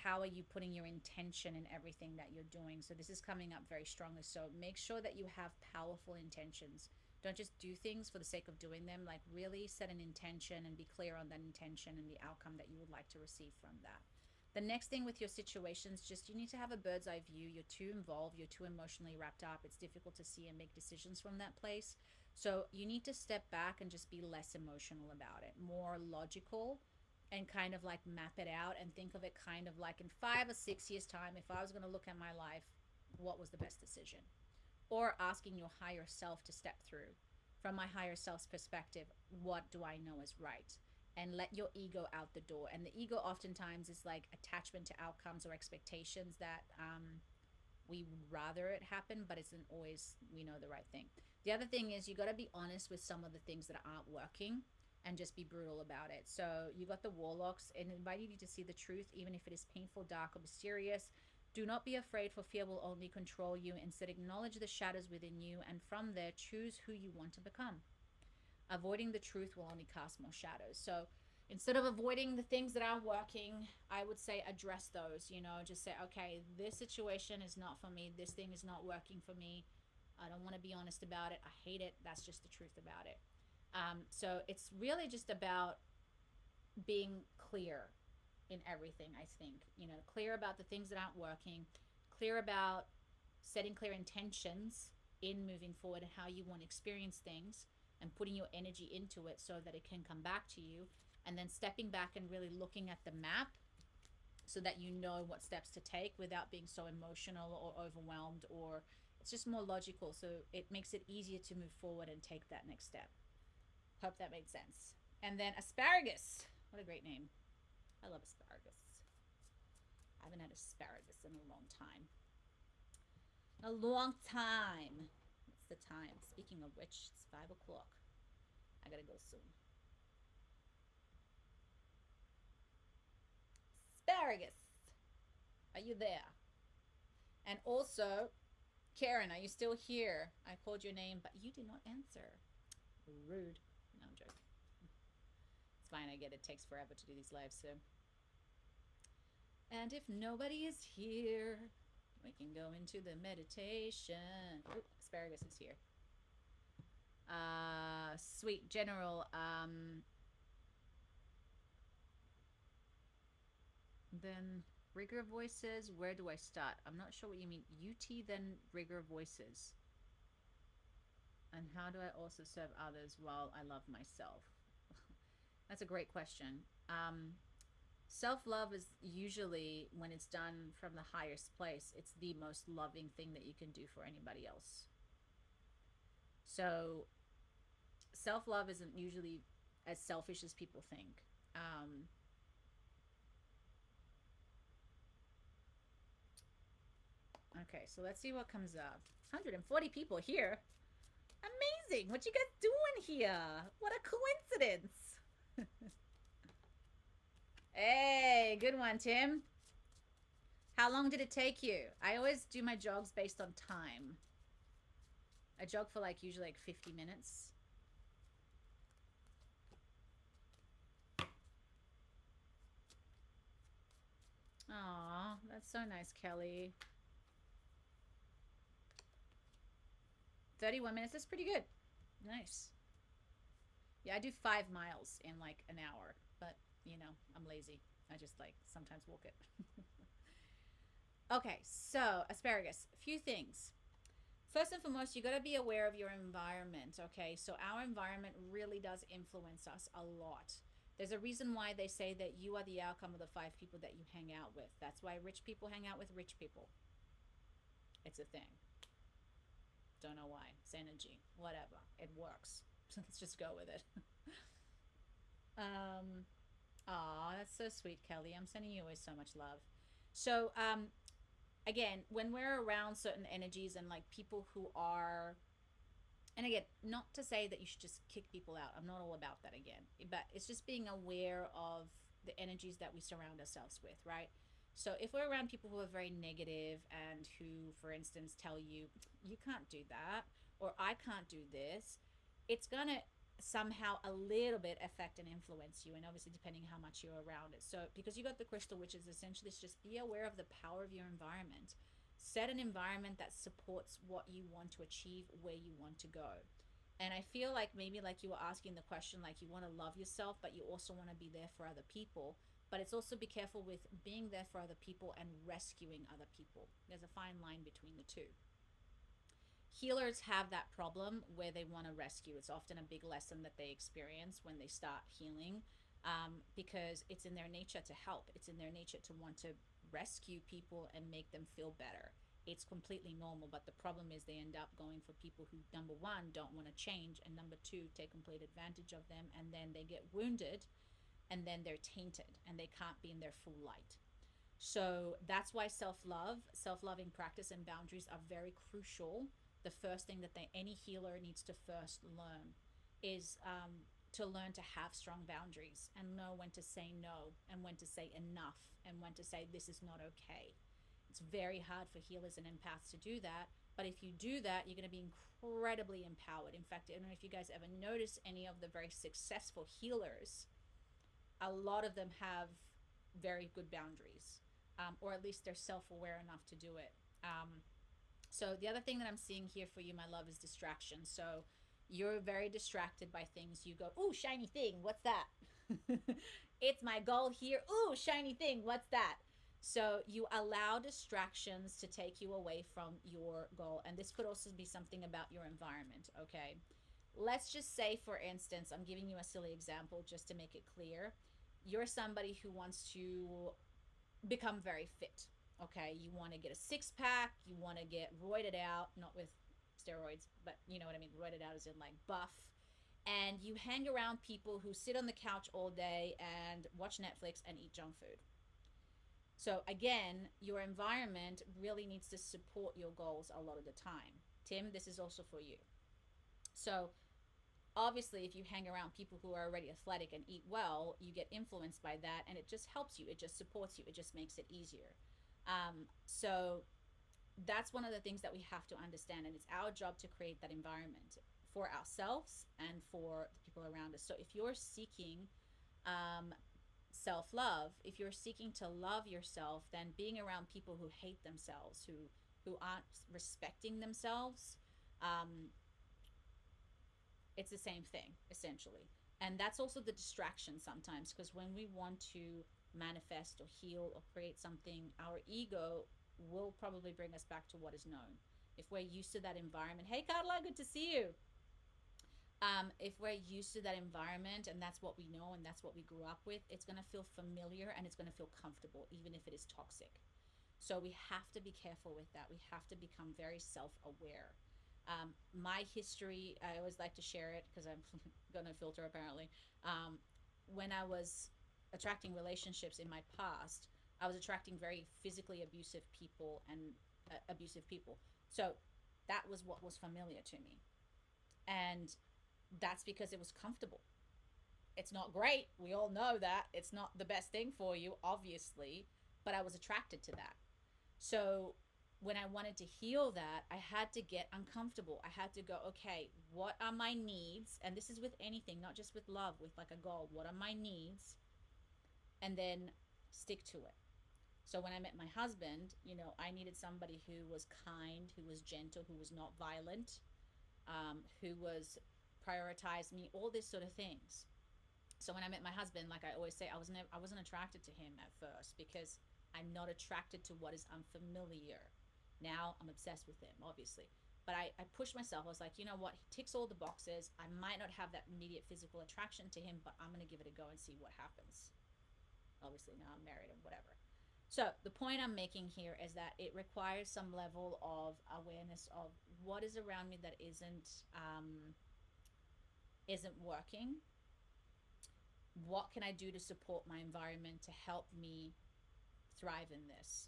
how are you putting your intention in everything that you're doing? So this is coming up very strongly. So make sure that you have powerful intentions. Don't just do things for the sake of doing them. Like really set an intention and be clear on that intention and the outcome that you would like to receive from that. The next thing with your situations, just you need to have a bird's eye view. You're too involved, you're too emotionally wrapped up. It's difficult to see and make decisions from that place. So you need to step back and just be less emotional about it, more logical, and kind of like map it out and think of it kind of like in 5 or 6 years' time, if I was going to look at my life, what was the best decision? Or asking your higher self to step through from my higher self's perspective, what do I know is right? And let your ego out the door. And the ego oftentimes is like attachment to outcomes or expectations that we would rather it happen, but it's not always we know the right thing. The other thing is you got to be honest with some of the things that aren't working and just be brutal about it. So you got the warlocks and inviting you to see the truth, even if it is painful, dark, or mysterious. Do not be afraid, for fear will only control you. Instead, acknowledge the shadows within you, and from there, choose who you want to become. Avoiding the truth will only cast more shadows. So instead of avoiding the things that aren't working, I would say address those. Just say, okay, this situation is not for me. This thing is not working for me. I don't want to be honest about it. I hate it. That's just the truth about it. So it's really just about being clear in everything, I think. Clear about the things that aren't working, clear about setting clear intentions in moving forward and how you want to experience things and putting your energy into it so that it can come back to you. And then stepping back and really looking at the map so that you know what steps to take without being so emotional or overwhelmed, or it's just more logical. So it makes it easier to move forward and take that next step. Hope that made sense. And then asparagus. What a great name. I love asparagus. I haven't had asparagus in a long time. A long time. Let's the time? Speaking of which, it's 5 o'clock. I gotta go soon. Asparagus, are you there? And also, Karen, are you still here? I called your name, but you did not answer. Rude. No, I'm joking. It's fine. I get it takes forever to do these lives, so. And if nobody is here, we can go into the meditation. Ooh, asparagus is here. Sweet general. Then rigor voices. Where do I start? I'm not sure what you mean. UT, then rigor voices. And how do I also serve others while I love myself? That's a great question. Self love is usually, when it's done from the highest place, it's the most loving thing that you can do for anybody else. So, self love isn't usually as selfish as people think. Okay, so let's see what comes up. 140 people here. Amazing. What you guys doing here? What a coincidence. Hey, good one, Tim. How long did it take you? I always do my jogs based on time. I jog for like usually like 50 minutes. Aw, that's so nice, Kelly. 31 minutes, that's pretty good. Nice. Yeah, I do 5 miles in like an hour, but I'm lazy. I just like sometimes walk it. Okay, so asparagus. A few things. First and foremost, you got to be aware of your environment, okay? So our environment really does influence us a lot. There's a reason why they say that you are the outcome of the 5 people that you hang out with. That's why rich people hang out with rich people. It's a thing. Don't know why. It's energy. Whatever. It works. So let's just go with it. um, Aw, that's so sweet, Kelly. I'm sending you always so much love. So, again, when we're around certain energies and like people who are, and again, not to say that you should just kick people out. I'm not all about that again, but it's just being aware of the energies that we surround ourselves with, right? So if we're around people who are very negative and who, for instance, tell you, you can't do that, or I can't do this, it's going to somehow a little bit affect and influence you, and obviously depending how much you're around it. So because you got the crystal, which is essentially just be aware of the power of your environment. Set an environment that supports what you want to achieve, where you want to go. And I feel like maybe like you were asking the question, like you want to love yourself, but you also want to be there for other people. But it's also be careful with being there for other people and rescuing other people. There's a fine line between the two. Healers have that problem where they want to rescue. It's often a big lesson that they experience when they start healing, because it's in their nature to help. It's in their nature to want to rescue people and make them feel better. It's completely normal, but the problem is they end up going for people who, number one, don't want to change, and number two, take complete advantage of them, and then they get wounded, and then they're tainted, and they can't be in their full light. So that's why self-loving practice and boundaries are very crucial. The first thing that any healer needs to first learn is to learn to have strong boundaries and know when to say no and when to say enough and when to say this is not okay. It's very hard for healers and empaths to do that. But if you do that, you're going to be incredibly empowered. In fact, I don't know if you guys ever notice any of the very successful healers, a lot of them have very good boundaries, or at least they're self-aware enough to do it. So the other thing that I'm seeing here for you, my love, is distraction. So you're very distracted by things. You go, ooh, shiny thing, what's that? It's my goal here. Ooh, shiny thing, what's that? So you allow distractions to take you away from your goal. And this could also be something about your environment, okay? Let's just say, for instance, I'm giving you a silly example just to make it clear. You're somebody who wants to become very fit, okay? You want to get a six pack, you want to get roided out, not with steroids, but you know what I mean. Roided out as in like buff. And you hang around people who sit on the couch all day and watch Netflix and eat junk food. So again, your environment really needs to support your goals a lot of the time. Tim, this is also for you. So obviously, if you hang around people who are already athletic and eat well, you get influenced by that, and it just helps you. It just supports you. It just makes it easier. So that's one of the things that we have to understand, and it's our job to create that environment for ourselves and for the people around us. So if you're seeking um, self-love, if you're seeking to love yourself, then being around people who hate themselves, who aren't respecting themselves, um, it's the same thing essentially. And that's also the distraction sometimes, because when we want to manifest or heal or create something, our ego will probably bring us back to what is known. If we're used to that environment, hey Carla, good to see you. If we're used to that environment and that's what we know and that's what we grew up with, it's going to feel familiar and it's going to feel comfortable, even if it is toxic. So we have to be careful with that. We have to become very self-aware. My history, I always like to share it because I'm gonna filter apparently. When I was attracting relationships in my past, I was attracting very physically abusive people and abusive people. So that was what was familiar to me, and that's because it was comfortable. It's not great. We all know that it's not the best thing for you, obviously, but I was attracted to that. So when I wanted to heal that, I had to get uncomfortable. I had to go, okay, what are my needs? And this is with anything, not just with love, with like a goal. What are my needs? And then stick to it. So when I met my husband, I needed somebody who was kind, who was gentle, who was not violent, who was prioritized me, all this sort of things. So when I met my husband, like I always say, I wasn't attracted to him at first because I'm not attracted to what is unfamiliar. Now I'm obsessed with him, obviously. But I pushed myself. I was like, you know what? He ticks all the boxes. I might not have that immediate physical attraction to him, but I'm going to give it a go and see what happens. Obviously, now I'm married and whatever. So the point I'm making here is that it requires some level of awareness of what is around me that isn't working. What can I do to support my environment to help me thrive in this?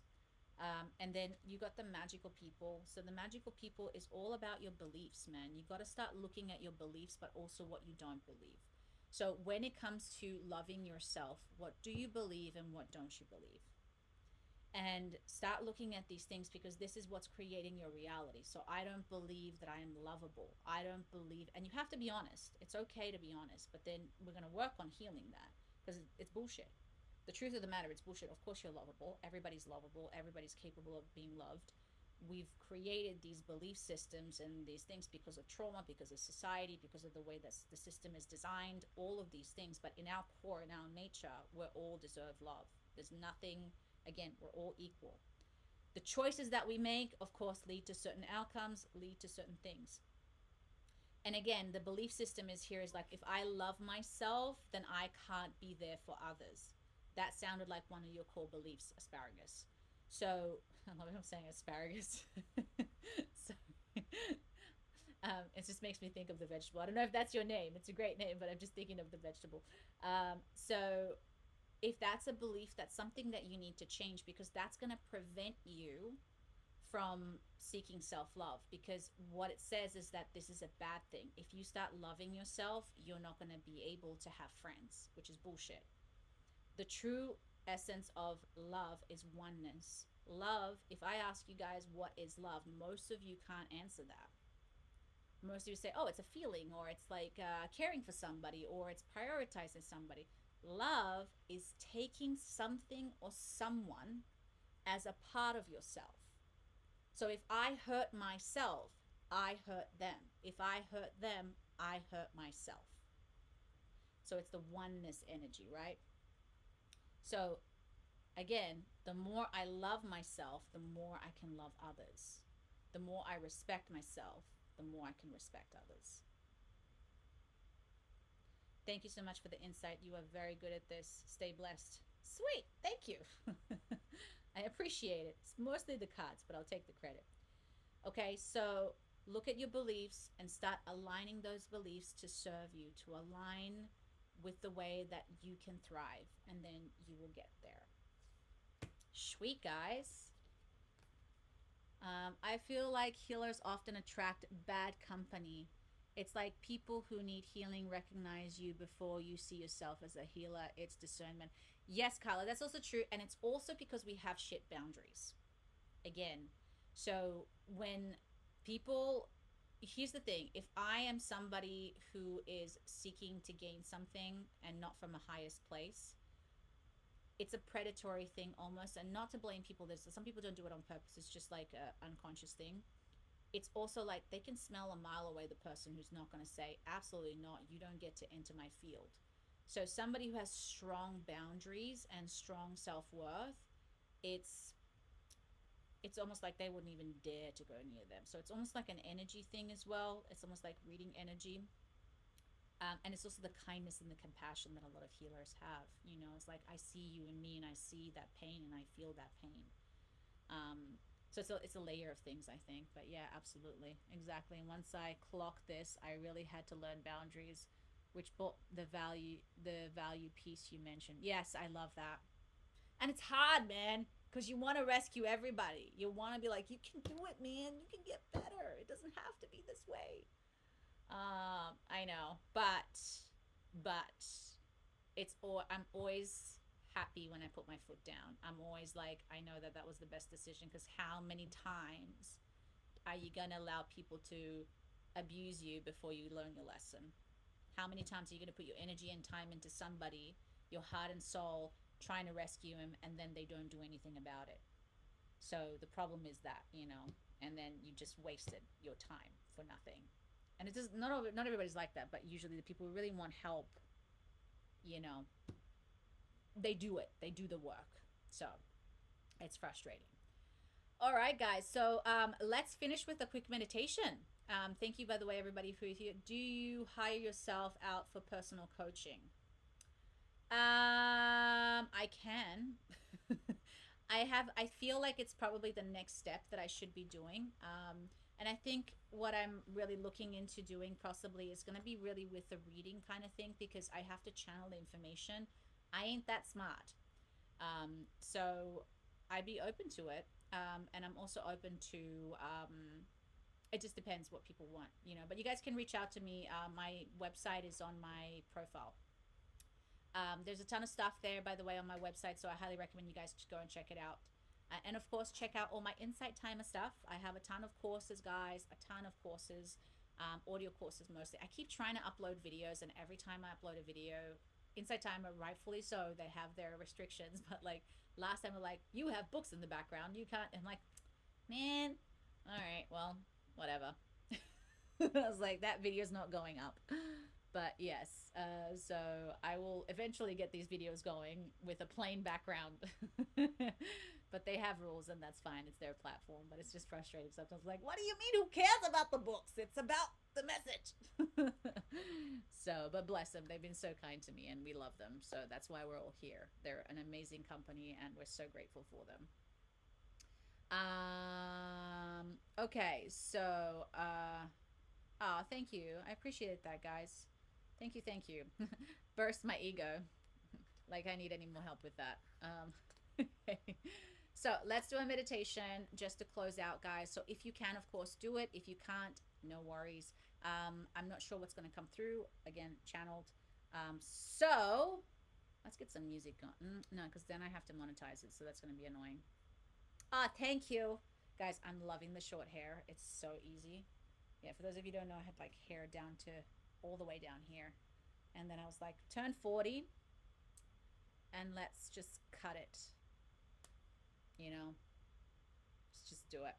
And then you got the magical people. So the magical people is all about your beliefs, man. You got to start looking at your beliefs, but also what you don't believe. So when it comes to loving yourself, what do you believe and what don't you believe? And start looking at these things, because this is what's creating your reality. So I don't believe that I am lovable. I don't believe, and you have to be honest. It's okay to be honest, but then we're going to work on healing that, because it's bullshit. The truth of the matter, it's bullshit. Of course you're lovable. Everybody's lovable. Everybody's capable of being loved. We've created these belief systems and these things because of trauma, because of society, because of the way that the system is designed, all of these things. But in our core, in our nature, we all deserve love. There's nothing, again, we're all equal. The choices that we make, of course, lead to certain outcomes, lead to certain things. And again, the belief system is here is like, if I love myself, then I can't be there for others. That sounded like one of your core beliefs, asparagus. So I love how I'm saying asparagus. So it just makes me think of the vegetable. I don't know if that's your name. It's a great name, but I'm just thinking of the vegetable. So if that's a belief, that's something that you need to change, because that's going to prevent you from seeking self-love, because what it says is that this is a bad thing. If you start loving yourself, you're not going to be able to have friends, which is bullshit. The true essence of love is oneness. Love, if I ask you guys what is love, most of you can't answer that. Most of you say, oh, it's a feeling, or it's like caring for somebody, or it's prioritizing somebody. Love is taking something or someone as a part of yourself. So if I hurt myself, I hurt them. If I hurt them, I hurt myself. So it's the oneness energy, right? So again, the more I love myself, the more I can love others. The more I respect myself, the more I can respect others. Thank you so much for the insight. You are very good at this. Stay blessed. Sweet. Thank you. I appreciate it. It's mostly the cards, but I'll take the credit. Okay, so look at your beliefs and start aligning those beliefs to serve you, to align with the way that you can thrive, and then you will get there. Sweet, guys. I feel like healers often attract bad company. It's like people who need healing recognize you before you see yourself as a healer. It's discernment. Yes, Carla, that's also true. And it's also because we have shit boundaries. Again, so when people, here's the thing, if I am somebody who is seeking to gain something and not from a highest place, it's a predatory thing almost. And not to blame people, there's some people don't do it on purpose, it's just like a unconscious thing. It's also like they can smell a mile away the person who's not going to say absolutely not, you don't get to enter my field. So somebody who has strong boundaries and strong self-worth, it's it's almost like they wouldn't even dare to go near them. So it's almost like an energy thing as well. It's almost like reading energy. And it's also the kindness and the compassion that a lot of healers have. You know, it's like I see you in me and I see that pain and I feel that pain. Um, so it's a layer of things, I think. But yeah, absolutely. Exactly. And once I clocked this, I really had to learn boundaries, which brought the value piece you mentioned. Yes, I love that. And it's hard, man, because you want to rescue everybody. You want to be like, you can do it, man. You can get better. It doesn't have to be this way. I know, but it's all. I'm always happy when I put my foot down. I'm always like, I know that that was the best decision because how many times are you gonna allow people to abuse you before you learn your lesson? How many times are you gonna put your energy and time into somebody, your heart and soul, trying to rescue him, and then they don't do anything about it? So the problem is that, and then you just wasted your time for nothing. And it does not everybody's like that, but usually the people who really want help, you know, they do it. They do the work. So it's frustrating. All right, guys. So let's finish with a quick meditation. Thank you, by the way, everybody, for here. Do you hire yourself out for personal coaching? I can. I feel like it's probably the next step that I should be doing. And I think what I'm really looking into doing possibly is going to be really with the reading kind of thing because I have to channel the information. I ain't that smart. So I'd be open to it. And I'm also open to, it just depends what people want. But you guys can reach out to me. My website is on my profile. There's a ton of stuff there, by the way, on my website, so I highly recommend you guys just go and check it out. And of course, check out all my Insight Timer stuff. I have a ton of courses, guys, a ton of courses, audio courses mostly. I keep trying to upload videos, and every time I upload a video, Insight Timer, rightfully so, they have their restrictions. But like last time, they're like, you have books in the background, you can't. I'm like, man, all right, well, whatever. I was like, that video's not going up. But yes, so I will eventually get these videos going with a plain background. But they have rules, and that's fine. It's their platform. But it's just frustrating sometimes. Like, what do you mean? Who cares about the books? It's about the message. So, but bless them. They've been so kind to me, and we love them. So that's why we're all here. They're an amazing company, and we're so grateful for them. Okay, so thank you. I appreciate that, guys. Thank you, thank you. Burst my ego. Like I need any more help with that. So let's do a meditation just to close out, guys. So if you can, of course, do it. If you can't, no worries. I'm not sure what's going to come through. Again, channeled. So let's get some music on. No, because then I have to monetize it. So that's going to be annoying. Thank you. Guys, I'm loving the short hair. It's so easy. Yeah, for those of you who don't know, I had like hair down to all the way down here. And then I was like, turn 40 and let's just cut it. You know, let's just do it.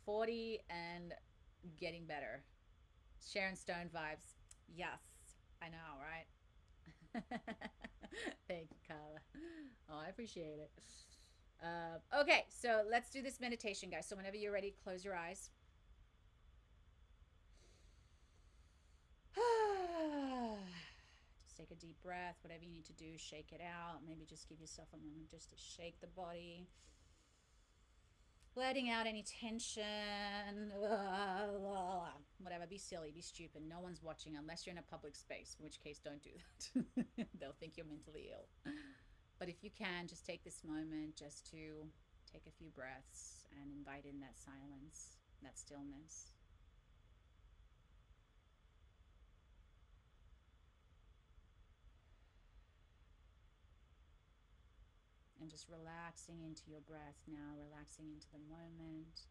40 and getting better. Sharon Stone vibes. Yes, I know, right? Thank you, Carla. Oh, I appreciate it. Okay, so let's do this meditation, guys. So whenever you're ready, close your eyes. Just take a deep breath. Whatever you need to do, shake it out. Maybe just give yourself a moment just to shake the body. Letting out any tension. Whatever. Be silly. Be stupid. No one's watching unless you're in a public space, in which case don't do that. They'll think you're mentally ill. But if you can, just take this moment just to take a few breaths and invite in that silence, that stillness. And just relaxing into your breath now, relaxing into the moment,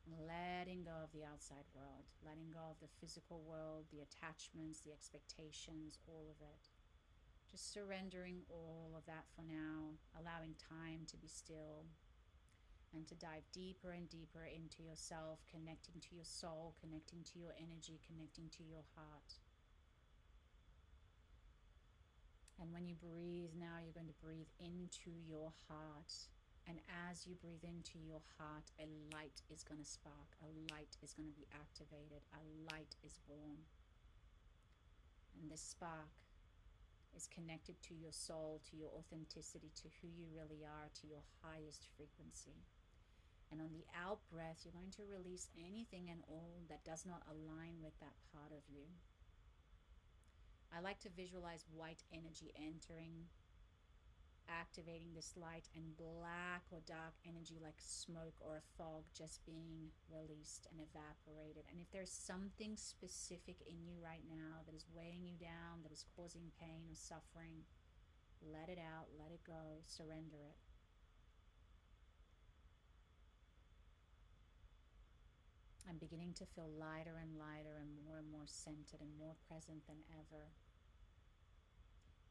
letting go of the outside world, letting go of the physical world, the attachments, the expectations, all of it. Just surrendering all of that for now, allowing time to be still and to dive deeper and deeper into yourself, connecting to your soul, connecting to your energy, connecting to your heart. And when you breathe now, you're going to breathe into your heart. And as you breathe into your heart, a light is going to spark, a light is going to be activated, a light is born. And this spark is connected to your soul, to your authenticity, to who you really are, to your highest frequency. And on the out breath, you're going to release anything and all that does not align with that part of you. I like to visualize white energy entering, activating this light, and black or dark energy like smoke or a fog just being released and evaporated. And if there's something specific in you right now that is weighing you down, that is causing pain or suffering, let it out, let it go, surrender it. I'm beginning to feel lighter and lighter and more centered and more present than ever.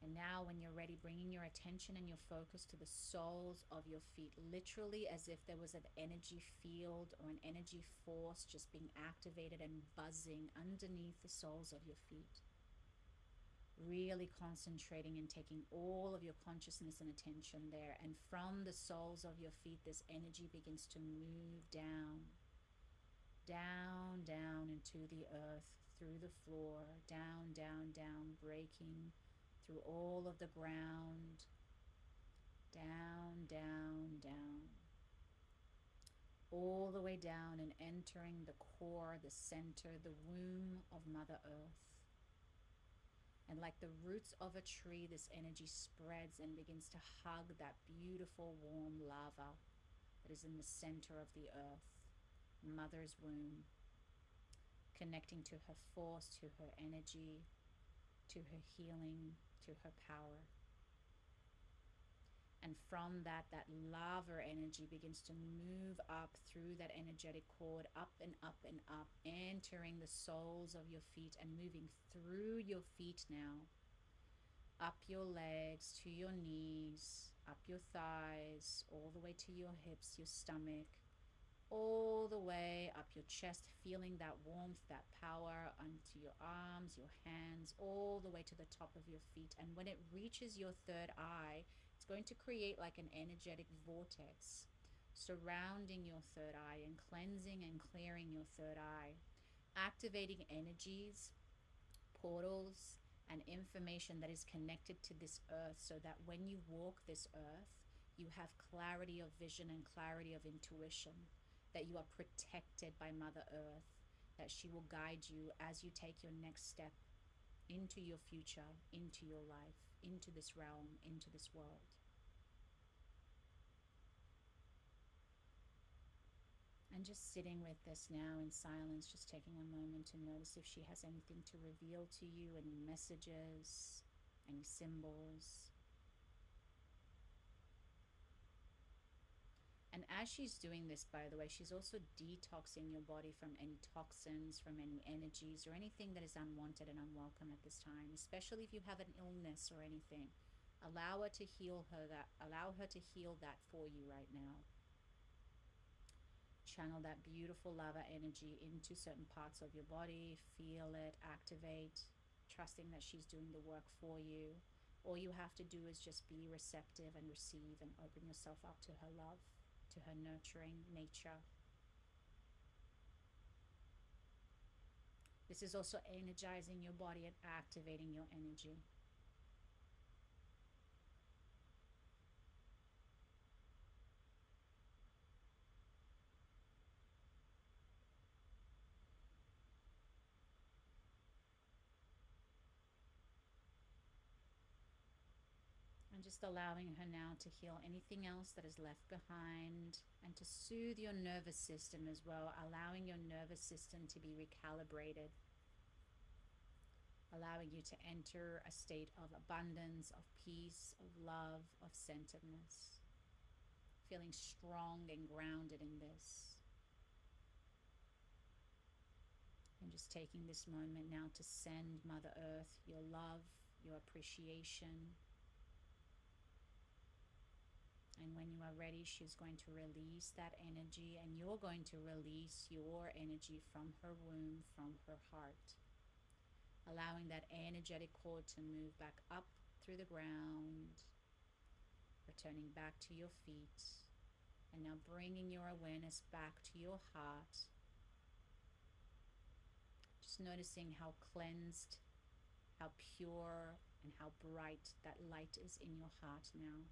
And now, when you're ready, bringing your attention and your focus to the soles of your feet, literally as if there was an energy field or an energy force just being activated and buzzing underneath the soles of your feet. Really concentrating and taking all of your consciousness and attention there. And from the soles of your feet, this energy begins to move down, down, down into the earth, through the floor, down, down, down, breaking through all of the ground, down, down, down, all the way down and entering the core, the center, the womb of Mother Earth. And like the roots of a tree, this energy spreads and begins to hug that beautiful warm lava that is in the center of the earth, Mother's womb, connecting to her force, to her energy, to her healing, to her power. And from that, that lava energy begins to move up through that energetic cord, up and up and up, entering the soles of your feet and moving through your feet now, up your legs to your knees, up your thighs, all the way to your hips, your stomach, all the way up your chest, feeling that warmth, that power onto your arms, your hands, all the way to the top of your feet. And when it reaches your third eye, it's going to create like an energetic vortex surrounding your third eye and cleansing and clearing your third eye, activating energies, portals, and information that is connected to this earth, so that when you walk this earth, you have clarity of vision and clarity of intuition, that you are protected by Mother Earth, that she will guide you as you take your next step into your future, into your life, into this realm, into this world. And just sitting with this now in silence, just taking a moment to notice if she has anything to reveal to you, any messages, any symbols. And as she's doing this, by the way, she's also detoxing your body from any toxins, from any energies, or anything that is unwanted and unwelcome at this time, especially if you have an illness or anything. Allow her to heal her that, allow her to heal that for you right now. Channel that beautiful lava energy into certain parts of your body, feel it, activate, trusting that she's doing the work for you. All you have to do is just be receptive and receive and open yourself up to her love, to her nurturing nature. This is also energizing your body and activating your energy. And just allowing her now to heal anything else that is left behind and to soothe your nervous system as well, allowing your nervous system to be recalibrated, allowing you to enter a state of abundance, of peace, of love, of centeredness, feeling strong and grounded in this. And just taking this moment now to send Mother Earth your love, your appreciation. And when you are ready, she's going to release that energy, and you're going to release your energy from her womb, from her heart, allowing that energetic cord to move back up through the ground, returning back to your feet, and now bringing your awareness back to your heart. Just noticing how cleansed, how pure, and how bright that light is in your heart now.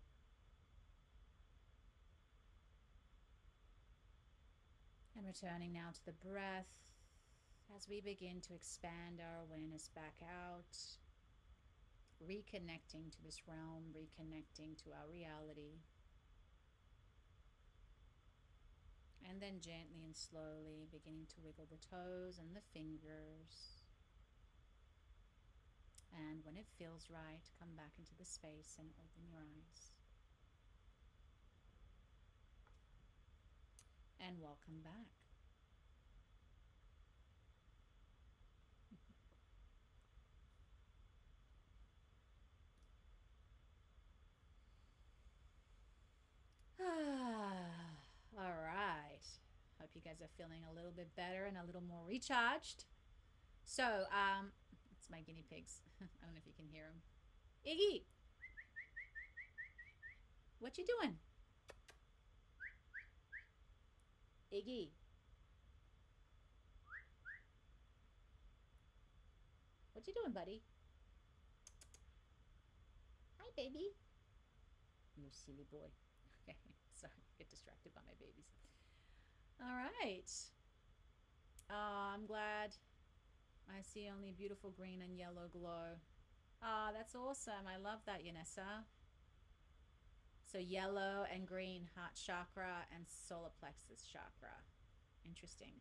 And returning now to the breath as we begin to expand our awareness back out, reconnecting to this realm, reconnecting to our reality. And then gently and slowly beginning to wiggle the toes and the fingers. And when it feels right, come back into the space and open your eyes. And welcome back. All right. Hope you guys are feeling a little bit better and a little more recharged. So, it's my guinea pigs. I don't know if you can hear them. Iggy, what you doing? Iggy. What you doing, buddy? Hi, baby. You silly boy. Okay, sorry, get distracted by my babies. All right. I'm glad I see only beautiful green and yellow glow. That's awesome. I love that, Yanessa. So yellow and green, heart chakra and solar plexus chakra. Interesting.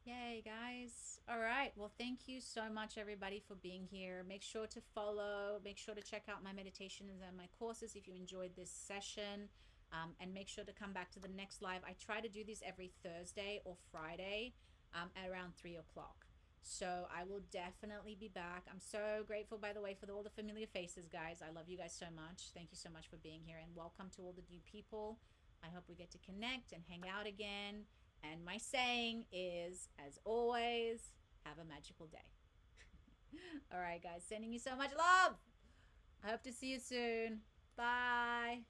Yay, guys. All right. Well, thank you so much, everybody, for being here. Make sure to follow. Make sure to check out my meditations and my courses if you enjoyed this session. And make sure to come back to the next live. I try to do these every Thursday or Friday at around 3 o'clock. So I will definitely be back. I'm so grateful, by the way, for all the familiar faces, guys. I love you guys so much. Thank you so much for being here. And welcome to all the new people. I hope we get to connect and hang out again. And my saying is, as always, have a magical day. All right, guys, sending you so much love. I hope to see you soon. Bye.